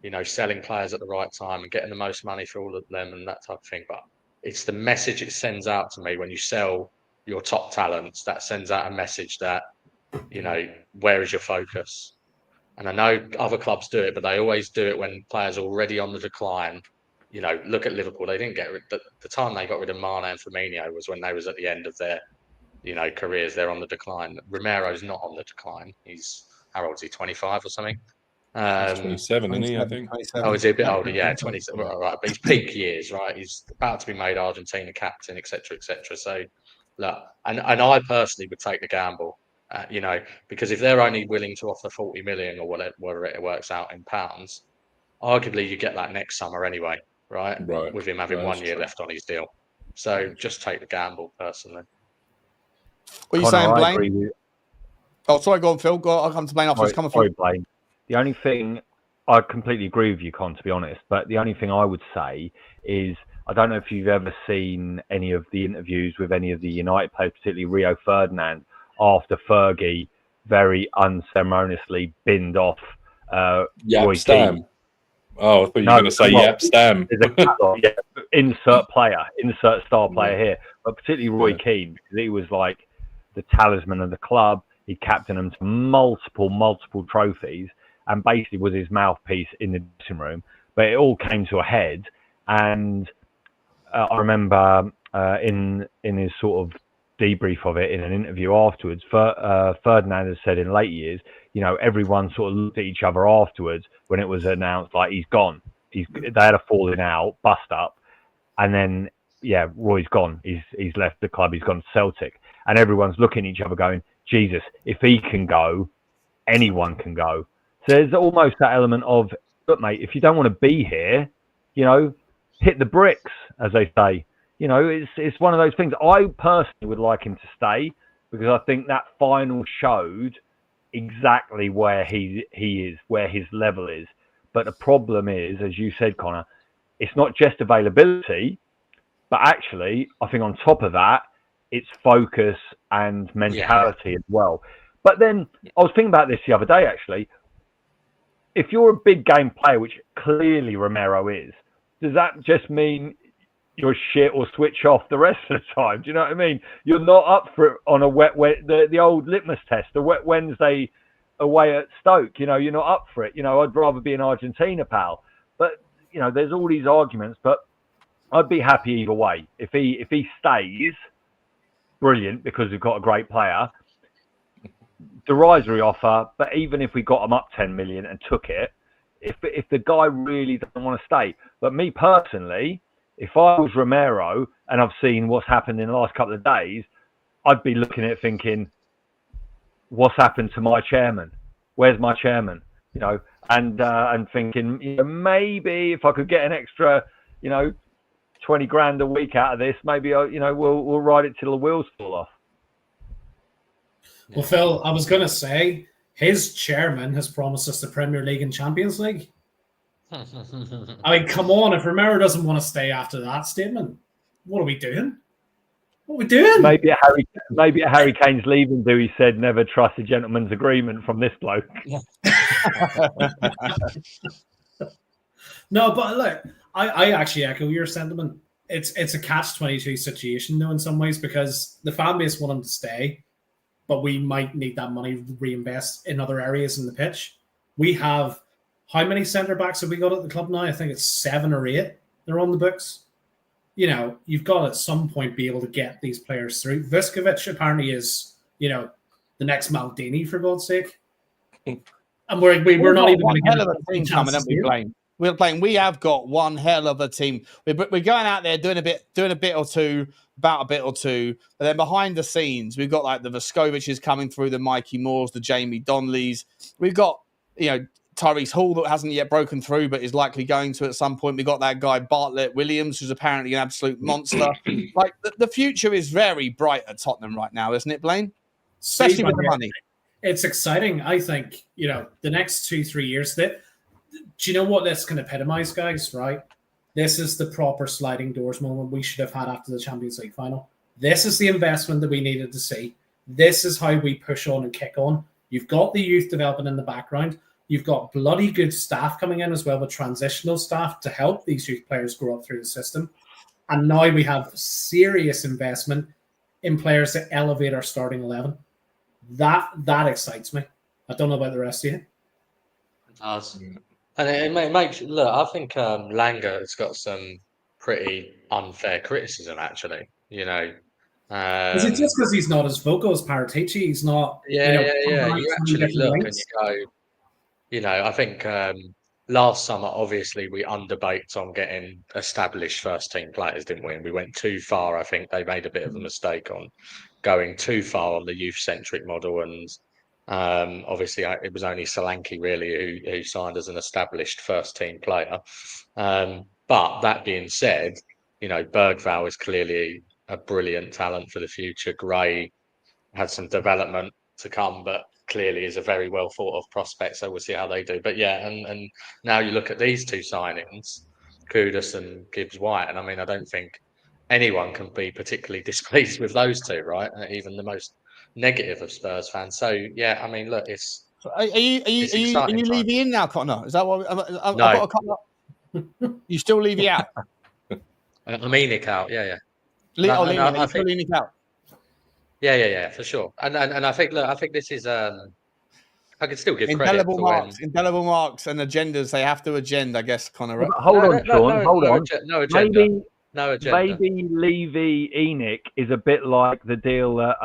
Speaker 6: you know, selling players at the right time and getting the most money for all of them and that type of thing. But it's the message it sends out to me when you sell your top talents that sends out a message that, you know, where is your focus? And I know other clubs do it, but they always do it when players are already on the decline. You know, look at Liverpool. They didn't get rid. The time they got rid of Mane and Firmino was when they was at the end of their, you know, careers. They're on the decline. Romero's not on the decline. He's, how old is he? 25 or something.
Speaker 3: He's 27, isn't he? I think.
Speaker 6: 27. Oh, is he a bit older? Yeah, 27. Right, but he's peak years, right? He's about to be made Argentina captain, etc., etc. So, look, and I personally would take the gamble, you know, because if they're only willing to offer 40 million or whatever it works out in pounds, arguably you get that next summer anyway, right? With him having 1 year left on his deal. So just take the gamble, personally.
Speaker 1: What are you saying, Blaine? Oh, sorry, go on, Phil. I'll come to Blaine after.
Speaker 5: Sorry, Blaine. The only thing, I completely agree with you, Con, to be honest, but the only thing I would say is, I don't know if you've ever seen any of the interviews with any of the United players, particularly Rio Ferdinand, after Fergie very unceremoniously binned off Roy Keane.
Speaker 3: Oh, I thought you were going to say Yap Stam.
Speaker 5: Insert star player here, but particularly Roy Keane, because he was like the talisman of the club. He captained them to multiple trophies, and basically was his mouthpiece in the dressing room. But it all came to a head, and I remember in his sort of debrief of it in an interview afterwards, Ferdinand has said in late years, you know, everyone sort of looked at each other afterwards when it was announced, like, he's gone. They had a falling out, bust up, and then, yeah, Roy's gone. He's left the club. He's gone to Celtic. And everyone's looking at each other going, Jesus, if he can go, anyone can go. So there's almost that element of, look, mate, if you don't want to be here, you know, hit the bricks, as they say. You know, it's one of those things. I personally would like him to stay, because I think that final showed exactly where he is, where his level is. But the problem is, as you said, Connor, it's not just availability, but actually, I think on top of that, it's focus and mentality as well. But then I was thinking about this the other day, actually. If you're a big game player, which clearly Romero is, does that just mean you're shit or switch off the rest of the time? Do you know what I mean? You're not up for it on a the old litmus test, the wet Wednesday away at Stoke. You know, you're not up for it. You know, I'd rather be in Argentina, pal. But, you know, there's all these arguments, but I'd be happy either way. If he stays, brilliant, because we've got a great player. Derisory offer, but even if we got him up 10 million and took it, if the guy really doesn't want to stay. But me personally, if I was Romero and I've seen what's happened in the last couple of days, I'd be looking at it thinking, what's happened to my chairman? Where's my chairman? You know, and thinking, you know, maybe if I could get an extra, you know, 20 grand a week out of this, maybe we'll ride it till the wheels fall off.
Speaker 4: Well, Phil, I was going to say, his chairman has promised us the Premier League and Champions League. I mean, come on, if Romero doesn't want to stay after that statement, what are we doing? What are we doing?
Speaker 5: Maybe a Harry Kane's leaving do, he said, never trust a gentleman's agreement from this bloke.
Speaker 4: No, but look, I actually echo your sentiment. It's a catch-22 situation, though, in some ways, because the fan base want him to stay, but we might need that money to reinvest in other areas in the pitch. We have How many centre backs have we got at the club now? I think it's 7 or 8. They're on the books. You know, you've got to at some point be able to get these players through. Vuskovic apparently is, you know, the next Maldini, for God's sake. And we're not even going to get
Speaker 1: a team coming, haven't we, Blaine? We're playing. We have got one hell of a team. We're going out there doing a bit or two. But then behind the scenes, we've got like the Vuskovics coming through, the Mikey Moores, the Jamie Donnellys. We've got, you know, Tyrese Hall that hasn't yet broken through, but is likely going to at some point. We've got that guy Bartlett Williams, who's apparently an absolute monster. Like the future is very bright at Tottenham right now, isn't it, Blaine? Especially with the money.
Speaker 4: It's exciting. I think, you know, the next 2-3 years. Do you know what this can epitomise, guys? Right. This is the proper sliding doors moment we should have had after the Champions League final. This is the investment that we needed to see. This is how we push on and kick on. You've got the youth development in the background. You've got bloody good staff coming in as well with transitional staff to help these youth players grow up through the system. And now we have serious investment in players that elevate our starting 11. That excites me. I don't know about the rest of you.
Speaker 6: It does. And it makes, look, I think Langer has got some pretty unfair criticism, actually. You know,
Speaker 4: is it just because he's not as vocal as Paratici? He's not.
Speaker 6: Yeah. You actually look and you go, you know, I think last summer, obviously, we underbaked on getting established first team players, didn't we? And we went too far. I think they made a bit of a mistake on going too far on the youth-centric model. And obviously, it was only Solanke, really, who signed as an established first team player. But that being said, you know, Berghvall is clearly a brilliant talent for the future. Gray had some development to come, but clearly is a very well thought of prospect. So we'll see how they do. But yeah, and now you look at these two signings, Kudus and Gibbs-White, and I mean, I don't think anyone can be particularly displeased with those two, right? Even the most negative of Spurs fans. So yeah, I mean, look, it's.
Speaker 1: Are you Levy in now, Connor? Is that what I've
Speaker 6: no.
Speaker 1: got a couple? You still Levy out?
Speaker 6: I'm Enoch out. Yeah.
Speaker 1: I think Enoch out.
Speaker 6: Yeah, for sure. And I think, look, I think this is I can still give
Speaker 1: indelible
Speaker 6: credit.
Speaker 1: Indelible marks and agendas. They have to agenda, I guess, Connor. Right?
Speaker 5: Hold on, Sean. Hold on.
Speaker 6: No agenda.
Speaker 5: Maybe Levy Enoch is a bit like the deal that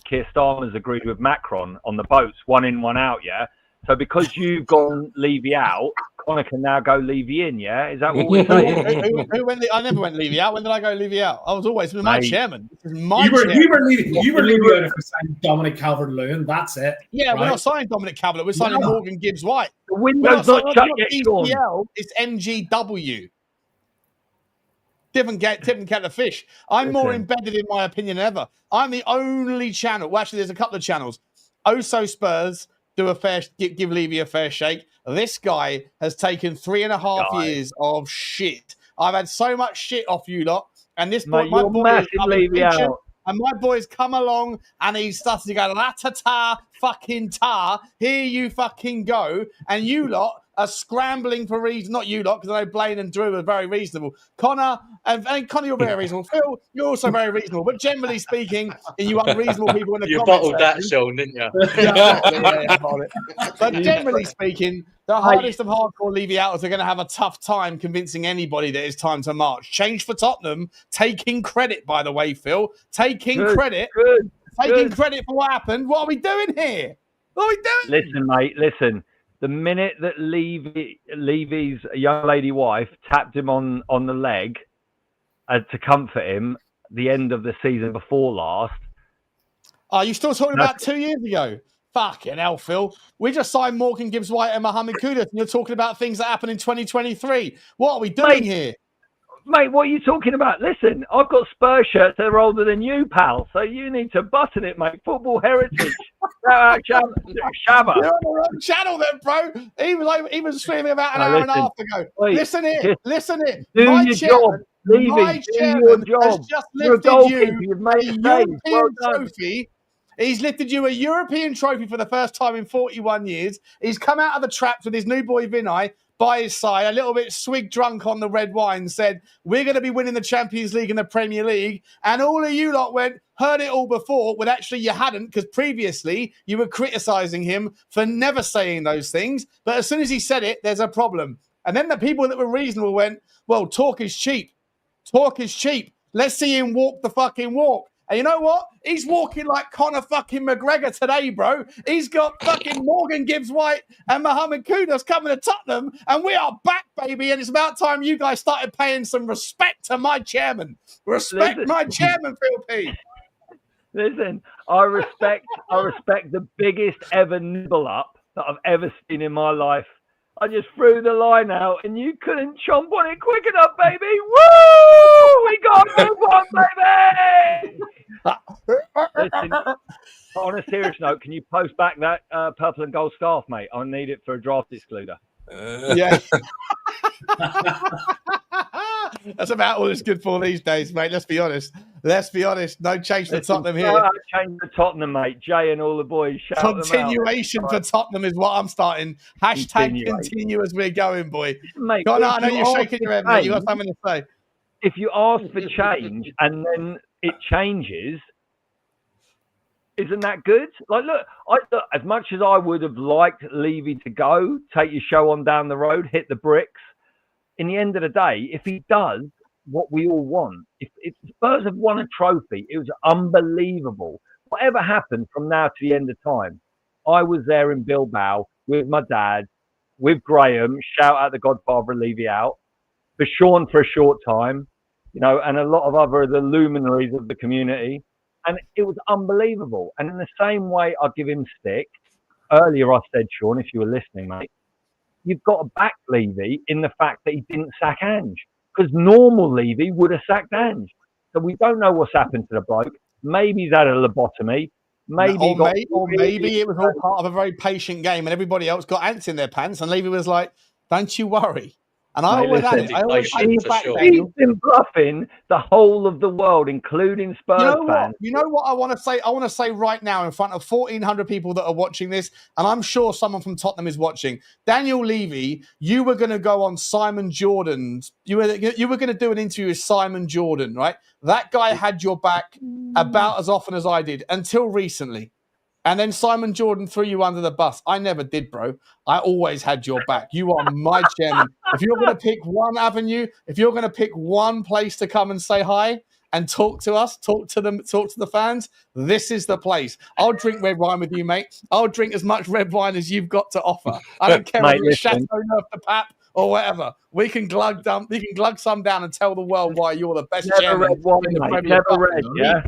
Speaker 5: Keir Starmer's agreed with Macron on the boats, 1 in, 1 out. Yeah. So because you've gone Levy out, Connor can now go Levy in. Yeah, is that what we're saying?
Speaker 1: I never went Levy out. When did I go Levy out? I was always my chairman. This is my
Speaker 4: you were Levy out if we signed Dominic Calvert-Lewin. That's it.
Speaker 1: Yeah,
Speaker 4: right?
Speaker 1: We're not signing Dominic Calvert. We're signing Morgan Gibbs-White.
Speaker 5: The window's not shut yet, Sean.
Speaker 1: It's MGW. Different kettle of fish. I'm more embedded in my opinion than ever. I'm the only channel. Well, actually, there's a couple of channels. Also Spurs give Levy a fair shake. This guy has taken 3.5 years of shit. I've had so much shit off you lot, and this boy, my boy, and my boy's come along and he's started to go la-ta-ta, fucking ta. Here you fucking go, and you lot are scrambling for reasons. Not you lot, because I know Blaine and Drew are very reasonable. Connor, and Connor, you're very reasonable. Phil, you're also very reasonable. But generally speaking, you unreasonable people in the comments.
Speaker 6: You bottled that, Sean, didn't you?
Speaker 1: Yeah, but generally speaking, the hardest of hardcore Levy outers are going to have a tough time convincing anybody that it's time to march. Change for Tottenham, taking credit, by the way, Phil. Taking credit for what happened. What are we doing here? What are we doing?
Speaker 5: Listen, mate, listen. The minute that Levy's young lady wife tapped him on the leg to comfort him, the end of the season before last.
Speaker 1: Are you still talking about 2 years ago? Fucking hell, Phil. We just signed Morgan Gibbs-White and Mohamed Kudus, and you're talking about things that happened in 2023. What are we doing here?
Speaker 5: Mate, what are you talking about? Listen, I've got Spurs shirts that are older than you, pal. So you need to button it, mate. Football heritage. Shabba.
Speaker 1: You're on the wrong channel then, bro. He was streaming about an hour and a half ago. Listen here.
Speaker 5: Do your job. Levy, do your job.
Speaker 1: Has just lifted you a European trophy He's lifted you a European trophy for the first time in 41 years. He's come out of the traps with his new boy Vinay by his side, a little bit swig drunk on the red wine, said, we're going to be winning the Champions League and the Premier League. And all of you lot heard it all before, when actually you hadn't, because previously you were criticising him for never saying those things. But as soon as he said it, there's a problem. And then the people that were reasonable went, well, talk is cheap. Talk is cheap. Let's see him walk the fucking walk. And you know what? He's walking like Conor fucking McGregor today, bro. He's got fucking Morgan Gibbs-White and Mohamed Kudus coming to Tottenham, and we are back, baby. And it's about time you guys started paying some respect to my chairman. Respect my chairman, Phil P.
Speaker 5: Listen, I respect the biggest ever nibble up that I've ever seen in my life. I just threw the line out and you couldn't chomp on it quick enough, baby. Woo! We got to move on, baby! Listen, on a serious note, can you post back that purple and gold scarf, mate? I need it for a draft excluder.
Speaker 1: Yeah. That's about all it's good for these days, mate. Let's be honest. No change for Tottenham here.
Speaker 5: Change for Tottenham, mate. Jay and all the boys.
Speaker 1: Continuation for Tottenham is what I'm starting. Hashtag continue as we're going, boy.
Speaker 5: Mate,
Speaker 1: God, I know you're shaking your head, mate. You got something to say.
Speaker 5: If you ask for change and then it changes, isn't that good? Like, look, as much as I would have liked Levy to go, take your show on down the road, hit the bricks, in the end of the day, if he does what we all want, if Spurs have won a trophy, it was unbelievable. Whatever happened from now to the end of time, I was there in Bilbao with my dad, with Graham, shout out the godfather of Levy out, for Sean for a short time, you know, and a lot of other the luminaries of the community. And it was unbelievable. And in the same way, I'll give him stick. Earlier, I said, Sean, if you were listening, mate, you've got to back Levy in the fact that he didn't sack Ange. Because normal Levy would have sacked Ange. So we don't know what's happened to the bloke. Maybe he's had a lobotomy. Maybe
Speaker 1: maybe it was all part of a very patient game and everybody else got ants in their pants. And Levy was like, don't you worry. And I always had it.
Speaker 5: He's been bluffing the whole of the world, including Spurs fans.
Speaker 1: You know what I want to say? I want to say right now in front of 1,400 people that are watching this, and I'm sure someone from Tottenham is watching. Daniel Levy, you were going to go on Simon Jordan's. You were going to do an interview with Simon Jordan, right? That guy had your back about as often as I did until recently. And then Simon Jordan threw you under the bus. I never did, bro. I always had your back. You are my chairman. If you're going to pick one avenue, if you're going to pick one place to come and say hi and talk to us, talk to them, talk to the fans, this is the place. I'll drink red wine with you, mate. I'll drink as much red wine as you've got to offer. I don't care whether it's Chateau Neuf de Pape or whatever. We can glug some down and tell the world why you're the best chairman.
Speaker 5: Red wine, mate. Never red, yeah.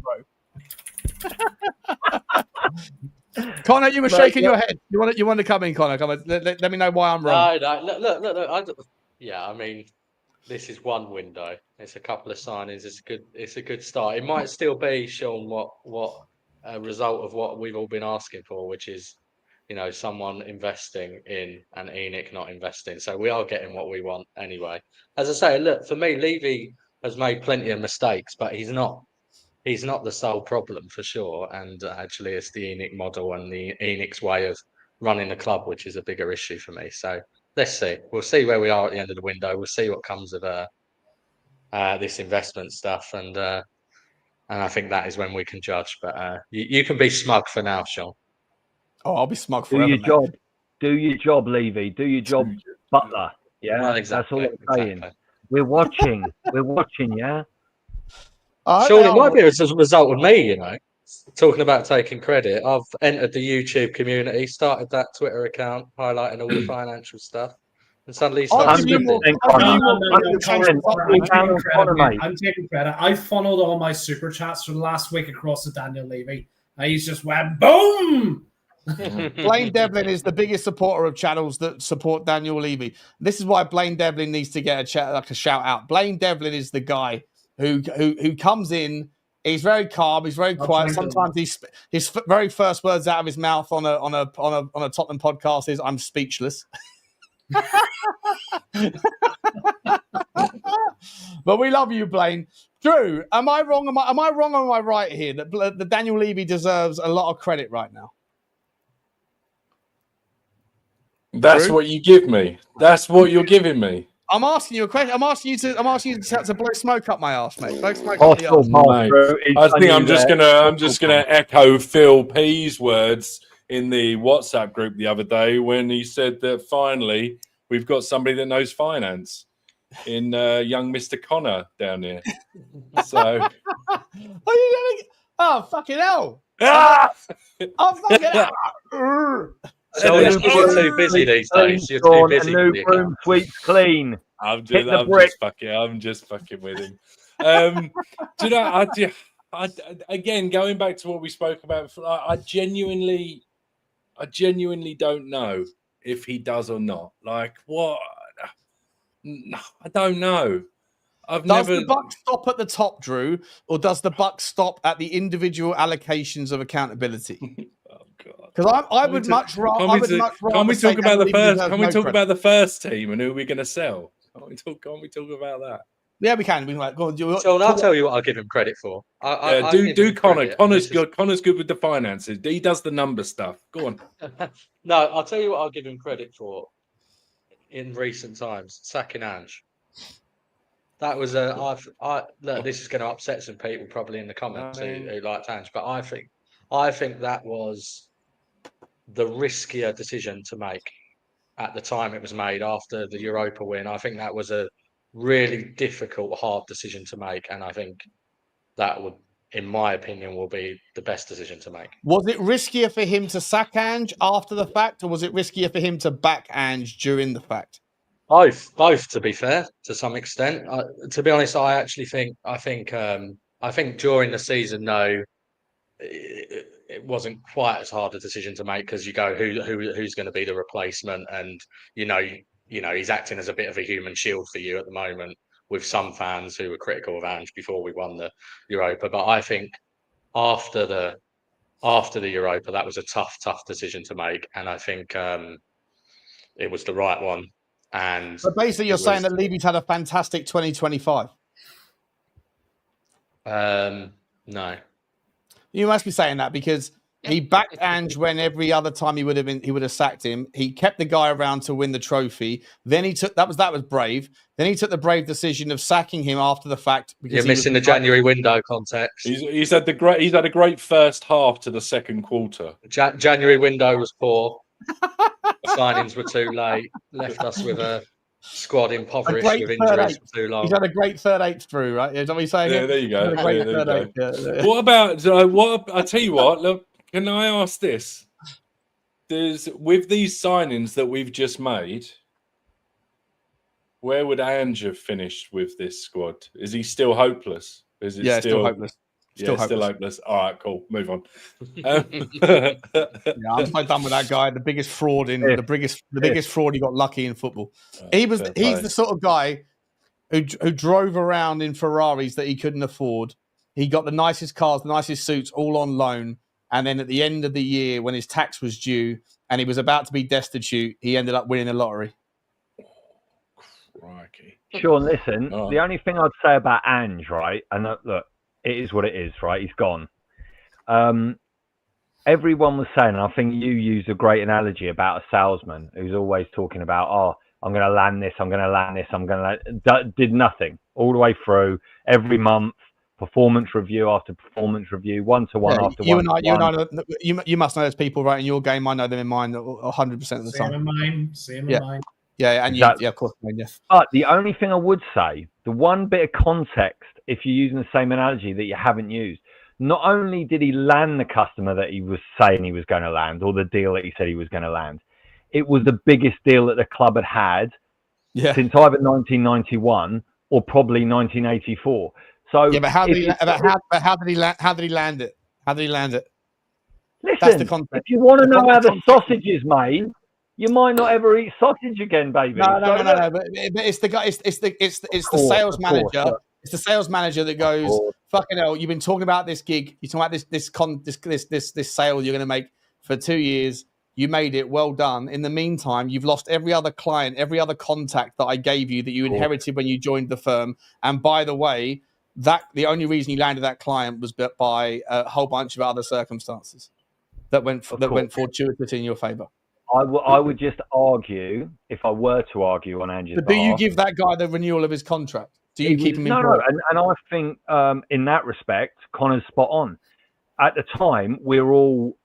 Speaker 1: Connor, you were shaking your head. You want to come in, Connor? Come on. Let me know why I'm wrong.
Speaker 6: No. Look. I mean, this is one window. It's a couple of signings. It's a good start. It might still be, Sean, what a result of what we've all been asking for, which is, you know, someone investing in and ENIC not investing. So we are getting what we want anyway. As I say, look, for me, Levy has made plenty of mistakes, but he's not the sole problem for sure. And actually, it's the ENIC model and the ENIC's way of running the club, which is a bigger issue for me. So let's see. We'll see where we are at the end of the window. We'll see what comes of this investment stuff. And I think that is when we can judge. But you can be smug for now, Sean.
Speaker 1: Oh, I'll be smug forever.
Speaker 5: Do your job, Levy. Do your job, Butler. Yeah, well, exactly, that's all I'm saying. Exactly. We're watching, yeah?
Speaker 6: Sean, it might be as a result of me, you know, talking about taking credit. I've entered the YouTube community, started that Twitter account, highlighting all the financial stuff, and suddenly
Speaker 4: I'm taking credit. I funneled all my super chats from last week across to Daniel Levy. He's just went boom.
Speaker 1: Blaine Devlin is the biggest supporter of channels that support Daniel Levy. This is why Blaine Devlin needs to get a shout out. Blaine Devlin is the guy who comes in. He's very calm. He's very quiet. Sometimes his very first words out of his mouth on a Tottenham podcast is "I'm speechless." But we love you, Blaine. Drew, am I wrong? Am I wrong or am I right here that Daniel Levy deserves a lot of credit right now?
Speaker 3: That's
Speaker 1: Drew?
Speaker 3: what you give me. That's what you're giving me.
Speaker 1: I'm asking you a question. I'm asking you to blow smoke up my ass, mate. Blow smoke up the arse.
Speaker 3: Mate, I think I'm just gonna echo Phil P's words in the WhatsApp group the other day when he said that finally we've got somebody that knows finance in young Mr. Connor down here. So,
Speaker 1: oh fucking hell!
Speaker 3: Ah!
Speaker 1: Oh fucking hell!
Speaker 6: So you're too busy these days. You're too busy.
Speaker 5: A new broom sweeps clean.
Speaker 3: I'm just fucking with him. Do you know? I again going back to what we spoke about. I genuinely don't know if he does or not. Like what? I don't know.
Speaker 1: Does the buck stop at the top, Drew, or does the buck stop at the individual allocations of accountability?
Speaker 3: Oh God!
Speaker 1: Because I would much rather.
Speaker 3: Can we talk about the first? Can we talk about the first team and who we're going to sell? Can't we talk about that?
Speaker 1: Yeah, we can. We can go on.
Speaker 6: Sean, I'll tell you what I'll give him credit for.
Speaker 3: Do Connor. Connor's good. Connor's good with the finances. He does the number stuff. Go on.
Speaker 6: No, I'll tell you what I'll give him credit for. In recent times, sacking Ange. That was look, this is going to upset some people probably in the comments who liked Ange, but I think that was the riskier decision to make at the time it was made after the Europa win. I think that was a really difficult, hard decision to make, and I think that would, in my opinion, will be the best decision to make.
Speaker 1: Was it riskier for him to sack Ange after the fact, or was it riskier for him to back Ange during the fact?
Speaker 6: Both, to be fair, to some extent. To be honest, I think during the season, no, it wasn't quite as hard a decision to make because you go, who's going to be the replacement, and you know he's acting as a bit of a human shield for you at the moment with some fans who were critical of Ange before we won the Europa. But I think after the Europa, that was a tough decision to make, and I think it was the right one. And
Speaker 1: so basically, you're saying that Levy's had a fantastic 2025.
Speaker 6: No,
Speaker 1: you must be saying that because he backed Ange when every other time he would have sacked him. He kept the guy around to win the trophy. Then he took that was brave. Then he took the brave decision of sacking him after the fact.
Speaker 6: You're missing the January window context.
Speaker 3: He's had a great first half to the second quarter.
Speaker 6: January window was poor. Signings were too late. Left us with a squad impoverished with injuries for too long.
Speaker 1: He's had a great third eighth through, right? Is that what you're saying?
Speaker 3: Yeah, there you go.
Speaker 1: Yeah.
Speaker 3: What about I tell you what, look, can I ask this? With these signings that we've just made, where would Ange have finished with this squad? Is he still hopeless? Is it
Speaker 1: still hopeless?
Speaker 3: Still hopeless. All right, cool. Move on.
Speaker 1: I'm so done with that guy. The biggest fraud the biggest fraud. He got lucky in football. He's the sort of guy who drove around in Ferraris that he couldn't afford. He got the nicest cars, the nicest suits, all on loan. And then at the end of the year, when his tax was due and he was about to be destitute, he ended up winning the lottery.
Speaker 3: Crikey.
Speaker 5: Sean, listen. The only thing I'd say about Ange, right? And look. It is what it is, right? He's gone. Everyone was saying, and I think you used a great analogy about a salesman who's always talking about, I'm going to land this, did nothing all the way through, every month, performance review after performance review, one-to-one after one-to-one.
Speaker 1: You must know those people right in your game. I know them in mine 100% of the time.
Speaker 4: Same in mine.
Speaker 1: Yeah, and exactly. Of course. Yes.
Speaker 5: But the only thing I would say, the one bit of context, if you're using the same analogy that you haven't used, not only did he land the customer that he was saying he was going to land, or the deal that he said he was going to land, it was the biggest deal that the club had since either 1991 or probably 1984. So
Speaker 1: yeah, but how did he land it? How did he land it?
Speaker 5: Listen,
Speaker 1: that's the context.
Speaker 5: If you want to know how the sausage is made, you might not ever eat sausage again, baby.
Speaker 1: No. But it's the guy. It's the sales manager. Sure. It's the sales manager that goes, "Fucking hell! You've been talking about this gig. You're talking about this sale you're going to make for 2 years. You made it. Well done. In the meantime, you've lost every other client, every other contact that I gave you that you inherited when you joined the firm. And by the way, the only reason you landed that client was by a whole bunch of other circumstances that went fortuitous in your favour.
Speaker 5: I would just argue, if I were to argue on Ange's
Speaker 1: But do you give that guy the renewal of his contract? Do you keep him in?
Speaker 5: No. And I think in that respect, Connor's spot on. At the time, we were all,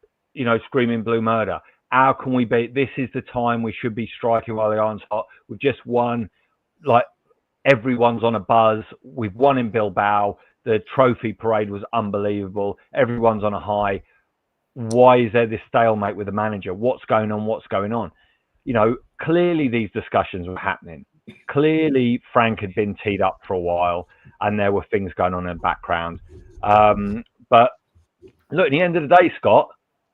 Speaker 5: screaming blue murder. How can we beat? This is the time we should be striking while the iron's hot. We've just won. Like, everyone's on a buzz. We've won in Bilbao. The trophy parade was unbelievable. Everyone's on a high. Why is there this stalemate with the manager? What's going on? Clearly these discussions were happening. Clearly Frank had been teed up for a while and there were things going on in the background. But look, at the end of the day, Scott,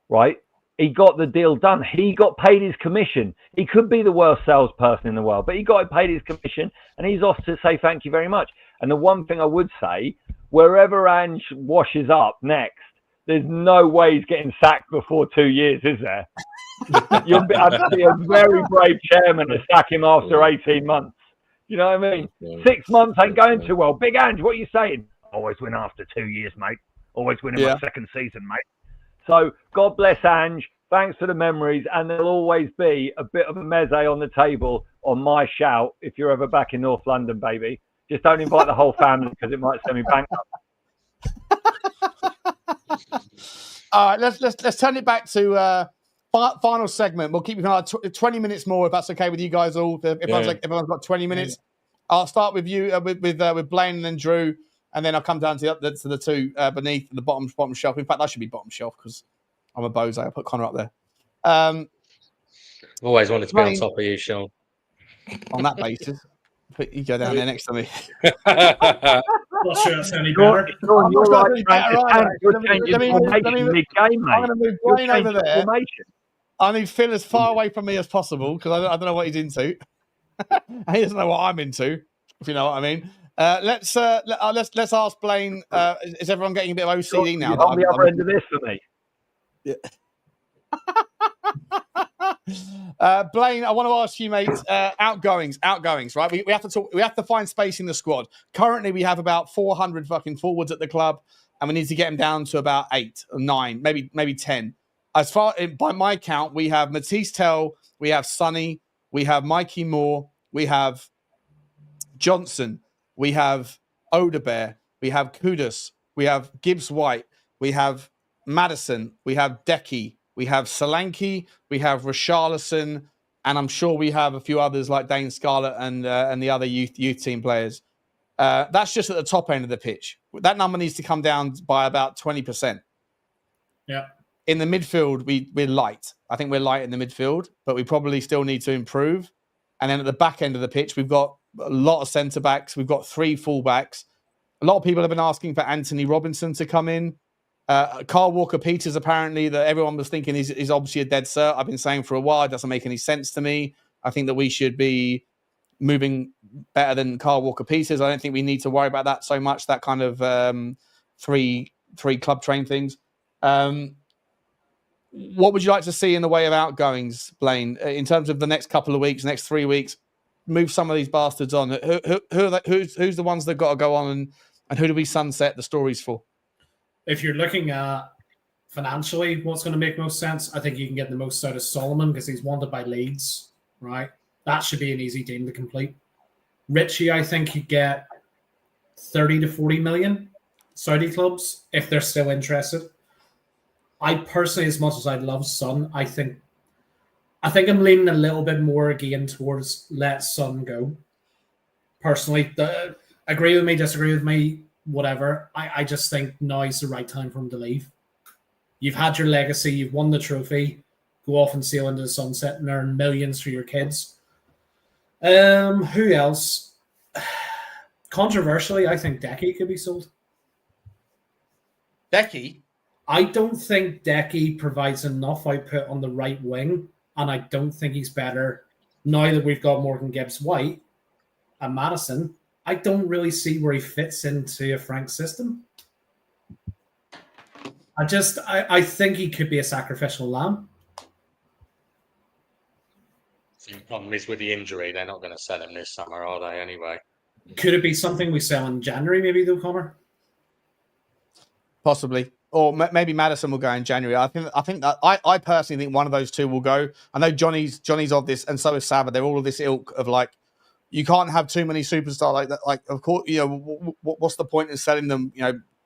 Speaker 5: right? He got the deal done. He got paid his commission. He could be the worst salesperson in the world, but he got paid his commission and he's off to say thank you very much. And the one thing I would say, wherever Ange washes up next, there's no way he's getting sacked before 2 years, is there? I'd be a very brave chairman to sack him after 18 months. You know what I mean? 6 months ain't going too well. Big Ange, what are you saying? Always win after 2 years, mate. Always win in my second season, mate. So God bless Ange. Thanks for the memories. And there'll always be a bit of a meze on the table on my shout if you're ever back in North London, baby. Just don't invite the whole family because it might send me bankrupt.
Speaker 1: All right, let's turn it back to final segment. We'll keep you for 20 minutes more if that's okay with you guys all. Everyone's got 20 minutes. Yeah. I'll start with you with Blaine and then Drew, and then I'll come down to the two beneath the bottom shelf. In fact, I should be bottom shelf because I'm a bozo. I put Connor up there.
Speaker 6: I've always wanted to be on top of you, Sean.
Speaker 1: On that basis, you go down there next to me.
Speaker 4: Not sure that's any better.
Speaker 1: I'm going to move Blaine over there. I need Phil as far away from me as possible because I don't know what he's into. He doesn't know what I'm into, if you know what I mean. Let's ask Blaine. Is everyone getting a bit of OCD now?
Speaker 5: On the other end of this for me.
Speaker 1: Yeah. Blaine, I want to ask you, mate. Outgoings, right? We have to talk. We have to find space in the squad. Currently, we have about 400 fucking forwards at the club, and we need to get them down to about 8 or 9, maybe 10. As far by my count, we have Mathys Tel, we have Sonny, we have Mikey Moore, we have Johnson, we have Odebear, we have Kudus, we have Gibbs-White, we have Maddison, we have Decky, we have Solanke, we have Richalison, and I'm sure we have a few others like Dane Scarlett and the other youth team players. That's just at the top end of the pitch. That number needs to come down by about 20%.
Speaker 4: Yeah.
Speaker 1: In the midfield, we're light. I think we're light in the midfield, but we probably still need to improve. And then at the back end of the pitch, we've got a lot of centre-backs. We've got 3 full-backs. A lot of people have been asking for Anthony Robinson to come in. Carl Walker-Peters, apparently, that everyone was thinking is obviously a dead cert. I've been saying for a while, it doesn't make any sense to me. I think that we should be moving better than Carl Walker-Peters. I don't think we need to worry about that so much, that kind of three club train things. What would you like to see in the way of outgoings, Blaine, in terms of the next couple of weeks, next 3 weeks? Move some of these bastards on. Who's the ones that got to go on, and who do we sunset the stories for?
Speaker 4: If you're looking at financially what's going to make most sense, I think you can get the most out of Solomon because he's wanted by Leeds, right? That should be an easy deal to complete. Richie, I think you get 30 to 40 million Saudi clubs if they're still interested. I personally, as much as I love Son, I think I'm leaning a little bit more again towards let Son go. Personally, agree with me, disagree with me, whatever. I just think now is the right time for him to leave. You've had your legacy, you've won the trophy, go off and sail into the sunset and earn millions for your kids. Who else? Controversially, I think Decky could be sold.
Speaker 1: Decky?
Speaker 4: I don't think Decky provides enough output on the right wing, and I don't think he's better now that we've got Morgan Gibbs-White and Maddison. I don't really see where he fits into a Frank system. I think he could be a sacrificial lamb.
Speaker 6: The problem is with the injury, they're not going to sell him this summer, are they? Anyway,
Speaker 4: Could it be something we sell in January, maybe, though, Connor?
Speaker 1: Possibly. Or maybe Maddison will go in January. I think that I personally think one of those two will go. I know Johnny's of this, and so is Sava. They're all of this ilk of like, you can't have too many superstars like that. Like, of course, what's the point in selling them?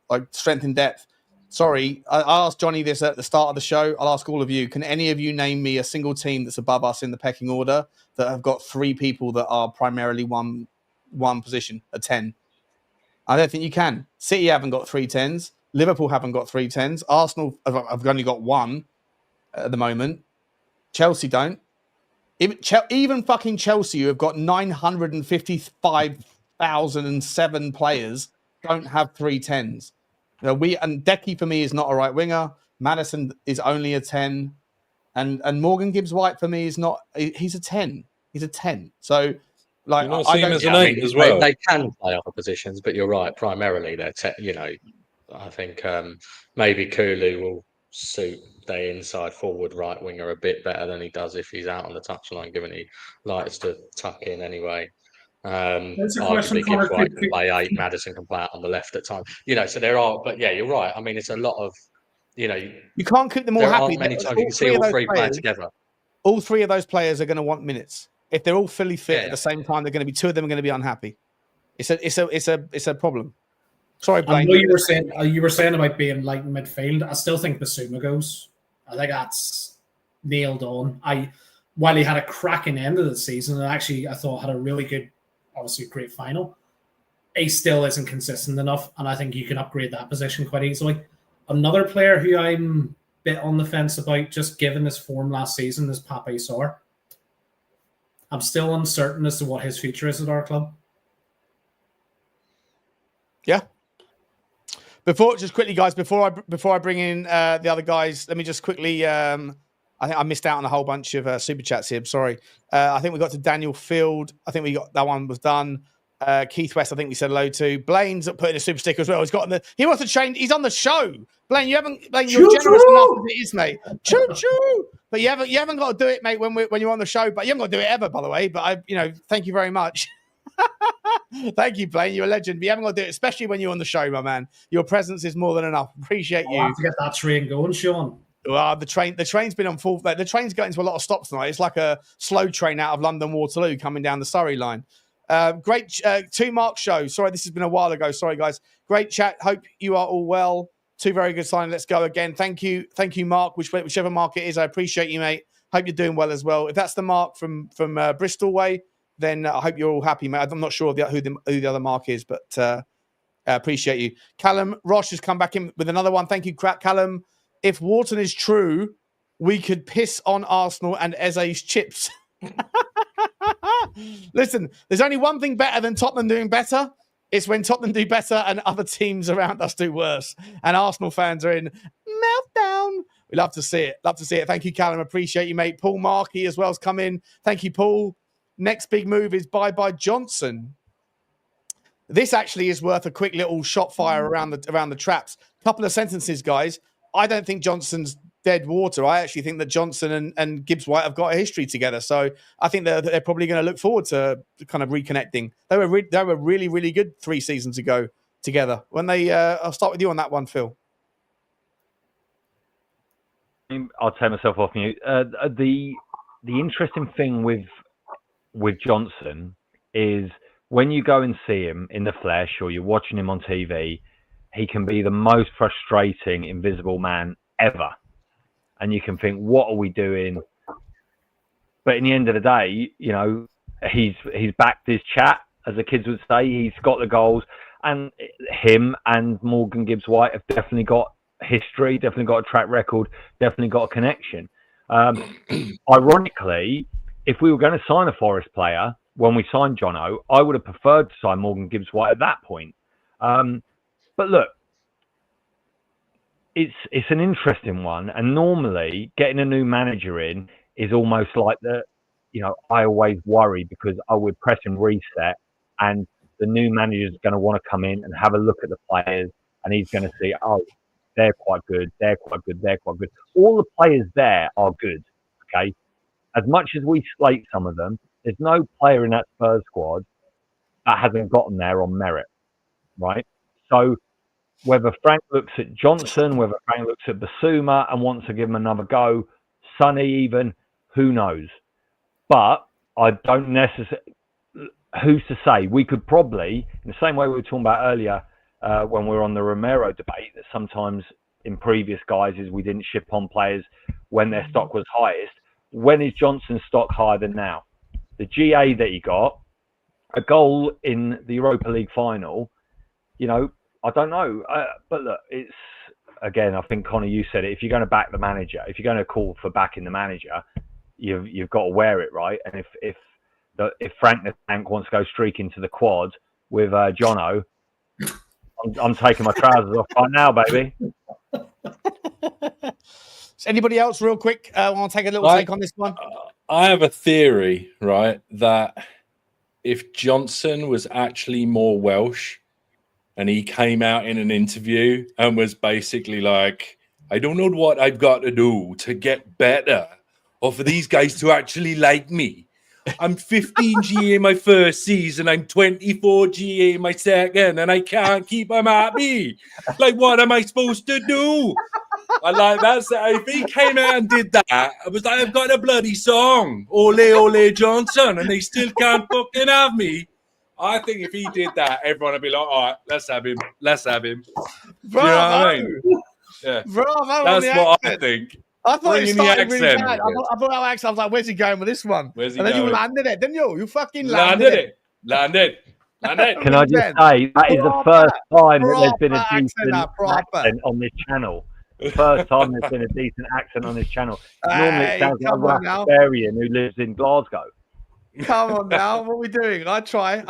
Speaker 1: Like strength in depth. Sorry, I asked Johnny this at the start of the show. I'll ask all of you. Can any of you name me a single team that's above us in the pecking order that have got 3 people that are primarily one position, a 10? I don't think you can. City haven't got 3 10s. Liverpool haven't got 3 10s. Arsenal have only got 1 at the moment. Chelsea don't. Even fucking Chelsea, who have got 955,007 players, don't have 3 10s. And Decky for me is not a right winger. Maddison is only a 10, and Morgan Gibbs-White for me is not. He's a 10. He's a 10. So, like,
Speaker 3: You're not seeing as an 8 as
Speaker 6: they,
Speaker 3: well.
Speaker 6: they can play other positions, but you're right. Primarily, they're I think maybe Kulu will suit the inside forward right winger a bit better than he does if he's out on the touchline, given he likes to tuck in anyway.
Speaker 4: That's a question,
Speaker 6: Arguably,
Speaker 4: Connor.
Speaker 6: Gibbs-White can play 8, Maddison can play out on the left at times. So there are, but yeah, you're right. I mean, it's a lot of,
Speaker 1: you can't keep them all
Speaker 6: there
Speaker 1: happy.
Speaker 6: aren't many times you can see all 3 playing together.
Speaker 1: All 3 of those players are going to want minutes. If they're all fully fit at the same time, they're going to be 2 of them are going to be unhappy. It's a problem. Sorry, Blaine.
Speaker 4: I know you were saying about being light in midfield. I still think Bissouma goes. I think that's nailed on. While he had a cracking end of the season, and actually I thought had a really good, obviously great final, he still isn't consistent enough, and I think you can upgrade that position quite easily. Another player who I'm a bit on the fence about, just given his form last season, is Pape Sarr. I'm still uncertain as to what his future is at our club.
Speaker 1: Yeah. Before I bring in the other guys, let me just quickly. I think I missed out on a whole bunch of super chats here. I'm sorry. I think we got to Daniel Field. I think we got that one was done. Keith West, I think we said hello to. Blaine's putting a super sticker as well. He wants to change. He's on the show. Blaine, you're generous enough as it is, mate. Choo choo. But you haven't got to do it, mate, when you're on the show. But you haven't got to do it ever, by the way. But thank you very much. Thank you, Blaine. You're a legend. But you haven't got to do it, especially when you're on the show, my man. Your presence is more than enough. Appreciate you.
Speaker 4: I'll have to get that train going, Sean.
Speaker 1: Well, the train's been on full. The train's got into a lot of stops tonight. It's like a slow train out of London Waterloo coming down the Surrey line. Great 2 Mark show. Sorry, this has been a while ago. Sorry, guys. Great chat. Hope you are all well. 2 very good signs. Let's go again. Thank you, Mark. Whichever Mark it is, I appreciate you, mate. Hope you're doing well as well. If that's the Mark from Bristol way, then I hope you're all happy, mate. I'm not sure who the other Mark is, but appreciate you. Callum Roche has come back in with another one. Thank you, Callum. If Wharton is true, we could piss on Arsenal and Eze's chips. Listen, there's only one thing better than Tottenham doing better. It's when Tottenham do better and other teams around us do worse. And Arsenal fans are in meltdown. We love to see it. Thank you, Callum. Appreciate you, mate. Paul Markey as well has come in. Thank you, Paul. Next big move is bye Johnson. This actually is worth a quick little shot fire around the traps. Couple of sentences, guys. I don't think Johnson's dead water. I actually think that Johnson and Gibbs-White have got a history together. So I think they're probably going to look forward to kind of reconnecting. They were really, really good 3 seasons ago together. When they, I'll start with you on that one, Phil.
Speaker 5: I'll take myself off mute. The interesting thing with Johnson is when you go and see him in the flesh or you're watching him on TV, he can be the most frustrating invisible man ever. And you can think, what are we doing? But in the end of the day, he's backed his chat, as the kids would say. He's got the goals. And him and Morgan Gibbs-White have definitely got history, definitely got a track record, definitely got a connection. Ironically, if we were going to sign a Forest player, when we signed Jono, I would have preferred to sign Morgan Gibbs-White at that point. But look, it's an interesting one, and normally getting a new manager in is almost like I always worry because I would press and reset, and the new manager is going to want to come in and have a look at the players, and he's going to see, they're quite good, they're quite good, they're quite good. All the players there are good, okay? as much as we slate some of them, there's no player in that Spurs squad that hasn't gotten there on merit, right? So whether Frank looks at Johnson, whether Frank looks at Bissouma and wants to give him another go, Sonny even, who knows? But I don't necessarily. Who's to say? We could probably, in the same way we were talking about earlier when we were on the Romero debate, that sometimes in previous guises we didn't ship on players when their stock was highest. When is Johnson's stock higher than now? The GA that he got, a goal in the Europa League final, you know, I don't know. But look, it's, again, I think, Connor, you said it. If you're going to back the manager, if you're going to call for backing the manager, you've got to wear it, right? And if Frank the Tank wants to go streaking to the quad with Jono, I'm taking my trousers off right now, baby.
Speaker 1: Anybody else, real quick, want to take a little take on this one?
Speaker 3: I have a theory, right, that if Johnson was actually more Welsh and he came out in an interview and was basically like, I don't know what I've got to do to get better or for these guys to actually like me. I'm 15 GA my first season. I'm 24 GA my second, and I can't keep them happy. Like, what am I supposed to do? I like that. So if he came out and did that, I was like, I've got a bloody song, Ole Ole Johnson, and they still can't fucking have me. I think if he did that, everyone would be like, all right, let's have him. Let's have him.
Speaker 1: Bravo.
Speaker 3: You know what I mean? Yeah.
Speaker 1: Bravo.
Speaker 3: That's what I think.
Speaker 1: I thought
Speaker 3: Bring
Speaker 1: it
Speaker 3: in the
Speaker 1: started really
Speaker 3: accent.
Speaker 1: bad. I thought our accent. I was like, "Where's he going with this one?"
Speaker 3: Where's he
Speaker 1: and then
Speaker 3: going?
Speaker 1: you landed it, didn't you? You fucking
Speaker 3: Landed
Speaker 1: landed
Speaker 3: it. Landed.
Speaker 5: Can I just say, that is the first time that there's been a decent accent on this channel. The first time there's been a decent accent on this channel. Normally it sounds like a Rastafarian who lives in Glasgow.
Speaker 1: Come on now, what are we doing? I try.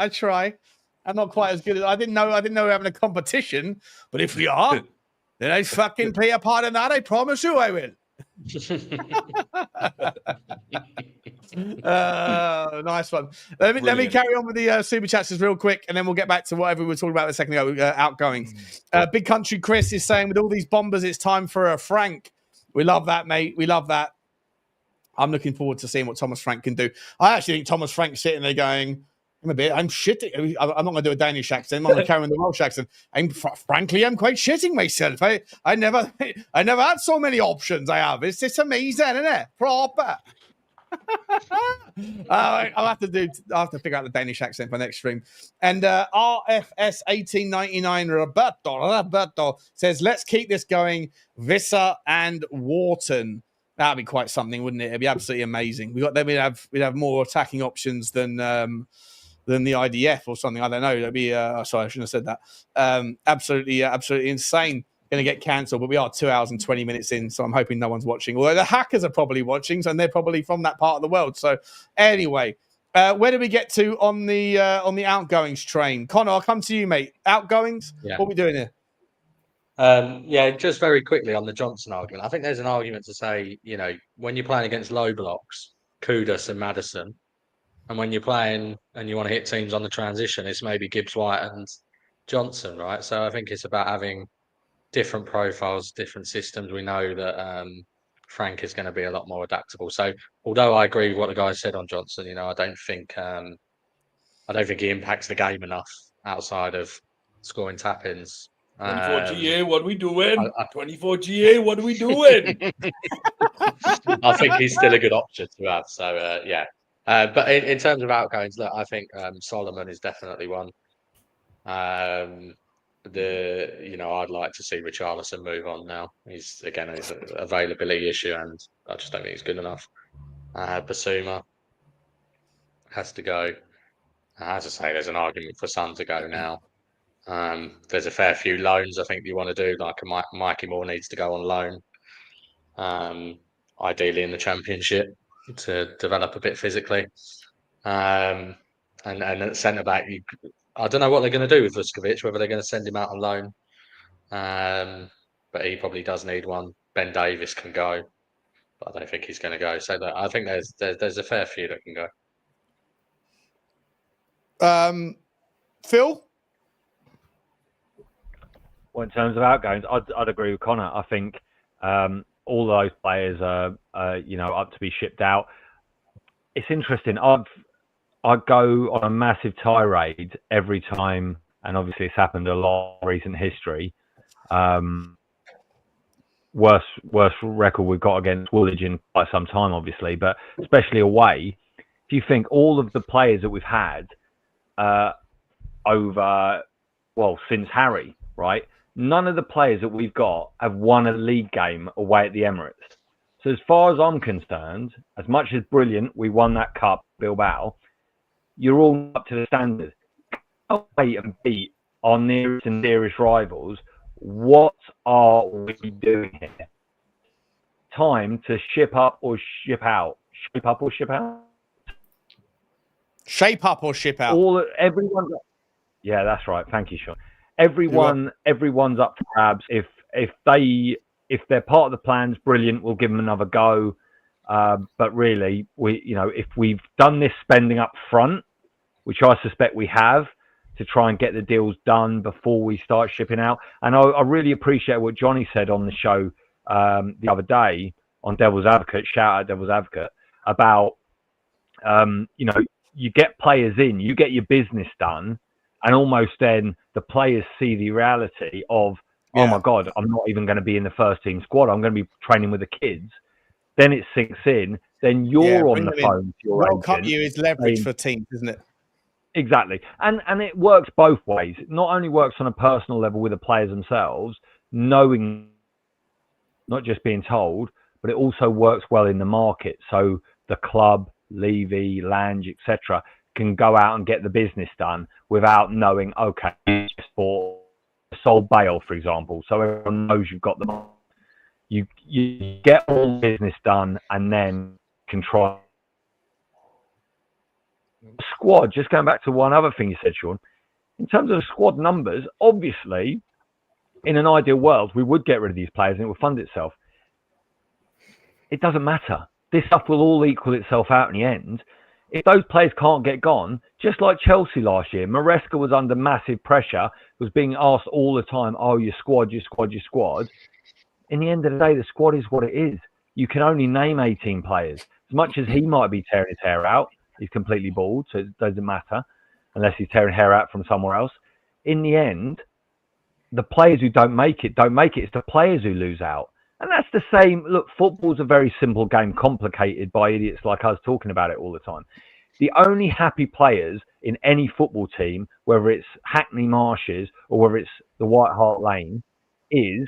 Speaker 1: I'm not quite as good as I didn't know we're having a competition, but if we are, then I fucking play a part in that. I promise you I will. Nice one. Let me carry on with the super chats just real quick, and then we'll get back to whatever we were talking about a second ago. Outgoings. Big Country Chris is saying, with all these bombers, it's time for a Frank. We love that, mate. We love that. I'm looking forward to seeing what Thomas Frank can do. I actually think Thomas Frank's sitting there going, I'm shitting. I'm not going to do a Danish accent. I'm going to carry on the Welsh accent. Frankly, I'm quite shitting myself. I never had so many options. I have. It's just amazing, isn't it? Proper. I'll have to figure out the Danish accent for next stream. And RFS 1899 Roberto says, let's keep this going. Visser and Wharton. That'd be quite something, wouldn't it? It'd be absolutely amazing. We'd have more attacking options than the IDF or something. I don't know. That'd be sorry, I shouldn't have said that. Absolutely insane. Going to get cancelled, but we are 2 hours and 20 minutes in, so I'm hoping no one's watching. Although the hackers are probably watching, and they're probably from that part of the world. So anyway, where do we get to on the outgoings train? Connor, I'll come to you, mate. Outgoings? Yeah. What are we doing here?
Speaker 6: Just very quickly on the Johnson argument. I think there's an argument to say, when you're playing against low blocks, Kudus and Maddison, and when you're playing and you want to hit teams on the transition, it's maybe Gibbs-White and Johnson, right? So I think it's about having different profiles, different systems. We know that Frank is going to be a lot more adaptable. So although I agree with what the guy said on Johnson, I don't think he impacts the game enough outside of scoring tap-ins.
Speaker 3: 24 GA, what are we doing? 24 GA, what are we doing?
Speaker 6: I think he's still a good option to have. So, but in terms of outgoings, look, I think Solomon is definitely one. I'd like to see Richalison move on now. He's an availability issue, and I just don't think he's good enough. Bissouma has to go. As I say, there's an argument for Son to go now. There's a fair few loans I think you want to do, like Micky Moore needs to go on loan, ideally in the Championship to develop a bit physically. And at centre back, I don't know what they're going to do with Vuskovic, whether they're going to send him out on loan. But he probably does need one. Ben Davis can go, but I don't think he's going to go. So I think there's a fair few that can
Speaker 1: go. Phil?
Speaker 5: Well, in terms of outgoings, I'd agree with Connor. I think all those players are up to be shipped out. it's interesting. I go on a massive tirade every time, and obviously it's happened a lot in recent history. Worst record we've got against Woolwich in quite some time, obviously, but especially away. If you think all of the players that we've had since Harry, right? None of the players that we've got have won a league game away at the Emirates. So as far as I'm concerned, as much as brilliant, we won that cup, Bilbao, you're all up to the standard. Away and beat our nearest and dearest rivals. What are we doing here? Time to ship up or ship out. Ship up or ship out?
Speaker 1: Shape up or ship out.
Speaker 5: Everyone. Yeah, that's right. Thank you, Sean. Everyone's up for grabs. If they're part of the plans, brilliant. We'll give them another go. But really, if we've done this spending up front, which I suspect we have, to try and get the deals done before we start shipping out. And I really appreciate what Johnny said on the show the other day on Devil's Advocate. Shout out Devil's Advocate about you get players in, you get your business done. And almost then the players see the reality of, oh my God, I'm not even going to be in the first team squad. I'm going to be training with the kids. Then it sinks in. Then you're on the phone to your
Speaker 1: World Cup
Speaker 5: agent.
Speaker 1: you is leverage for teams, isn't it?
Speaker 5: Exactly. And it works both ways. It not only works on a personal level with the players themselves, knowing, not just being told, but it also works well in the market. So the club, Levy, Lange, etc., can go out and get the business done without knowing, okay, just for sold Bale, for example. So everyone knows you've got the you get all the business done and then can try. Squad, just going back to one other thing you said, Sean, in terms of squad numbers, obviously, in an ideal world, we would get rid of these players and it will fund itself. It doesn't matter. This stuff will all equal itself out in the end. If those players can't get gone, just like Chelsea last year, Maresca was under massive pressure, was being asked all the time, oh, your squad. In the end of the day, the squad is what it is. You can only name 18 players. As much as he might be tearing his hair out, he's completely bald, so it doesn't matter, unless he's tearing hair out from somewhere else. In the end, the players who don't make it. It's the players who lose out. And that's the same. Look, football's a very simple game, complicated by idiots like us talking about it all the time. The only happy players in any football team, whether it's Hackney Marshes or whether it's the White Hart Lane, is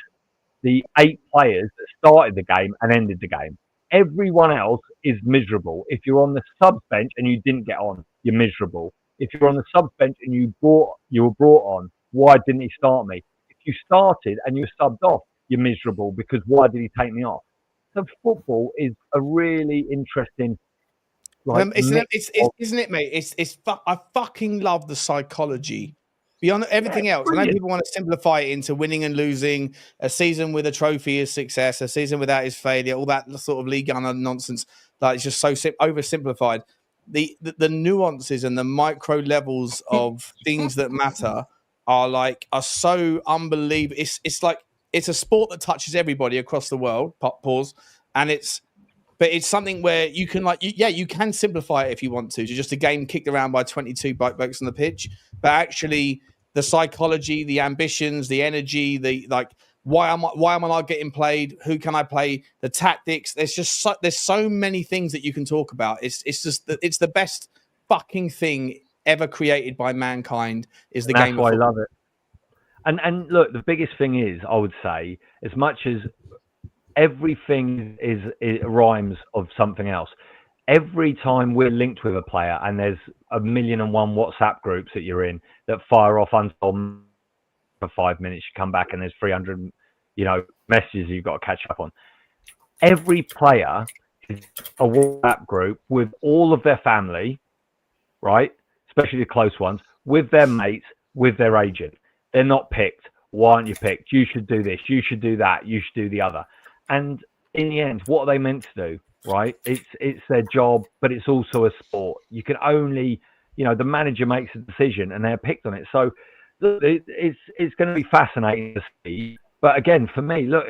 Speaker 5: the 8 players that started the game and ended the game. Everyone else is miserable. If you're on the subs bench and you didn't get on, you're miserable. If you're on the subs bench and you were brought on, why didn't he start me? If you started and you were subbed off, you're miserable because why did he take me off? So football is a really interesting.
Speaker 1: Isn't it, mate? I fucking love the psychology beyond everything else. I know people want to simplify it into winning and losing. A season with a trophy is success. A season without is failure. All that sort of league nonsense. Like, it's just so oversimplified. The nuances and the micro levels of things that matter are so unbelievable. It's like it's a sport that touches everybody across the world. Pause. And it's something where you can you can simplify it if you want to just a game kicked around by 22 blokes on the pitch, but actually the psychology, the ambitions, the energy, why am I not getting played? Who can I play? The tactics. There's so many things that you can talk about. It's the best fucking thing ever created by mankind. Is the game.
Speaker 5: That's why I love it. And look, the biggest thing is, I would say, as much as everything it rhymes of something else. Every time we're linked with a player, and there's 1,000,001 WhatsApp groups that you're in that fire off untold for 5 minutes, you come back and there's 300, messages you've got to catch up on. Every player is a WhatsApp group with all of their family, right? Especially the close ones, with their mates, with their agent. They're not picked. Why aren't you picked? You should do this. You should do that. You should do the other. And in the end, what are they meant to do, right? It's their job, but it's also a sport. You can only, the manager makes a decision and they're picked on it. So it's going to be fascinating to see. But again, for me, look,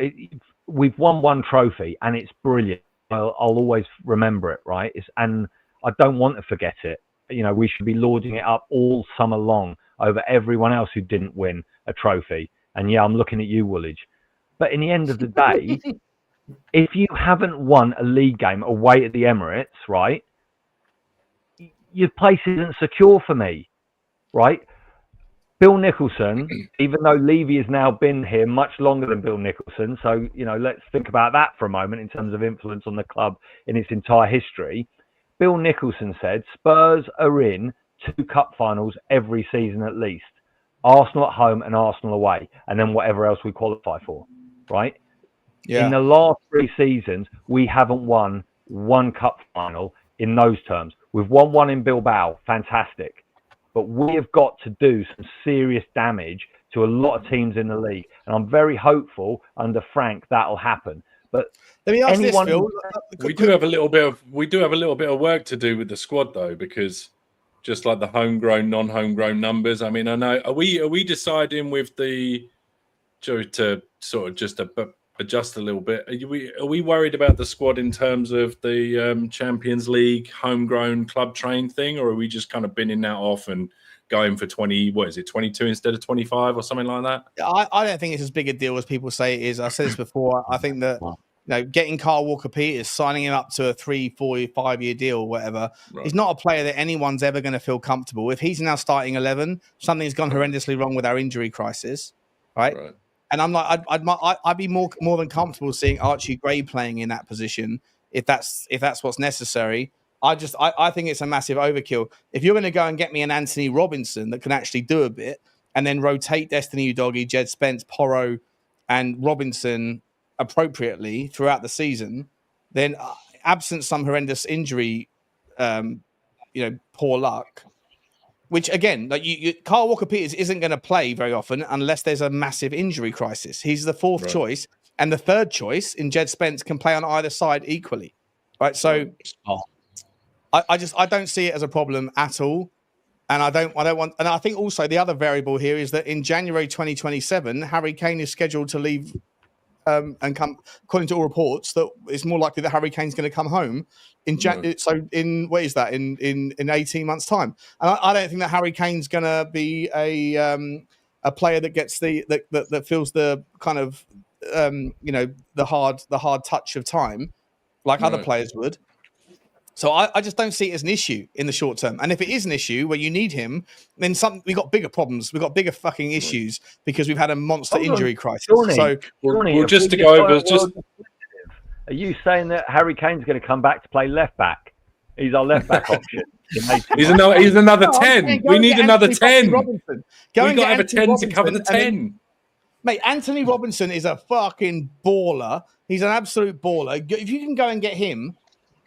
Speaker 5: we've won one trophy and it's brilliant. I'll always remember it, right? And I don't want to forget it. You know, we should be lauding it up all summer long over everyone else who didn't win a trophy. And yeah, I'm looking at you, Woolwich. But in the end of the day, if you haven't won a league game away at the Emirates, right, your place isn't secure for me, right? Bill Nicholson, even though Levy has now been here much longer than Bill Nicholson, so, you know, let's think about that for a moment in terms of influence on the club in its entire history. Bill Nicholson said Spurs are in 2 cup finals every season at least. Arsenal at home and Arsenal away, and then whatever else we qualify for, right?
Speaker 1: Yeah.
Speaker 5: In the last 3 seasons, we haven't won 1 cup final in those terms. We've won 1 in Bilbao, fantastic. But we have got to do some serious damage to a lot of teams in the league. And I'm very hopeful under Frank that'll happen. But
Speaker 1: let me ask this, Phil.
Speaker 3: We do have a little bit of work to do with the squad though, because just like the homegrown, non-homegrown numbers. I mean, I know are we deciding with the to sort of just adjust a little bit? Are we worried about the squad in terms of the Champions League homegrown club train thing, or are we just kind of binning that off and going for 22 instead of 25 or something like that?
Speaker 1: I don't think it's as big a deal as people say it is. I said this before. I think that getting Kyle Walker-Peters, signing him up to a 3, 4, 5 year deal or whatever, he's not a player that anyone's ever going to feel comfortable. If he's now starting 11, something's gone horrendously wrong with our injury crisis, right? And I'm like, I'd be more than comfortable seeing Archie Gray playing in that position if that's what's necessary. I think it's a massive overkill. If you're going to go and get me an Anthony Robinson that can actually do a bit, and then rotate Destiny Udogie, Jed Spence, Porro, and Robinson appropriately throughout the season, then absent some horrendous injury, poor luck. Which again, like Kyle Walker-Peters isn't going to play very often unless there's a massive injury crisis. He's the 4th choice, and the 3rd choice in Jed Spence can play on either side equally, right? So, I don't see it as a problem at all, and I don't want. And I think also the other variable here is that in January 2027, Harry Kane is scheduled to leave. And come, according to all reports, that it's more likely that Harry Kane's going to come home in so in what is that in 18 months' time. And I don't think that Harry Kane's going to be a player that gets that feels the kind of the hard touch of time like other players would. So I just don't see it as an issue in the short term. And if it is an issue where you need him, then we've got bigger problems. We've got bigger fucking issues because we've had a monster injury crisis. So
Speaker 3: just to go over,
Speaker 5: are you saying that Harry Kane's going to come back to play left back? He's our left back option.
Speaker 3: He's another 10. We need another 10.
Speaker 1: Go
Speaker 3: and have a 10 to cover the 10.
Speaker 1: Mate, Anthony Robinson is a fucking baller. He's an absolute baller. If you can go and get him,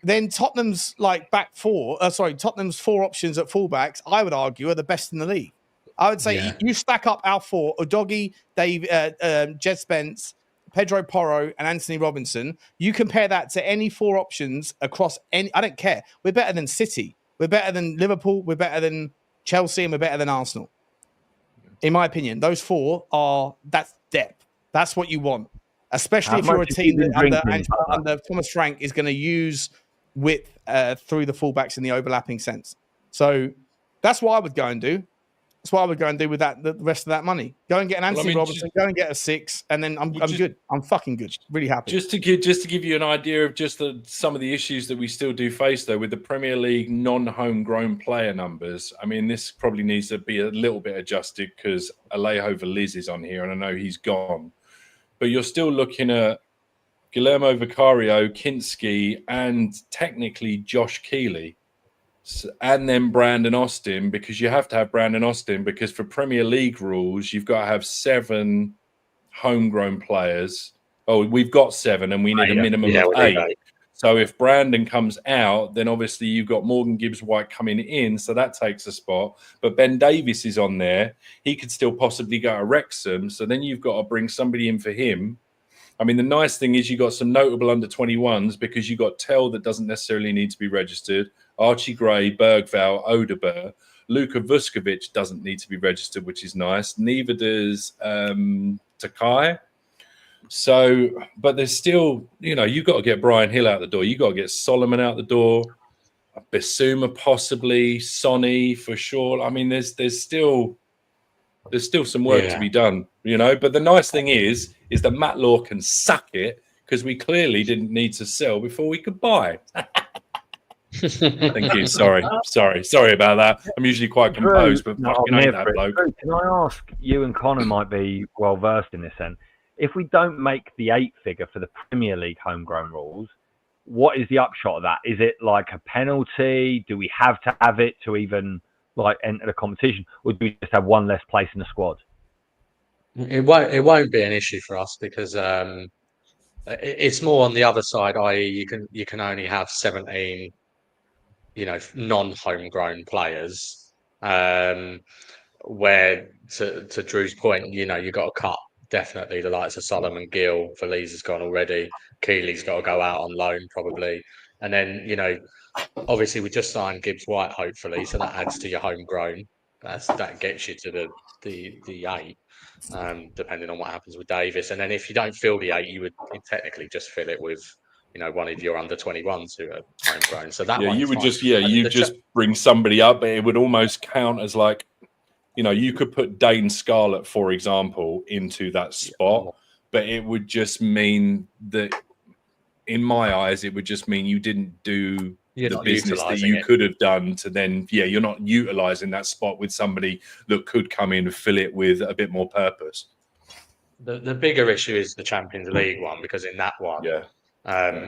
Speaker 1: then Tottenham's Tottenham's 4 options at fullbacks, I would argue, are the best in the league. I would say you stack up our 4, Udogie, Jed Spence, Pedro Porro, and Anthony Robinson. You compare that to any 4 options across any. I don't care. We're better than City. We're better than Liverpool. We're better than Chelsea, and we're better than Arsenal. In my opinion, those 4 that's depth. That's what you want, especially if you're a team that under Thomas Frank is going to use width through the fullbacks in the overlapping sense. So that's what I would go and do. That's what I would go and do with the rest of that money. Go and get an Anthony Robinson, go and get a 6, and then I'm good. I'm fucking good. Really happy.
Speaker 3: Just to give you an idea of just some of the issues that we still do face, though, with the Premier League non-homegrown player numbers. I mean, this probably needs to be a little bit adjusted because Alejo Veliz is on here, and I know he's gone. But you're still looking at Guillermo Vicario, Kinsky, and technically Josh Keeley, and then Brandon Austin, because you have to have Brandon Austin because for Premier League rules, you've got to have 7 homegrown players. Oh, we've got 7 and we need a minimum of 8. So if Brandon comes out, then obviously you've got Morgan Gibbs-White coming in, so that takes a spot. But Ben Davies is on there. He could still possibly go to Wrexham, so then you've got to bring somebody in for him. I mean, the nice thing is you got some notable under-21s because you got Tel that doesn't necessarily need to be registered, Archie Gray, Berghvall, Odegaard. Luka Vuskovic doesn't need to be registered, which is nice. Neither does Takai. So, but there's still, you've got to get Brian Hill out the door. You've got to get Solomon out the door. Bissouma possibly, Sonny for sure. I mean, there's still some work to be done, But the nice thing is that Matt Law can suck it because we clearly didn't need to sell before we could buy. Thank you. Sorry about that. I'm usually quite composed, but fucking hate that bloke.
Speaker 5: Drew, can I ask, you and Connor might be well versed in this then. If we don't make the 8 figure for the Premier League homegrown rules, what is the upshot of that? Is it like a penalty? Do we have to have it to even enter the competition, or do we just have one less place in the squad?
Speaker 6: It won't be an issue for us because it's more on the other side, i.e. you can only have 17 non-homegrown players, where to Drew's point, you've got to cut definitely the likes of Solomon Gill. Feliz has gone already. Keely's got to go out on loan probably, and then obviously we just signed Gibbs-White hopefully, so that adds to your homegrown. That gets you to the 8, depending on what happens with Davis. And then if you don't fill the 8, you would technically just fill it with one of your under 21s who are homegrown. So that
Speaker 3: you would just bring somebody up, but it would almost count as you could put Dane Scarlett, for example, into that spot, but it would just mean that, in my eyes, it would just mean you didn't do the business that you could have done to then, you're not utilising that spot with somebody that could come in and fill it with a bit more purpose.
Speaker 6: The bigger issue is the Champions League one, because in that one,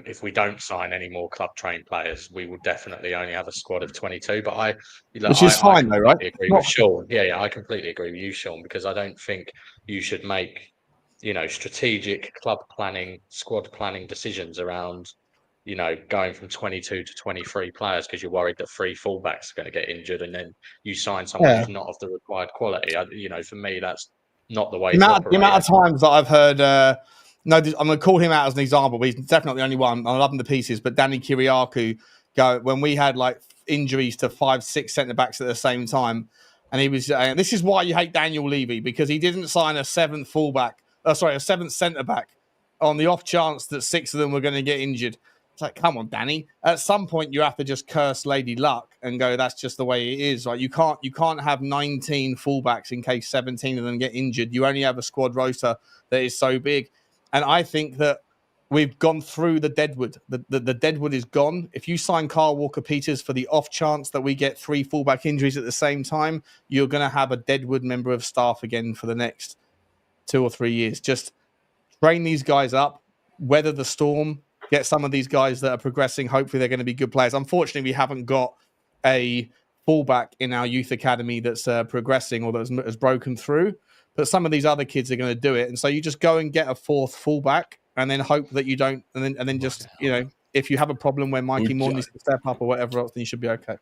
Speaker 6: if we don't sign any more club trained players, we will definitely only have a squad of 22. But
Speaker 1: which is fine though, right?
Speaker 6: Agree with Sean. Yeah, I completely agree with you, Sean, because I don't think you should make strategic club planning, squad planning decisions around going from 22 to 23 players because you're worried that 3 fullbacks are going to get injured, and then you sign someone who's not of the required quality. For me, that's not the way. The
Speaker 1: amount of times that I've heard. No, I'm going to call him out as an example, but he's definitely the only one. I love him to pieces. But Danny Kiriakou, when we had injuries to 5-6 centre backs at the same time, and he was. This is why you hate Daniel Levy, because he didn't sign a 7th centre back on the off chance that 6 of them were going to get injured. It's like, come on, Danny. At some point, you have to just curse Lady Luck and go, that's just the way it is. Right? You can't have 19 fullbacks in case 17 of them get injured. You only have a squad roster that is so big. And I think that we've gone through the deadwood. The deadwood is gone. If you sign Kyle Walker-Peters for the off chance that we get 3 fullback injuries at the same time, you're going to have a deadwood member of staff again for the next 2 or 3 years. Just train these guys up, weather the storm, get some of these guys that are progressing. Hopefully they're going to be good players. Unfortunately, we haven't got a fullback in our youth academy that's progressing or that has broken through. But some of these other kids are going to do it. And so you just go and get a 4th fullback and then hope that you don't. And then just, if you have a problem where Mikey Moore needs to step up or whatever else, then you should be okay.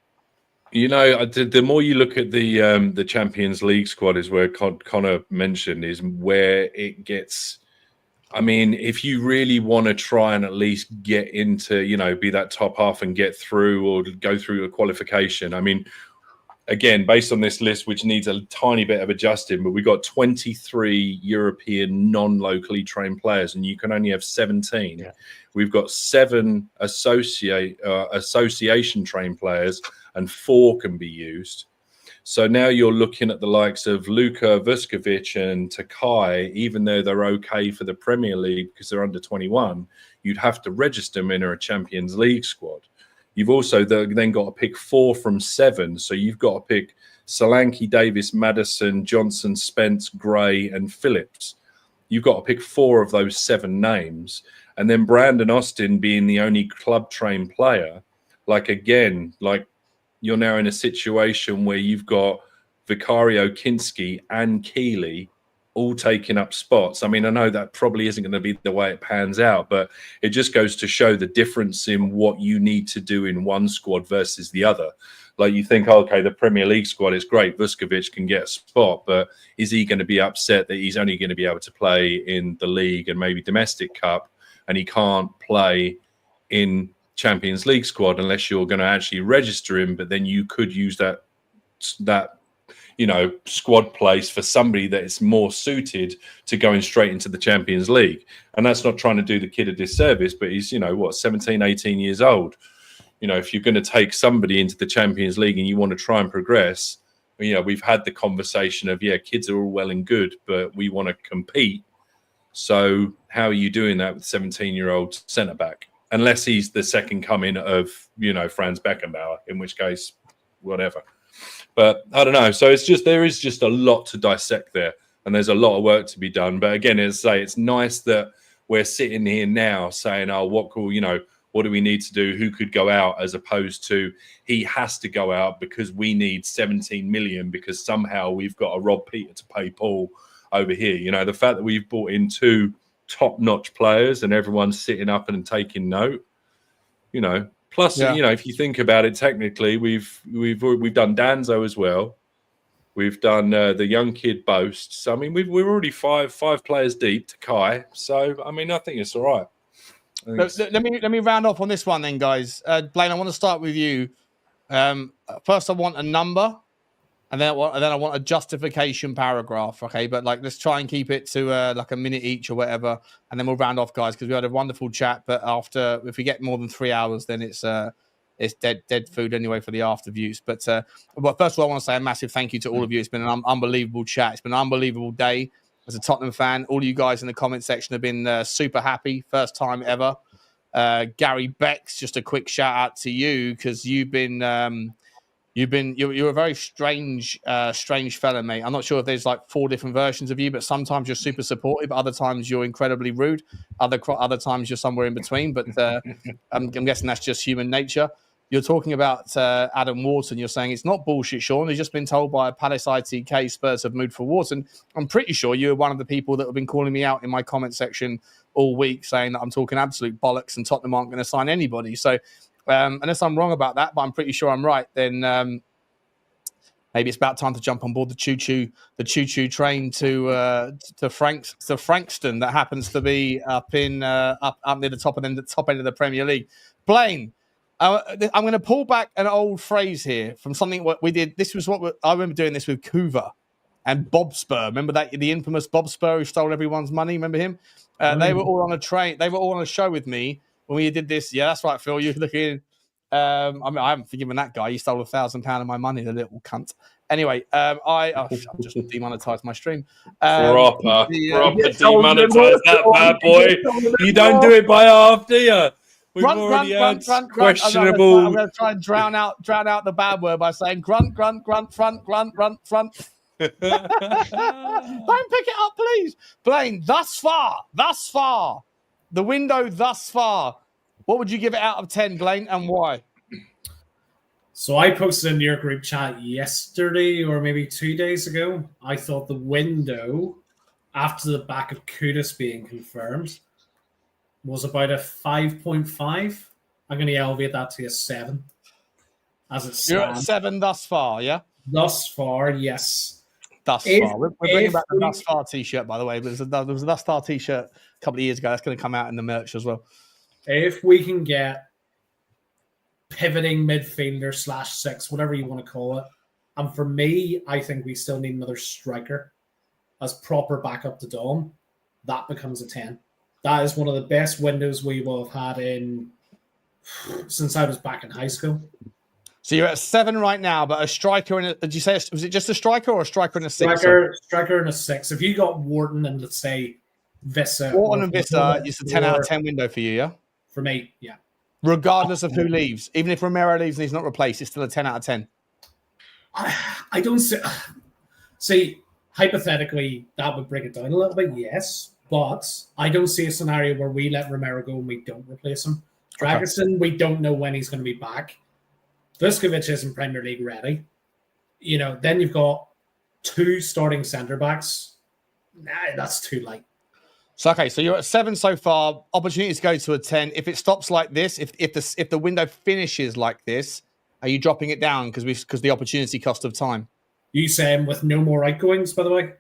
Speaker 3: The more you look at the Champions League squad, is where Connor mentioned, is where it gets. I mean, if you really want to try and at least get into, be that top half and get through or go through a qualification. I mean, again, based on this list, which needs a tiny bit of adjusting, but we've got 23 European non-locally trained players, and you can only have 17. Yeah. We've got 7 association trained players, and 4 can be used. So now you're looking at the likes of Luka Vuskovic and Takai, even though they're okay for the Premier League because they're under 21, you'd have to register them in a Champions League squad. You've also then got to pick 4 from 7. So you've got to pick Solanke, Davis, Maddison, Johnson, Spence, Gray, and Phillips. You've got to pick 4 of those 7 names. And then Brandon Austin being the only club-trained player, you're now in a situation where you've got Vicario, Kinsky, and Keely all taking up spots. I mean, I know that probably isn't going to be the way it pans out, but it just goes to show the difference in what you need to do in one squad versus the other. Like you think, okay, the Premier League squad is great. Vuskovic can get a spot, but is he going to be upset that he's only going to be able to play in the league and maybe domestic cup, and he can't play in Champions League squad unless you're going to actually register him? But then you could use that squad place for somebody that is more suited to going straight into the Champions League. And that's not trying to do the kid a disservice, but he's 17, 18 years old. if you're going to take somebody into the Champions League and you want to try and progress, we've had the conversation of, kids are all well and good, but we want to compete. So how are you doing that with 17-year-old centre back? Unless he's the second coming of, Franz Beckenbauer, in which case, whatever. But I don't know. So there is just a lot to dissect there, and there's a lot of work to be done. But again, it's nice that we're sitting here now saying, oh, what do we need to do? Who could go out? As opposed to he has to go out because we need 17 million because somehow we've got to rob Peter to pay Paul over here. The fact that we've brought in 2 top-notch players and everyone's sitting up and taking note, Plus, if you think about it, technically, we've done Danzo as well. We've done the young kid Boast. So I mean, we're already five players deep to Kai. So I mean, I think it's all right.
Speaker 1: Let me round off on this one then, guys. Blaine, I want to start with you. First, I want a number, and then I want a justification paragraph. Okay, but let's try and keep it to a minute each or whatever, and then we'll round off, guys, because we had a wonderful chat. But if we get more than 3 hours, then it's dead food anyway for the after views. But first of all, I want to say a massive thank you to all of you. It's been an unbelievable chat. It's been an unbelievable day as a Tottenham fan. All of you guys in the comment section have been super happy. First time ever. Gary Becks, just a quick shout out to you because you're a very strange fella, mate. I'm not sure if there's 4 different versions of you, but sometimes you're super supportive, other times you're incredibly rude, other times you're somewhere in between. But I'm guessing that's just human nature. You're talking about Adam Wharton. You're saying it's not bullshit, Sean. He's just been told by a Palace ITK Spurs have moved for Wharton. I'm pretty sure you're one of the people that have been calling me out in my comment section all week, saying that I'm talking absolute bollocks and Tottenham aren't going to sign anybody. So unless I'm wrong about that, but I'm pretty sure I'm right, then maybe it's about time to jump on board the choo-choo train to Frankston that happens to be up near the top end of the Premier League. Blaine, I'm going to pull back an old phrase here from something what we did. This was I remember doing this with Coover and Bob Spur. Remember the infamous Bob Spur who stole everyone's money? Remember him? They were all on a train. They were all on a show with me when we did this. Yeah, that's right, Phil. You're looking. I haven't forgiven that guy. He stole £1,000 of my money, the little cunt. Anyway, I've just demonetized my stream.
Speaker 3: Proper demonetize that bad boy. You don't do it by half, do you? We've already had questionable.
Speaker 1: I'm going to try and drown out the bad word by saying grunt, front. Don't pick it up, please. Blaine, thus far, the window thus far. What would you give it out of 10, Blaine, and why?
Speaker 4: So I posted in your group chat yesterday or maybe 2 days ago. I thought the window, after the back of Kudus being confirmed, was about a 5.5. I'm going to elevate that to a 7. As it stands.
Speaker 1: You're at 7 thus far, yeah?
Speaker 4: Thus far, yes.
Speaker 1: Thus far. We're bringing back the thus far t-shirt, by the way. There was a thus far t-shirt a couple of years ago. That's going to come out in the merch as well.
Speaker 4: If we can get pivoting midfielder /6, whatever you want to call it, and for me, I think we still need another striker as proper backup to Dom. That becomes a 10. That is one of the best windows we will have had since I was back in high school.
Speaker 1: So you're at 7 right now, but a striker did you say, was it just a striker or a striker and a 6?
Speaker 4: Striker and a 6. If you got Wharton and let's say Vissa.
Speaker 1: Wharton and Vissa, it's a 10 out of 10 window for you, yeah?
Speaker 4: For me, yeah.
Speaker 1: Regardless of who leaves. Even if Romero leaves and he's not replaced, it's still a 10 out of 10.
Speaker 4: I don't see, hypothetically, that would bring it down a little bit, yes. But I don't see a scenario where we let Romero go and we don't replace him. Dragerson, we don't know when he's going to be back. Vuskovic isn't Premier League ready. Then you've got 2 starting centre-backs. Nah, that's too light.
Speaker 1: So you're at 7 so far. Opportunity to go to a 10. If it stops like this, if the window finishes like this, are you dropping it down because the opportunity cost of time?
Speaker 4: You saying with no more outgoings, by the way?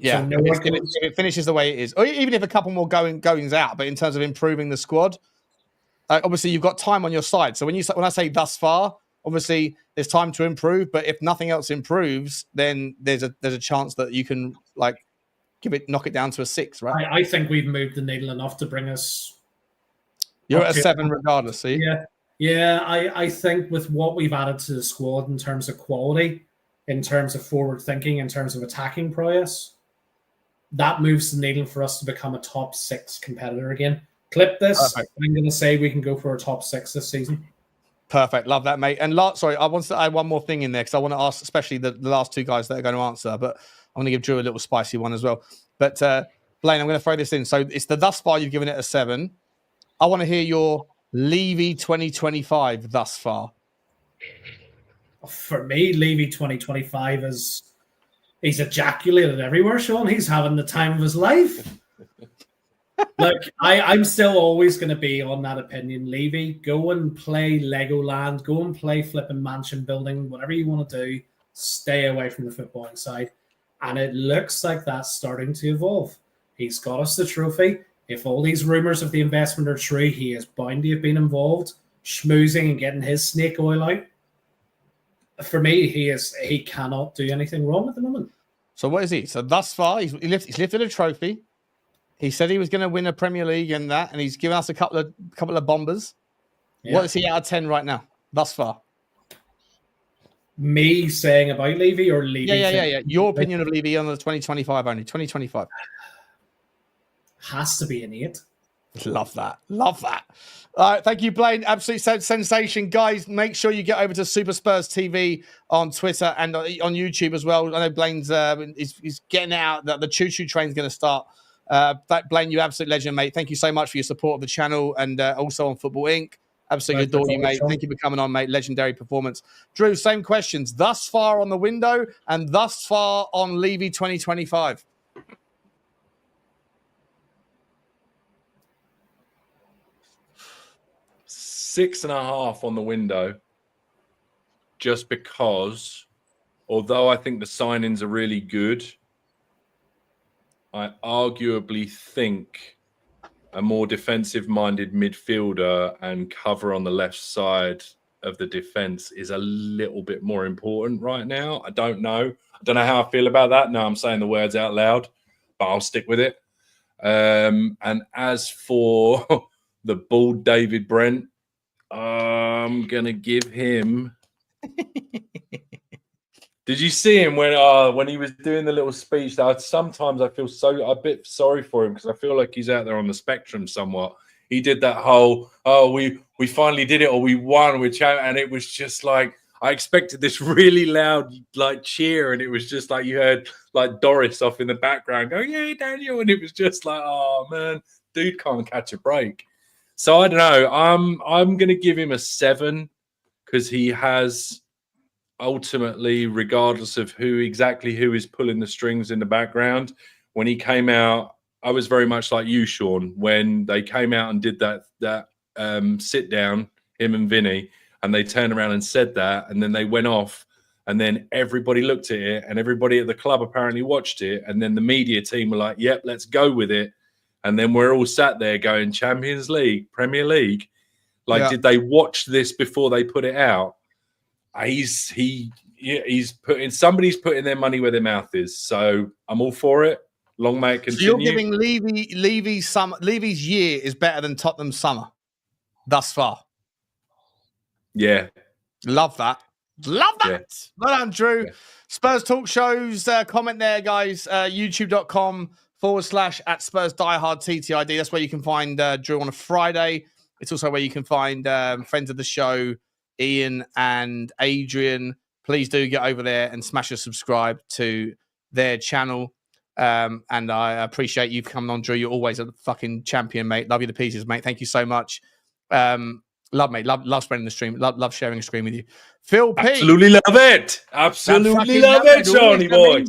Speaker 1: Yeah, so if it finishes the way it is, or even if a couple more goings out, but in terms of improving the squad, obviously you've got time on your side. So when I say thus far, obviously there's time to improve. But if nothing else improves, then there's a chance that you can knock it down to a 6, right?
Speaker 4: I think we've moved the needle enough to bring us.
Speaker 1: You're at a 7 regardless, see?
Speaker 4: Yeah, Yeah, I think with what we've added to the squad in terms of quality, in terms of forward thinking, in terms of attacking prowess, that moves the needle for us to become a top 6 competitor again. Clip this.
Speaker 1: Perfect.
Speaker 4: I'm going to say we can go for a top 6 this season.
Speaker 1: Perfect. Love that, mate. And sorry, I want to add one more thing in there because I want to ask, especially the last two guys that are going to answer, but I'm going to give Drew a little spicy one as well. But Blaine, I'm going to throw this in. So it's the thus far, you've given it a 7. I want to hear your Levy 2025 thus far.
Speaker 4: For me, Levy 2025 he's ejaculated everywhere, Sean. He's having the time of his life. Look, I'm still always going to be on that opinion. Levy, go and play Legoland, go and play flipping mansion building, whatever you want to do. Stay away from the footballing side. And it looks like that's starting to evolve. He's got us the trophy. If all these rumors of the investment are true, he is bound to have been involved, schmoozing and getting his snake oil out. For me, he cannot do anything wrong at the moment.
Speaker 1: So what is he? So thus far, he's lifted a trophy. He said he was going to win a Premier League and that, and he's given us a couple of bombers. Yeah. What is he out of 10 right now, thus far?
Speaker 4: Me saying about Levy or Levy?
Speaker 1: Yeah. Your opinion of Levy on the 2025 only, 2025.
Speaker 4: Has to be an 8.
Speaker 1: Love that. All right, thank you, Blaine. Absolute sensation. Guys, make sure you get over to Super Spurs TV on Twitter and on YouTube as well. I know Blaine's he's getting out. The choo-choo train's going to start. Blaine, you're absolute legend, mate. Thank you so much for your support of the channel and also on Football Inc. Absolutely adore you, mate. Thank you for coming on, mate. Legendary performance. Drew, same questions. Thus far on the window and thus far on Levy 2025.
Speaker 3: Six and a half on the window, just because, although I think the signings are really good, I arguably think a more defensive-minded midfielder and cover on the left side of the defense is a little bit more important right now. I don't know how I feel about that. No, I'm saying the words out loud, but I'll stick with it. And as for the bald David Brent, I'm gonna give him. Did you see him when he was doing the little speech? That sometimes I feel a bit sorry for him because I feel like he's out there on the spectrum somewhat. He did that whole we finally did it or we won, and it was just like I expected this really loud like cheer, and it was just like you heard like Doris off in the background going, "Yeah, Daniel," and it was just like, oh man, dude can't catch a break. So I don't know. I'm going to give him a 7 because he has ultimately, regardless of who is pulling the strings in the background, when he came out, I was very much like you, Sean, when they came out and did that sit down, him and Vinny, and they turned around and said that, and then they went off, and then everybody looked at it, and everybody at the club apparently watched it, and then the media team were like, "Yep, let's go with it." And then we're all sat there going, Champions League, Premier League. Like, Did they watch this before they put it out? Somebody's putting their money where their mouth is. So I'm all for it. Long may it continue.
Speaker 1: So you're giving Levy's year is better than Tottenham's summer thus far.
Speaker 3: Yeah.
Speaker 1: Love that. Love that.
Speaker 3: Yeah.
Speaker 1: Well done, Drew.
Speaker 3: Yeah.
Speaker 1: Spurs Talk Shows, comment there, guys. youtube.com/@SpursDieHardTTID. That's where you can find Drew on a Friday. It's also where you can find friends of the show, Ian and Adrian. Please do get over there and smash a subscribe to their channel. And I appreciate you coming on, Drew. You're always a fucking champion, mate. Love you to pieces, mate. Thank you so much. Love, mate. Love spreading the stream. Love sharing a screen with you. Phil P.
Speaker 3: Absolutely love it. Absolutely love it, Johnny boy.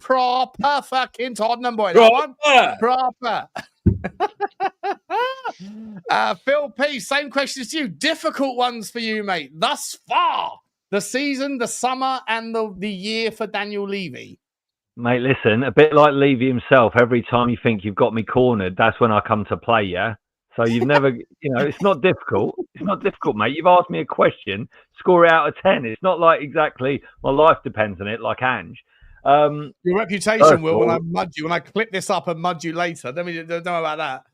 Speaker 1: Proper fucking Tottenham boy. Proper. Phil P. Same questions to you. Difficult ones for you, mate. Thus far, the season, the summer, and the year for Daniel Levy.
Speaker 5: Mate, listen, a bit like Levy himself, every time you think you've got me cornered, that's when I come to play, yeah? So you've never, it's not difficult. It's not difficult, mate. You've asked me a question, score it out of 10. It's not like exactly my life depends on it, like Ange.
Speaker 1: Your reputation will when I mud you, when I clip this up and mud you later. Don't know about that.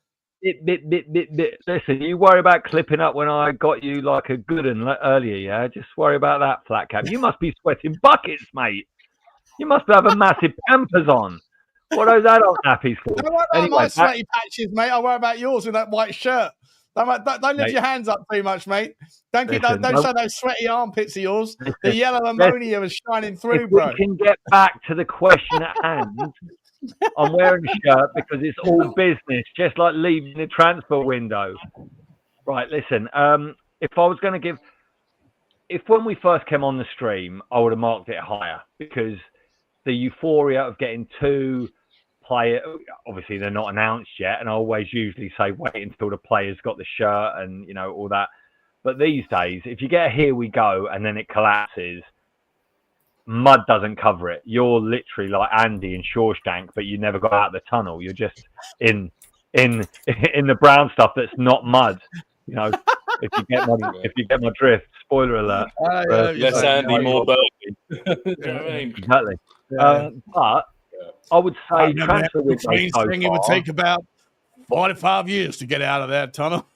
Speaker 5: Listen, you worry about clipping up when I got you like a good one earlier, yeah? Just worry about that, flat cap. You must be sweating buckets, mate. You must have a massive Pampers on. What are those adult nappies for?
Speaker 1: Don't worry about my sweaty patches, mate. I'll worry about yours with that white shirt. Don't lift your hands up too much, mate. Don't show those sweaty armpits of yours. The yellow ammonia is shining through, bro.
Speaker 5: We can get back to the question at hand. I'm wearing a shirt because it's all business, just like leaving the transfer window. Right, listen. If I was going to give... If when we first came on the stream, I would have marked it higher because the euphoria of getting 2 players, obviously they're not announced yet, and I always usually say wait until the players got the shirt and, you know, all that. But these days, if you get a here we go and then it collapses, mud doesn't cover it. You're literally like Andy in Shawshank, but you never got out of the tunnel. You're just in the brown stuff that's not mud. You know, if you get my drift. Spoiler alert.
Speaker 3: Less Andy, more Berghvall. You know what I mean?
Speaker 5: Exactly. But I would say transfer window
Speaker 1: it would take about 45 years to get out of that tunnel.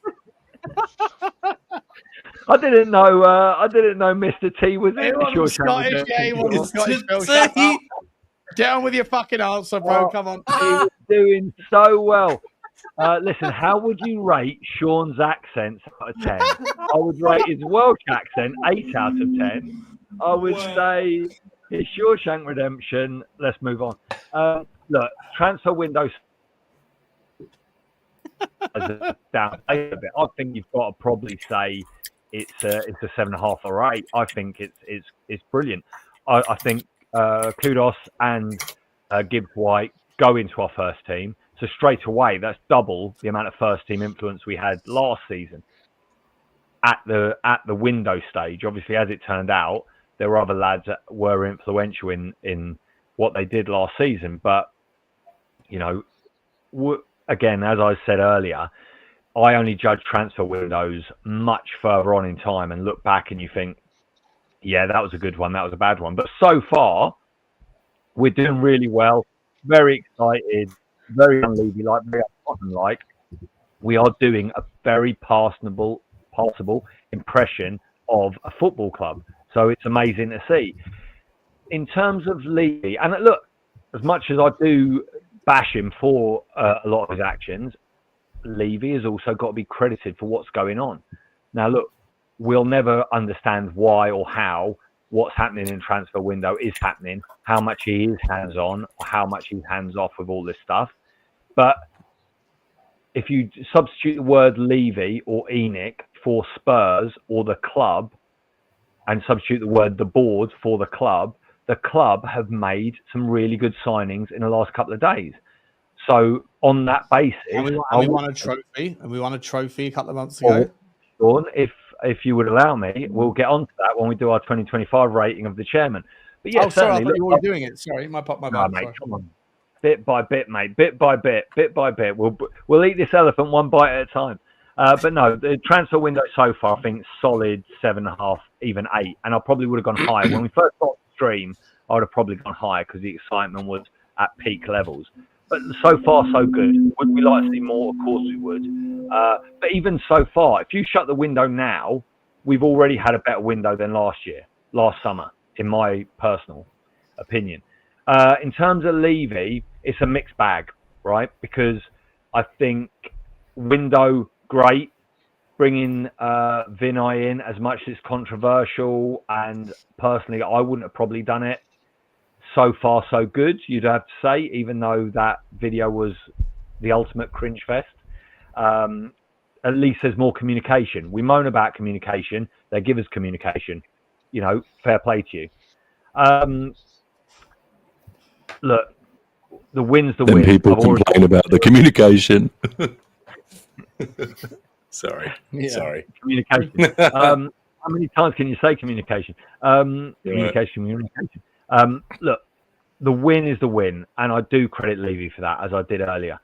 Speaker 5: I didn't know Mr. T was in the
Speaker 1: Scottish. Yeah, he was Scottish. Shut up. Down with your fucking answer, bro. Come on.
Speaker 5: He was doing so well. Listen, how would you rate Sean's accents out of 10? I would rate his Welsh accent 8 out of 10. I would say his Shawshank Redemption. Let's move on. Look, transfer windows down a bit. I think you've got to probably say it's a 7.5 or 8. I think it's brilliant. I think Kudos and Gibbs-White go into our first team. So straight away, that's double the amount of first team influence we had last season at the window stage. Obviously, as it turned out, there were other lads that were influential in what they did last season. But, you know, again, as I said earlier, I only judge transfer windows much further on in time and look back and you think, yeah, that was a good one, that was a bad one. But so far, we're doing really well, very excited, very unleavy-like, very Tottenham-like. We are doing a very passable impression of a football club. So it's amazing to see. In terms of Levy, and look, as much as I do bash him for a lot of his actions, Levy has also got to be credited for what's going on. Now, look, we'll never understand why or how what's happening in transfer window is happening, how much he is hands-on or how much he's hands-off with all this stuff. But if you substitute the word Levy or Enoch for Spurs or the club and substitute the word the board for the club have made some really good signings in the last couple of days. So on that basis,
Speaker 1: we won a trophy, and we won a trophy a couple of months ago.
Speaker 5: Sean, if you would allow me, we'll get on to that when we do our 2025 rating of the chairman. But yeah,
Speaker 1: sorry, I thought you were doing it. Sorry, my bad.
Speaker 5: Mate, come on. Bit by bit, mate. Bit by bit. We'll eat this elephant one bite at a time. But no, the transfer window so far, I think solid 7.5, even 8. And I probably would have gone higher. When we first got the stream, I would have probably gone higher because the excitement was at peak levels. But so far, so good. Would we like to see more? Of course we would. But even so far, if you shut the window now, we've already had a better window than last summer, in my personal opinion. In terms of Levy, it's a mixed bag, right? Because I think window, great. Bringing Vinay in, as much as it's controversial, and personally, I wouldn't have probably done it. So far, so good, you'd have to say, even though that video was the ultimate cringe fest. At least there's more communication. We moan about communication. They give us communication. You know, fair play to you. Look, the win's the win.
Speaker 3: People complain about the communication. Sorry.
Speaker 5: Communication. How many times can you say communication? Communication. Look, the win is the win, and I do credit Levy for that, as I did earlier.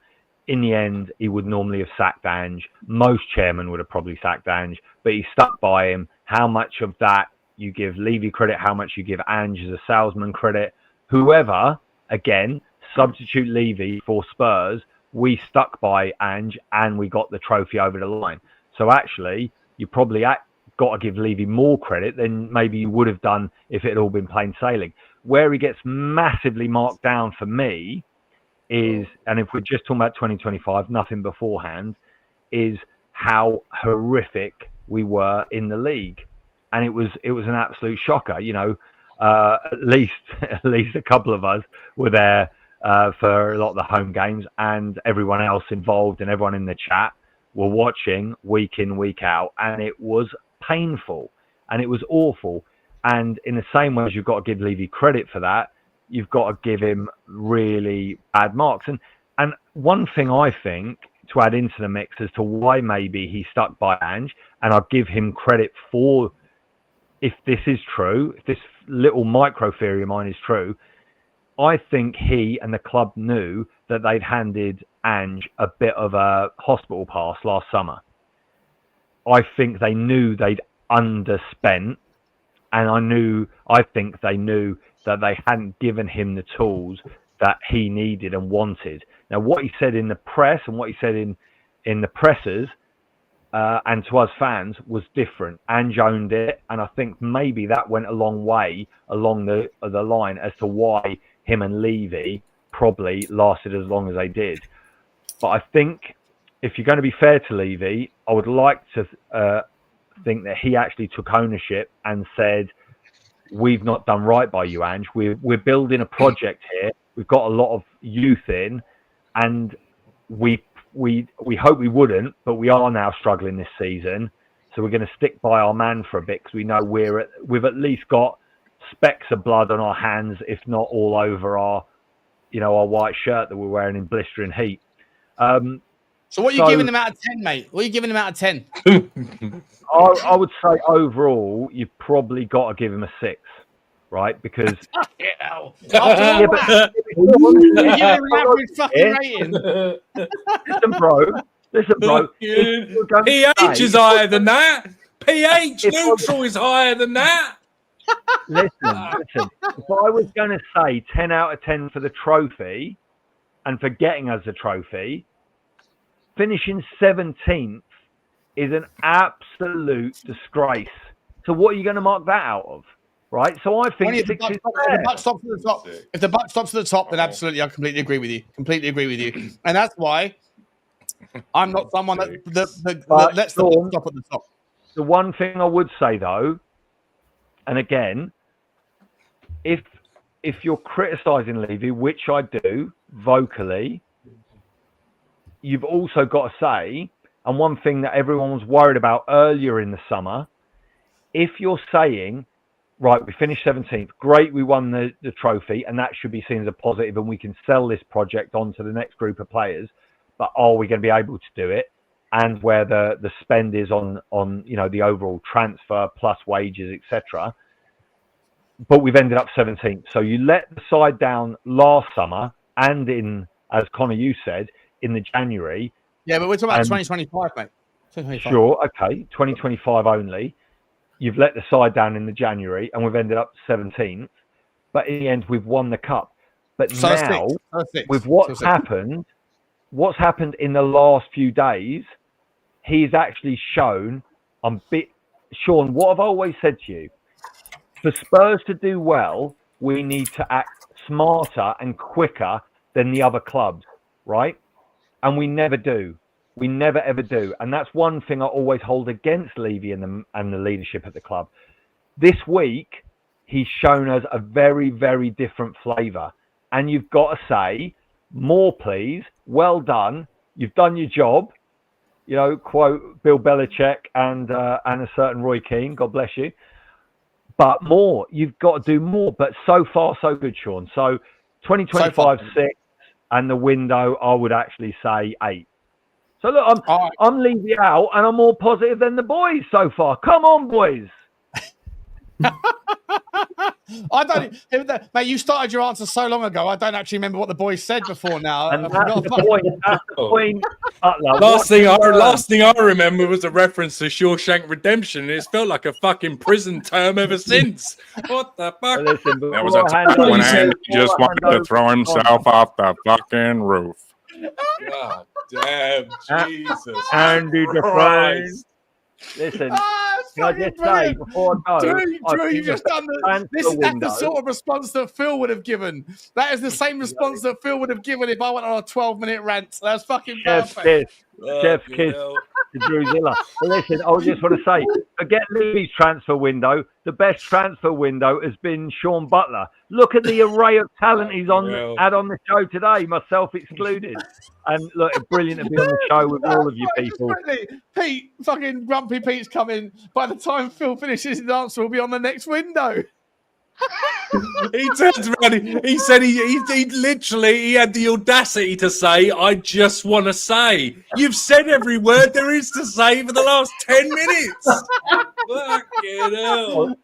Speaker 5: In the end, he would normally have sacked Ange. Most chairmen would have probably sacked Ange, but he stuck by him. How much of that you give Levy credit, how much you give Ange as a salesman credit, whoever, again, substitute Levy for Spurs, we stuck by Ange and we got the trophy over the line. So actually, you probably got to give Levy more credit than maybe you would have done if it had all been plain sailing. Where he gets massively marked down for me is, and if we're just talking about 2025, nothing beforehand, is how horrific we were in the league. And it was an absolute shocker. You know, at least a couple of us were there for a lot of the home games, and everyone else involved and everyone in the chat were watching week in, week out, and it was painful and it was awful. And in the same way as you've got to give Levy credit for that, you've got to give him really bad marks. And one thing I think to add into the mix as to why maybe he stuck by Ange, and I'll give him credit for, if this is true, if this little micro theory of mine is true, I think he and the club knew that they'd handed Ange a bit of a hospital pass last summer. I think they knew they'd underspent, and I think they knew that they hadn't given him the tools that he needed and wanted. Now, what he said in the press and what he said in the pressers and to us fans was different. Ange owned it, and I think maybe that went a long way along the line as to why him and Levy probably lasted as long as they did. But I think if you're going to be fair to Levy, I would like to think that he actually took ownership and said, we've not done right by you, Ange. We're building a project here. We've got a lot of youth in, and we hope we wouldn't, but we are now struggling this season. So we're going to stick by our man for a bit, because we know we've at least got specks of blood on our hands, if not all over our white shirt that we're wearing in blistering heat.
Speaker 1: So what are you giving him out of 10, mate? What are you giving him out of 10?
Speaker 5: I would say overall, you've probably got to give him a 6, right? Because
Speaker 1: you're giving him an average fucking rating.
Speaker 5: Listen, bro.
Speaker 3: pH is higher than that. pH neutral is higher than that.
Speaker 5: Listen. If I was going to say 10 out of 10 for the trophy and for getting us the trophy, finishing 17th is an absolute disgrace. So what are you going to mark that out of? Right? So I think
Speaker 1: if the buck stops at the top. If the buck stops at the top, then absolutely, I completely agree with you. And that's why I'm not someone that lets the buck stop at the top.
Speaker 5: The one thing I would say, though, and again, if you're criticising Levy, which I do vocally, you've also got to say, and one thing that everyone was worried about earlier in the summer, if you're saying, right, we finished 17th, great, we won the trophy, and that should be seen as a positive, and we can sell this project on to the next group of players, but are we going to be able to do it? And where the spend is on the overall transfer plus wages, etc. But we've ended up 17th. So you let the side down last summer, and in, as Connor, you said, in the January.
Speaker 1: Yeah, but we're talking about 2025, mate. 2025.
Speaker 5: Sure, okay, 2025 only. You've let the side down in the January, and we've ended up 17th. But in the end, we've won the cup. But so now, with what's happened in the last few days, he's actually shown. Sean, what have I always said to you? For Spurs to do well, we need to act smarter and quicker than the other clubs, right? And we never do. We never, ever do. And that's one thing I always hold against Levy and the leadership at the club. This week, he's shown us a very, very different flavour. And you've got to say, more please, well done. You've done your job. Quote Bill Belichick and a certain Roy Keane, God bless you. But more, you've got to do more. But so far, so good, Sean. So 2025, 6, and the window, I would actually say 8. So look, I'm Levy out, and I'm more positive than the boys so far. Come on, boys.
Speaker 1: I don't, mate. You started your answer so long ago. I don't actually remember what the boys said before now.
Speaker 5: And that's the point. That's the point.
Speaker 3: Last thing I remember was a reference to Shawshank Redemption. It's felt like a fucking prison term ever since. What the fuck?
Speaker 5: Listen,
Speaker 7: there was a time when Andy just wanted to throw himself off the fucking roof.
Speaker 3: God damn, Jesus
Speaker 5: Andy
Speaker 3: Christ.
Speaker 5: Listen,
Speaker 1: It's
Speaker 5: can I
Speaker 1: fucking
Speaker 5: just say
Speaker 1: brilliant.
Speaker 5: before I go,
Speaker 1: Drew, you've just done that's the sort of response that Phil would have given. That is the same response that Phil would have given if I went on a 12-minute rant. That's fucking perfect.
Speaker 5: Chef kiss to Drewzilla. But listen, I just want to say, forget Levy's transfer window. The best transfer window has been Sean Butler. Look at the array of talent he's had on the show today, myself excluded. And look, it's brilliant to be on the show with all of you people.
Speaker 1: Pete, fucking Grumpy Pete's coming. By the time Phil finishes his answer, we'll be on the next window.
Speaker 3: He turns around. He said he literally had the audacity to say, "I just want to say." You've said every word there is to say for the last 10 minutes. Fucking hell.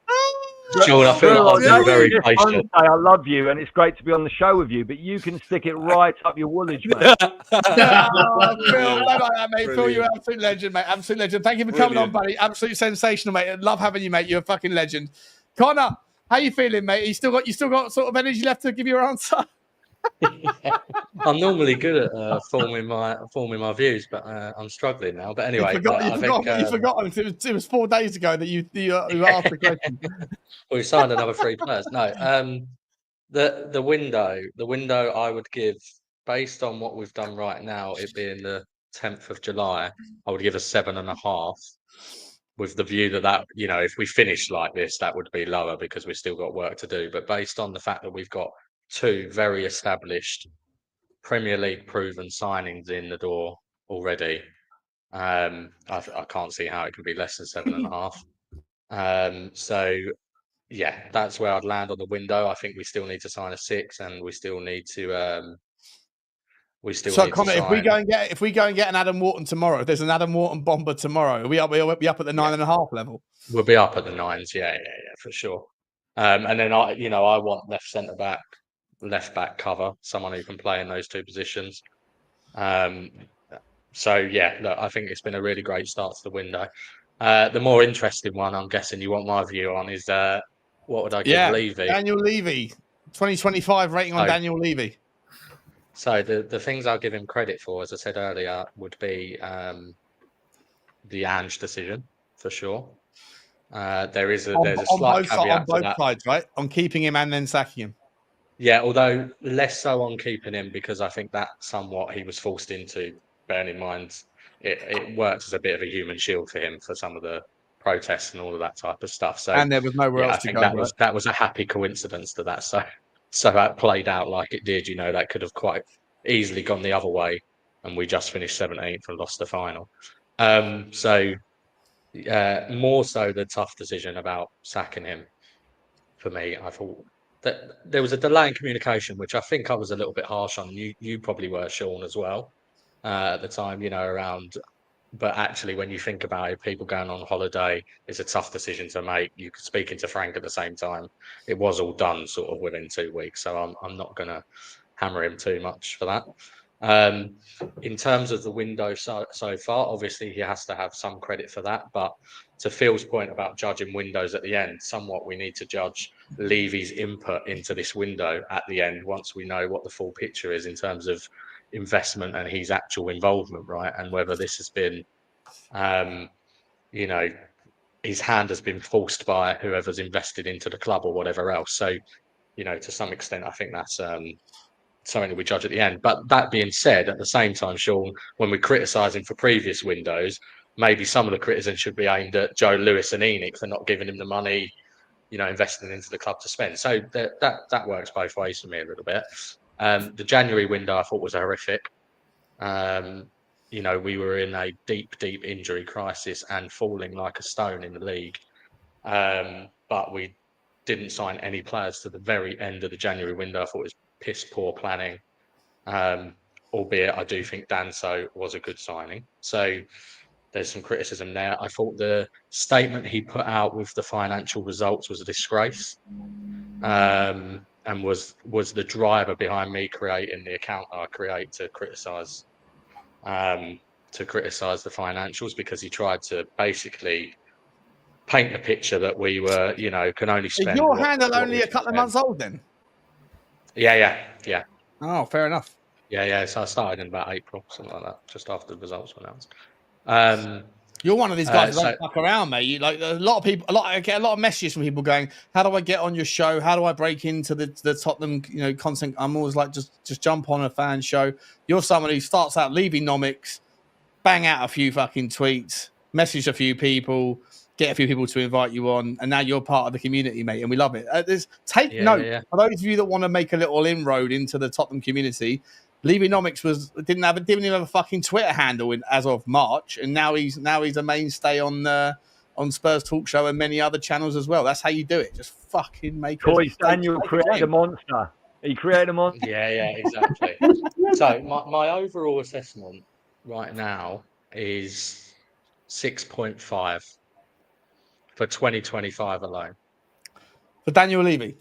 Speaker 6: Sean, I feel like I'm very patient.
Speaker 5: I love you, and it's great to be on the show with you, but you can stick it right up your woolage, mate.
Speaker 1: Phil, don't like that, mate. Brilliant. Phil, you're an absolute legend, mate. Absolute legend. Thank you for coming on, buddy. Absolutely sensational, mate. I love having you, mate. You're a fucking legend. Connor, how you feeling, mate? You still got sort of energy left to give your answer?
Speaker 6: I'm normally good at forming my views, but I'm struggling now. But anyway,
Speaker 1: you forgot. It was 4 days ago that you asked the question.
Speaker 6: Well, we signed another 3 players. No, the window I would give, based on what we've done right now, it being the 10th of July, I would give a 7.5. With the view that if we finish like this, that would be lower because we've still got work to do. But based on the fact that we've got 2 very established Premier League proven signings in the door already, I can't see how it can be less than 7.5. So yeah, that's where I'd land on the window. I think we still need to sign a 6, and we still need to. Connor,
Speaker 1: if we go and get an Adam Wharton tomorrow, if there's an Adam Wharton bomber tomorrow, we'll be up at the 9.5 level.
Speaker 6: We'll be up at the 9s, yeah, for sure. And then I want left back cover, someone who can play in those 2 positions. So yeah, look, I think it's been a really great start to the window. The more interesting one, I'm guessing you want my view on, is what would I give Levy?
Speaker 1: Daniel Levy, 2025 rating on Daniel Levy.
Speaker 6: So the things I'll give him credit for, as I said earlier, would be the Ange decision for sure. There's a slight caveat
Speaker 1: on both sides, right? On keeping him and then sacking him.
Speaker 6: Yeah, although less so on keeping him, because I think that somewhat he was forced into. Bearing in mind, it works as a bit of a human shield for him for some of the protests and all of that type of stuff. So,
Speaker 1: and there was nowhere else to go.
Speaker 6: That was a happy coincidence that so that played out like it did. That could have quite easily gone the other way, and we just finished 17th and lost the final. So more so the tough decision about sacking him. For me, I thought that there was a delay in communication, which I think I was a little bit harsh on. You probably were, Sean, as well, at the time. Around. But actually, when you think about it, people going on holiday, it's a tough decision to make. You could speak into Frank at the same time. It was all done sort of within 2 weeks, so I'm not going to hammer him too much for that. In terms of the window so far, obviously he has to have some credit for that. But to Phil's point about judging windows at the end, somewhat we need to judge Levy's input into this window at the end once we know what the full picture is in terms of investment and his actual involvement, right? And whether this has been, his hand has been forced by whoever's invested into the club or whatever else. So, to some extent, I think that's something that we judge at the end. But that being said, at the same time, Sean, when we criticise him for previous windows, maybe some of the criticism should be aimed at Joe Lewis and Enoch for not giving him the money, investing into the club to spend. So that works both ways for me a little bit. The January window I thought was horrific. We were in a deep injury crisis and falling like a stone in the league. But we didn't sign any players to the very end of the January window. I thought it was piss poor planning. Albeit I do think Danso was a good signing. So there's some criticism there. I thought the statement he put out with the financial results was a disgrace. And was the driver behind me creating the account I create to criticise the financials, because he tried to basically paint the picture that we were, can only spend.
Speaker 1: Is your handle only a couple of months old then?
Speaker 6: Yeah.
Speaker 1: Oh, fair enough.
Speaker 6: Yeah. So I started in about April, something like that, just after the results were announced.
Speaker 1: You're one of these guys who
Speaker 6: so-
Speaker 1: don't fuck around, mate. You, like a lot of people, I get a lot of messages from people going, "How do I get on your show? How do I break into the Tottenham, content?" I'm always like, just jump on a fan show. You're someone who starts out Levynomics, bang out a few fucking tweets, message a few people, get a few people to invite you on, and now you're part of the community, mate, and we love it. Take note for those of you that want to make a little inroad into the Tottenham community. Levynomics didn't even have a fucking Twitter handle as of March, and now he's a mainstay on Spurs Talk Show and many other channels as well. That's how you do it. Just fucking make it.
Speaker 5: Toys Daniel created a monster. He created a monster.
Speaker 6: Yeah, exactly. So my overall assessment right now is 6.5 for 2025 alone.
Speaker 1: For Daniel Levy.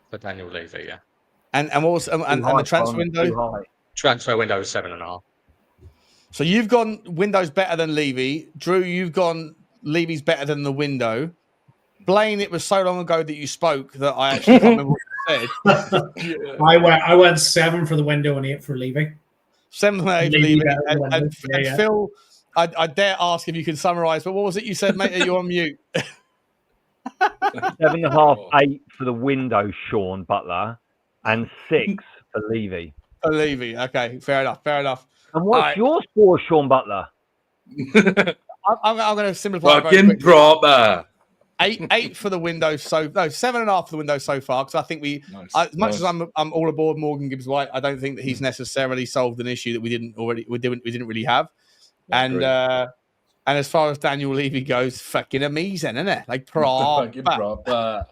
Speaker 6: For Daniel Levy, yeah.
Speaker 1: And what was and the transfer window?
Speaker 6: Transfer window is 7.5.
Speaker 1: So you've gone windows better than Levy. Drew, you've gone Levy's better than the window. Blaine, it was so long ago that you spoke that I actually can't remember what you said.
Speaker 4: I went 7 for the window and 8 for Levy.
Speaker 1: 7 for Levy. And Phil, I dare ask if you can summarise, but what was it you said, mate? Are you on mute?
Speaker 5: 7.5, 8 for the window, Sean Butler, and 6 for Levy.
Speaker 1: For Levy, okay, fair enough.
Speaker 5: And what's your score, Sean Butler?
Speaker 1: I'm going to simplify.
Speaker 3: Fucking proper.
Speaker 1: 8 for the window. 7.5 for the window so far. Because I think as much as I'm all aboard Morgan Gibbs-White, I don't think that he's necessarily solved an issue that we didn't really have. And as far as Daniel Levy goes, fucking amazing, isn't it? Like
Speaker 3: Fucking proper.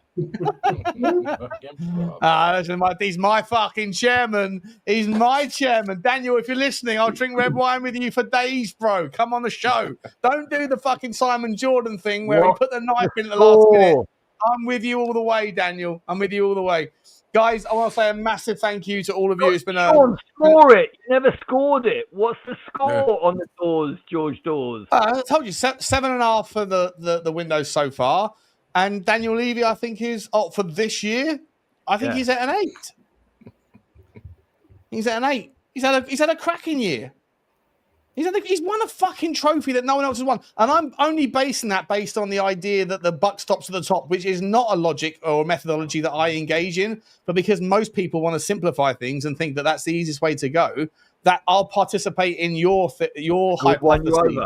Speaker 1: He's my fucking chairman. He's my chairman. Daniel, if you're listening, I'll drink red wine with you for days, bro. Come on the show. Don't do the fucking Simon Jordan thing where he put the knife in at the last minute. I'm with you all the way, Daniel. I'm with you all the way. Guys, I want to say a massive thank you to all of you. It's been
Speaker 5: score it. You never scored it. What's the score on the doors, George Dawes?
Speaker 1: I told you 7.5 for the windows so far. And Daniel Levy, I think, is for this year. I think he's at an 8. He's at an 8. He's had a cracking year. He's won a fucking trophy that no one else has won. And I'm only basing that based on the idea that the buck stops at the top, which is not a logic or a methodology that I engage in, but because most people want to simplify things and think that that's the easiest way to go, that I'll participate in your hypothesis.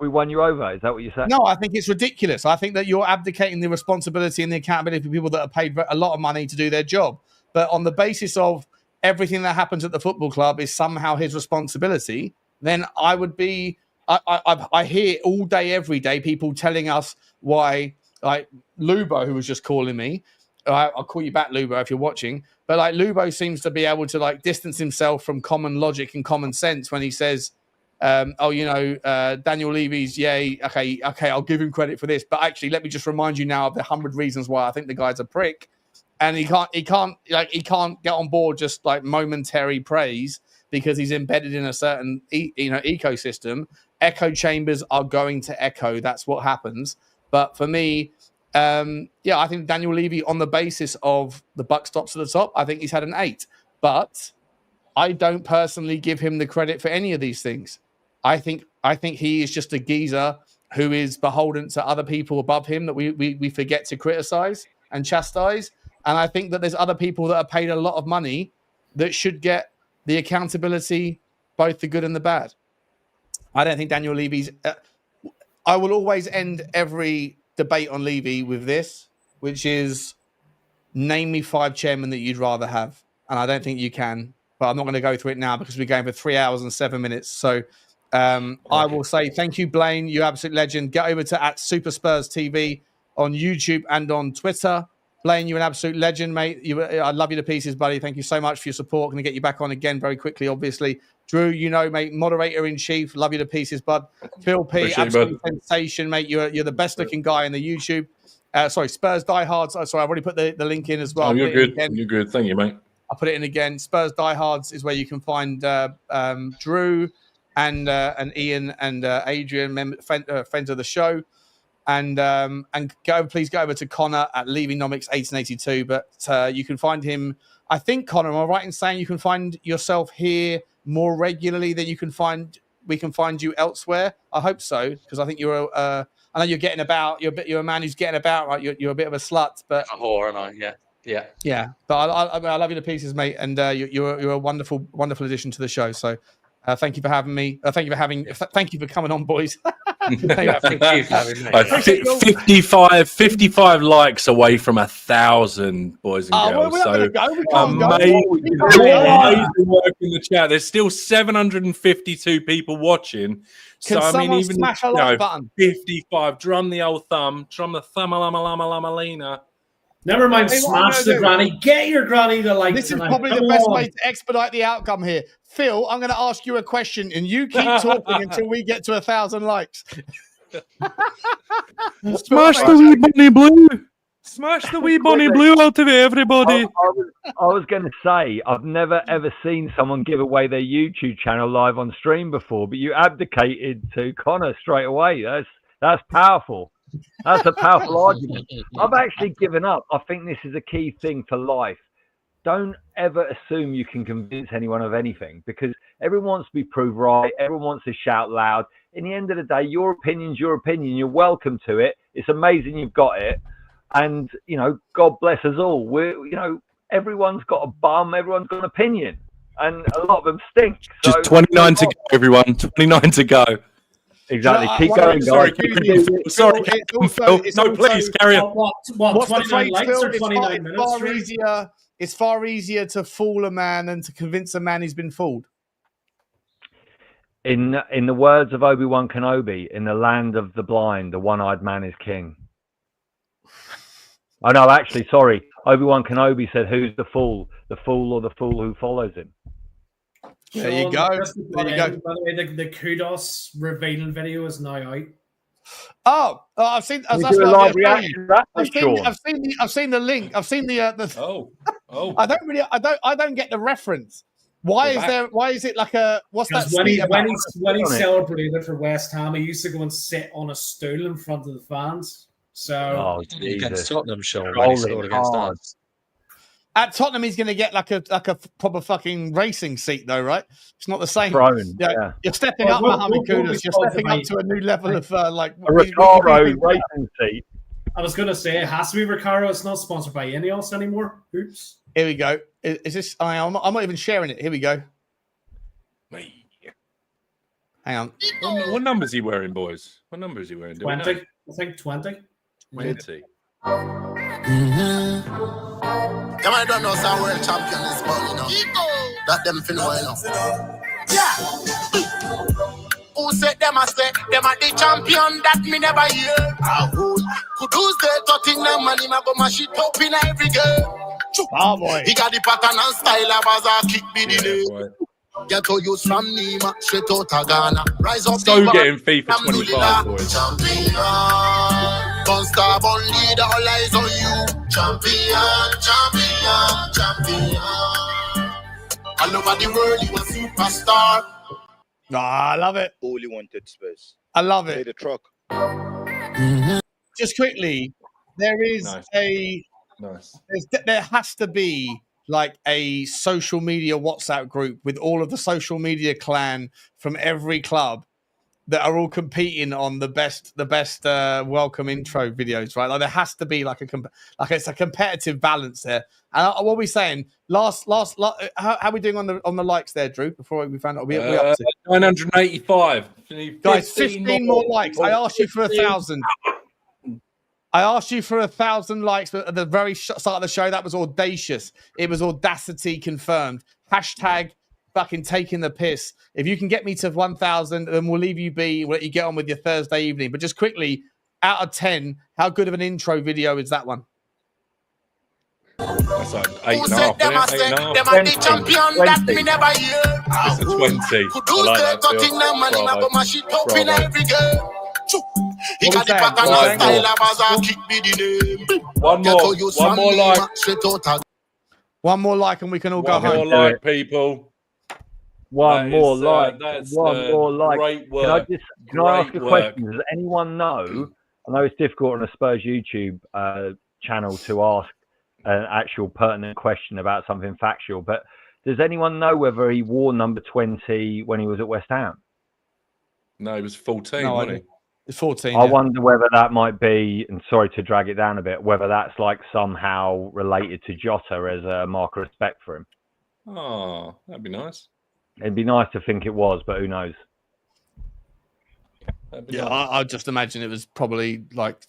Speaker 5: We won you over. Is that what you said?
Speaker 1: No, I think it's ridiculous. I think that you're abdicating the responsibility and the accountability for people that are paid a lot of money to do their job. But on the basis of everything that happens at the football club is somehow his responsibility, then I would be. I hear all day, every day, people telling us why, like Lubo, who was just calling me. I'll call you back, Lubo, if you're watching. But like Lubo seems to be able to like distance himself from common logic and common sense when he says, Daniel Levy's, okay, I'll give him credit for this. But actually, let me just remind you now of the 100 reasons why I think the guy's a prick. And he can't get on board just like momentary praise because he's embedded in a certain ecosystem. Echo chambers are going to echo. That's what happens. But for me, I think Daniel Levy, on the basis of the buck stops at the top, I think he's had an 8. But I don't personally give him the credit for any of these things. I think he is just a geezer who is beholden to other people above him that we forget to criticize and chastise. And I think that there's other people that are paid a lot of money that should get the accountability, both the good and the bad. I don't think Daniel Levy's... I will always end every debate on Levy with this, which is name me 5 chairmen that you'd rather have. And I don't think you can, but I'm not going to go through it now because we're going for 3 hours and 7 minutes. So I will say thank you, Blaine. You absolute legend. Get over to @SuperSpursTV on YouTube and on Twitter. Blaine, you're an absolute legend, mate. I love you to pieces, buddy. Thank you so much for your support. Going to get you back on again very quickly, obviously. Drew, mate, moderator-in-chief. Love you to pieces, bud. Phil P,
Speaker 3: appreciate
Speaker 1: absolute sensation, mate. You're the best-looking guy in the YouTube. Spurs Diehards. Sorry, I've already put the link in as well.
Speaker 3: Oh, you're good. You're good. Thank you, mate.
Speaker 1: I'll put it in again. Spurs Diehards is where you can find Drew and Ian and Adrian, friends of the show. And please go over to Connor at Levynomics1882. But you can find him. I think, Connor, am I right in saying you can find yourself here more regularly than we can find you elsewhere? I hope so, because I think I know you're getting about. You're a man who's getting about, right? You're a bit of a slut, but
Speaker 6: a whore, am I? Yeah.
Speaker 1: But I love you to pieces, mate, and you're a wonderful addition to the show. So thank you for having me. Thank you for coming on, boys.
Speaker 6: Thank you for having me.
Speaker 3: 55 likes away from 1,000, boys and girls. Amazing work in the chat. There's still 752 people watching.
Speaker 1: Can someone smash a like button?
Speaker 3: 55. Drum the old thumb. Drum the thumb-a-lama-lama-lama-lina.
Speaker 4: Never mind, smash the granny. Get your granny to like.
Speaker 1: This is probably the best way to expedite the outcome here. Phil, I'm going to ask you a question, and you keep talking until we get to 1,000 likes.
Speaker 3: Smash the wee bunny blue. Smash the wee bunny blue out of everybody.
Speaker 5: I was going to say, I've never ever seen someone give away their YouTube channel live on stream before, but you abdicated to Connor straight away. That's powerful. That's a powerful argument. I've actually given up. I think this is a key thing for life. Don't ever assume you can convince anyone of anything, because everyone wants to be proved right. Everyone wants to shout loud. In the end of the day, your opinion's your opinion. You're welcome to it. It's amazing you've got it. And, God bless us all. Everyone's got a bum. Everyone's got an opinion. And a lot of them stink.
Speaker 3: Just 29 to go, everyone. 29 to go.
Speaker 5: Exactly. Keep going, guys.
Speaker 3: Sorry. No, please, carry on.
Speaker 4: What 29 likes or 29 minutes?
Speaker 1: It's far easier to fool a man than to convince a man he's been fooled.
Speaker 5: In the words of Obi-Wan Kenobi, in the land of the blind, the one-eyed man is king. Oh, no, actually, sorry. Obi-Wan Kenobi said, who's the fool? The fool or the fool who follows him?
Speaker 1: There you go. There you go.
Speaker 4: By the way, the kudos revealing video is now out.
Speaker 1: Oh, I've seen.
Speaker 5: I've seen
Speaker 1: the link. I've seen the.
Speaker 3: Oh.
Speaker 1: I don't get the reference. Why is it like a? What's that?
Speaker 4: When he celebrated for West Ham, he used to go and sit on a stool in front of the fans. So
Speaker 6: against Tottenham, Sean, when he scored against us.
Speaker 1: At Tottenham, he's going to get like a proper fucking racing seat, though, right? It's not the same.
Speaker 5: Yeah.
Speaker 1: You're stepping up, Mohamed Kudus. You're stepping up to a new level of like
Speaker 5: a Vicario racing seat.
Speaker 4: I was going to say it has to be Vicario. It's not sponsored by Ineos anymore. Oops.
Speaker 1: Here we go. Is this? I'm not even sharing it. Here we go. Hang on.
Speaker 3: What number is he wearing, boys? What number is he wearing?
Speaker 4: 20. I think 20.
Speaker 3: 20.
Speaker 7: Come on, don't know some world champion is born, That them finna Yeah. Who said them a say them are the champion that me never hear? Could who's the Tottenham and him a go mash it up in every game?
Speaker 1: Oh boy.
Speaker 7: He got the pattern and style of as a kick the Get to use from Nima straight out of Ghana. Rise up.
Speaker 3: So getting FIFA 25, boys.
Speaker 7: Champion. Star born leader, all eyes on you. Champion. All over the world, you a superstar.
Speaker 1: I love it.
Speaker 8: Only wanted Spurs.
Speaker 1: I love
Speaker 8: Play
Speaker 1: it.
Speaker 8: the truck.
Speaker 1: Just quickly, there is there has to be like a social media WhatsApp group with all of the social media clan from every club that are all competing on the best welcome intro videos, right? Like there has to be like it's a competitive balance there. And what are we saying? Last, how are we doing on the likes there, Drew? Before we found out, we up to
Speaker 3: 985.
Speaker 1: Guys, 15 more likes. I asked you for 1,000. I asked you for 1,000 likes, but at the very start of the show, that was audacious. It was audacity confirmed. Hashtag fucking taking the piss. If you can get me to 1,000, then we'll leave you be. We'll let you get on with your Thursday evening. But just quickly, out of 10, how good of an intro video is that one?
Speaker 3: That's like 8.5.
Speaker 7: Them are the champion that me never hear.
Speaker 3: It's a 20.
Speaker 7: Could who's the Tottenham and him a go mash it up in every game? He got the pattern and style of as a kick be the name.
Speaker 3: One more like.
Speaker 1: One more like and we can all go home.
Speaker 3: One more like, people.
Speaker 5: One more like.
Speaker 3: Great
Speaker 5: Can
Speaker 3: work.
Speaker 5: I ask a question? Does anyone know I know it's difficult on a Spurs YouTube channel to ask an actual pertinent question about something factual, but does anyone know whether he wore number 20 when he was at West Ham?
Speaker 3: No, he was 14,
Speaker 1: No,
Speaker 3: wasn't he?
Speaker 1: It's 14.
Speaker 5: I wonder whether that might be, and sorry to drag it down a bit, whether that's like somehow related to Jota as a mark of respect for him.
Speaker 3: Oh, that'd be nice.
Speaker 5: It'd be nice to think it was, but who knows?
Speaker 1: Yeah, I just imagine it was probably like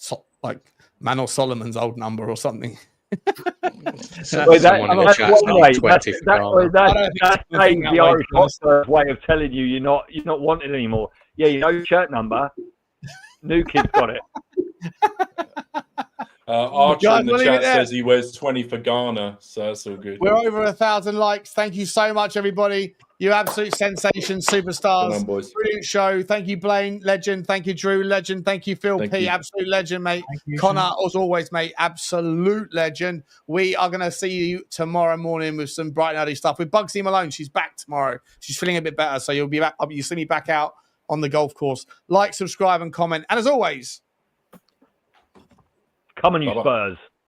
Speaker 1: Manor Solomon's old number or something.
Speaker 5: That's Dave's the Irish Hotspur's way of telling you you're not wanted anymore. Yeah, you know your shirt number. New kid's got it.
Speaker 3: Archie in the chat says he wears 20 for Ghana, so that's all good.
Speaker 1: We're over 1,000 likes. Thank you so much, everybody. You absolute sensation, superstars.
Speaker 3: On, boys.
Speaker 1: Brilliant show. Thank you, Blaine, legend. Thank you, Drew, legend. Thank you, Phil P, absolute legend, mate. Connor, as always, mate, absolute legend. We are going to see you tomorrow morning with some bright and early stuff with Bugsy Malone. She's back tomorrow. She's feeling a bit better, so you'll be back. You'll see me back out on the golf course. Like, subscribe, and comment. And as always,
Speaker 5: come on, you Spurs.